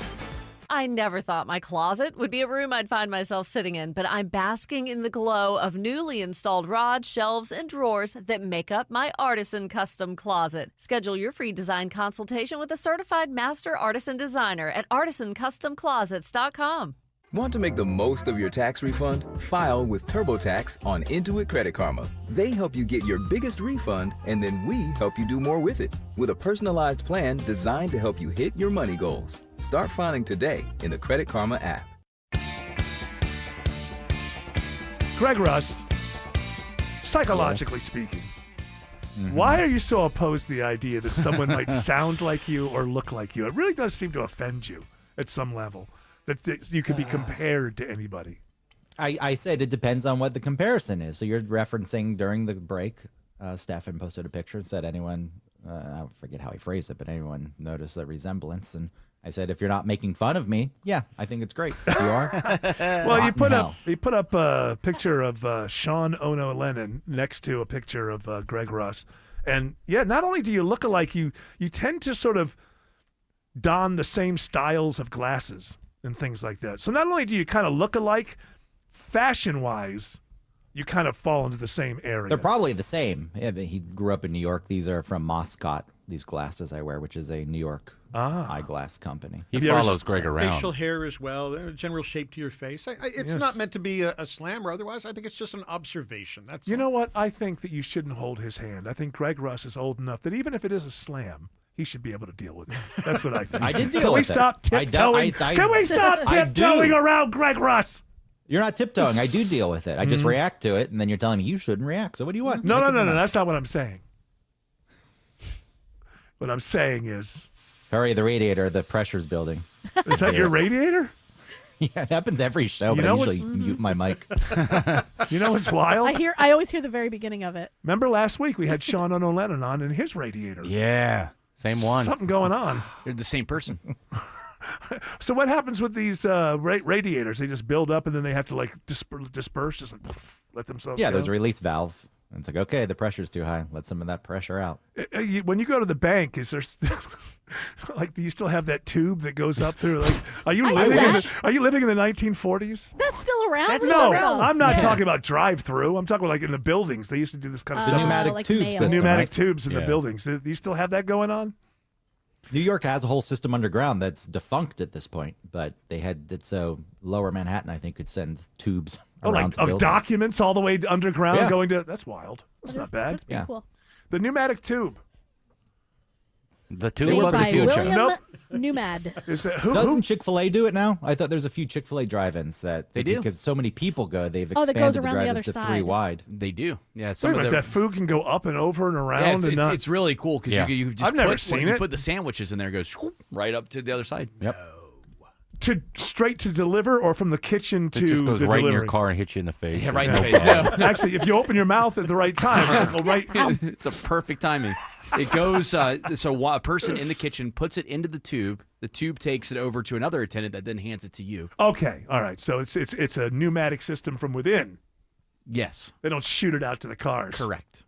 I never thought my closet would be a room I'd find myself sitting in, but I'm basking in the glow of newly installed rods, shelves, and drawers that make up my Artisan Custom Closet. Schedule your free design consultation with a certified master artisan designer at artisancustomclosets.com. Want to make the most of your tax refund? File with TurboTax on Intuit Credit Karma. They help you get your biggest refund, and then we help you do more with it with a personalized plan designed to help you hit your money goals. Start filing today in the Credit Karma app. Greg Russ, psychologically speaking, why are you so opposed to the idea that someone might sound like you or look like you? It really does seem to offend you at some level that you could be compared to anybody. I said it depends on what the comparison is. So you're referencing during the break, Stefan posted a picture and said anyone, I forget how he phrased it, but anyone noticed the resemblance. And I said, if you're not making fun of me, yeah, I think it's great. If you are, well, you put up a picture of Sean Ono Lennon next to a picture of Greg Russ, and yeah, not only do you look alike, you tend to sort of don the same styles of glasses and things like that. So not only do you kind of look alike, fashion-wise, you kind of fall into the same area. They're probably the same. Yeah, he grew up in New York. These are from Moscot, these glasses I wear, which is a New York eyeglass company. He follows Greg around. Facial hair as well, general shape to your face. It's not meant to be a slam or otherwise. I think it's just an observation. That's You know what? I think that you shouldn't hold his hand. I think Greg Russ is old enough that even if it is a slam, he should be able to deal with it. That's what I think. I did deal Can we with it. stop tiptoeing? Can we stop tiptoeing around Greg Russ? You're not tiptoeing. I do deal with it. I just react to it, and then you're telling me you shouldn't react. So what do you want? No. That's not what I'm saying. What I'm saying is... Hurry, the radiator, the pressure's building. Is that your radiator? Yeah, it happens every show, but I usually mute my mic. You know what's wild? I always hear the very beginning of it. Remember last week we had Sean O'Lennon on and his radiator. Yeah, same one. Something going on. They're the same person. So what happens with these radiators? They just build up and then they have to like disperse, just like let themselves Yeah, go? there's a release valve. And it's like, okay, the pressure's too high. Let some of that pressure out. When you go to the bank, is there like, do you still have that tube that goes up through? Like, are you living in the 1940s? That's still around. No, I'm not talking about drive-through. I'm talking about like in the buildings. They used to do this kind of The stuff. pneumatic like tube mail. system. Pneumatic right? tubes in the buildings. Do you still have that going on? New York has a whole system underground that's defunct at this point, but they had it so Lower Manhattan, I think, could send tubes around to of buildings. documents all the way underground Yeah. going to. That's wild. That's not bad. That's pretty cool. The pneumatic tube. The tube Made of the by future. William Nope. Numad. Is that Doesn't Chick-fil-A do it now? I thought there's a few Chick-fil-A drive-ins that They do. because so many people go, they've Oh, that expanded goes the around the drive-ins other to 3 side. wide. They do. Yeah, Wait some a of minute, them. that food can go up and over and around Yeah, and not. it's really cool because Yeah. you just I've never put, seen you it. put the sandwiches in there, it goes right up to the other side. Yep. Straight to deliver or from the kitchen to It just goes the right in delivery? your car and hits you in the face. Yeah, right There's in the face. problem. No. Actually, if you open your mouth at the right time, it'll go right. It's a perfect timing. It goes so a person in the kitchen puts it into the tube takes it over to another attendant that then hands it to you. Okay, all right. So it's a pneumatic system from within. Yes, They don't shoot it out to the cars. correct.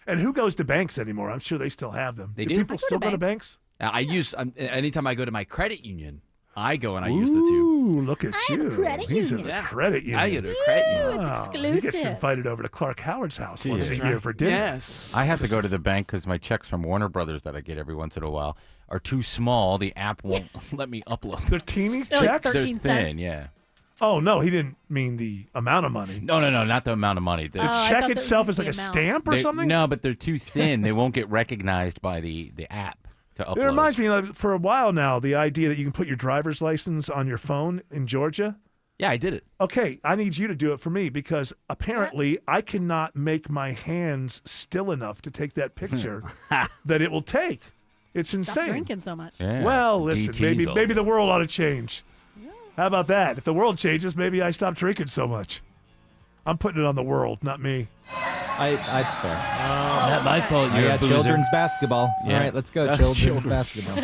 And who goes to banks anymore? I'm sure they still have them. They do. do. People still go to banks? I use anytime I go to my credit union, I go and I use the tube. Ooh, look at I have you. a credit He's union. in a Yeah. credit union. I go to a credit union. It's Wow, He gets exclusive. invited over to Clark Howard's house once That's a year for dinner. Yes. I have to go to the bank because my checks from Warner Brothers that I get every once in a while are too small. The app won't let me upload. They're teeny They're like checks? 13 They're thin, cents. yeah. Oh, no, he didn't mean the amount of money. No, not the amount of money. The I thought check that itself was is like a the amount. stamp or They- something? No, but they're too thin. They won't get recognized by the app to upload. It reminds me, like, for a while now, the idea that you can put your driver's license on your phone in Georgia. Yeah, I did it. Okay, I need you to do it for me because apparently I cannot make my hands still enough to take that picture that it will take. It's Stop insane. drinking so much. Yeah. Well, listen, DT's all maybe the world ought to change. How about that? If the world changes, maybe I stop drinking so much. I'm putting it on the world, not me. That's fair. Not my fault. I You're a got boozer. children's basketball. Yeah. All right, let's go. Children's basketball.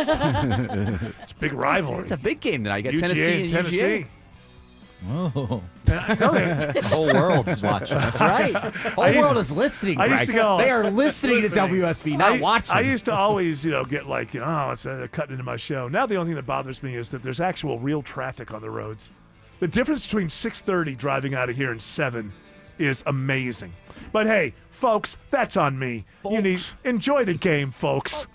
It's a big rivalry. It's a big game tonight. You got UGA Tennessee and and Tennessee. UGA. Oh, No, they- the whole world is watching. That's right. Whole world is listening, I Greg. used to go. They are listening to WSB, not watching. I used to always, get like, oh, it's cutting into my show. Now the only thing that bothers me is that there's actual real traffic on the roads. The difference between 6:30 driving out of here and 7 is amazing. But hey, folks, that's on me. Enjoy the game, folks.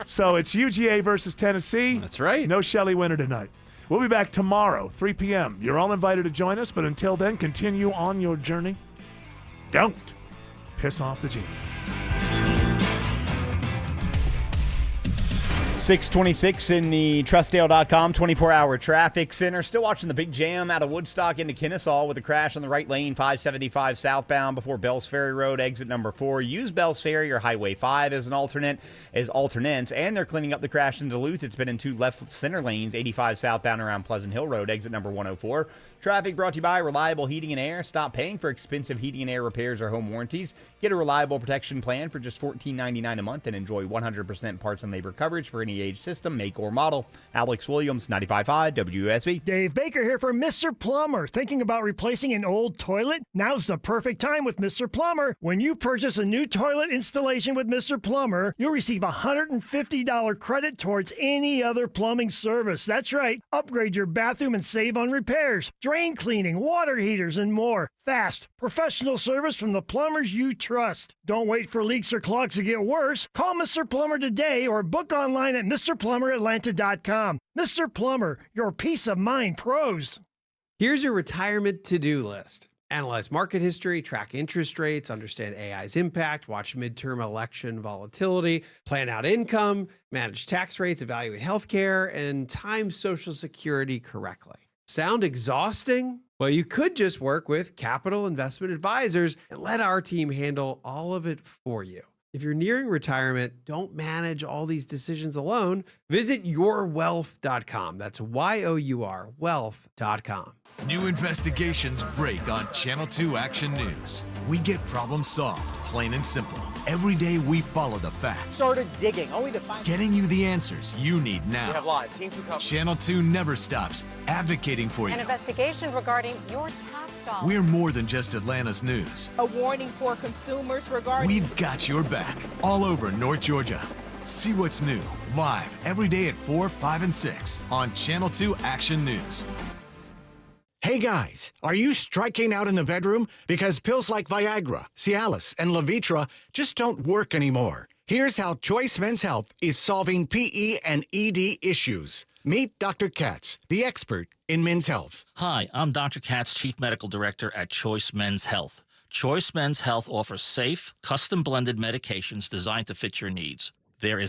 So it's UGA versus Tennessee. That's right. No Shelley winner tonight. We'll be back tomorrow, 3 p.m. You're all invited to join us, but until then, continue on your journey. Don't piss off the genie. 626 in the Trustdale.com 24-hour traffic center. Still watching the big jam out of Woodstock into Kennesaw with a crash on the right lane, 575 southbound before Bells Ferry Road, exit number 4. Use Bells Ferry or Highway 5 as alternates, and they're cleaning up the crash in Duluth. It's been in 2 left center lanes, 85 southbound around Pleasant Hill Road, exit number 104. Traffic brought to you by Reliable Heating and Air. Stop paying for expensive heating and air repairs or home warranties. Get a reliable protection plan for just $14.99 a month and enjoy 100% parts and labor coverage for any any age, system, make, or model. Alex Williams, 95.5 WSB. Dave Baker here for Mr. Plumber. Thinking about replacing an old toilet? Now's the perfect time with Mr. Plumber. When you purchase a new toilet installation with Mr. Plumber, you'll receive a $150 credit towards any other plumbing service. That's right. Upgrade your bathroom and save on repairs, drain cleaning, water heaters, and more. Fast, professional service from the plumbers you trust. Don't wait for leaks or clogs to get worse. Call Mr. Plumber today or book online at MrPlumberAtlanta.com. Mr. Plumber, your peace of mind pros. Here's your retirement to-do list. Analyze market history, track interest rates, understand AI's impact, watch midterm election volatility, plan out income, manage tax rates, evaluate healthcare, and time Social Security correctly. Sound exhausting? Well, you could just work with Capital Investment Advisors and let our team handle all of it for you. If you're nearing retirement, don't manage all these decisions alone. Visit yourwealth.com. That's YOUR wealth.com. New investigations break on Channel 2 Action News. We get problems solved, plain and simple. Every day we follow the facts, Started digging, only to find. getting you the answers you need We now. have live Team 2 coverage. Channel 2 never stops advocating for An you. investigation regarding your tax dollars. We're more than just Atlanta's news. A warning for consumers regarding. We've got your back all over North Georgia. See what's new live every day at 4, 5, and 6 on Channel 2 Action News. Hey guys, are you striking out in the bedroom? Because pills like Viagra, Cialis, and Levitra just don't work anymore. Here's how Choice Men's Health is solving PE and ED issues. Meet Dr. Katz, the expert in men's health. Hi, I'm Dr. Katz, Chief Medical Director at Choice Men's Health. Choice Men's Health offers safe, custom blended medications designed to fit your needs. There is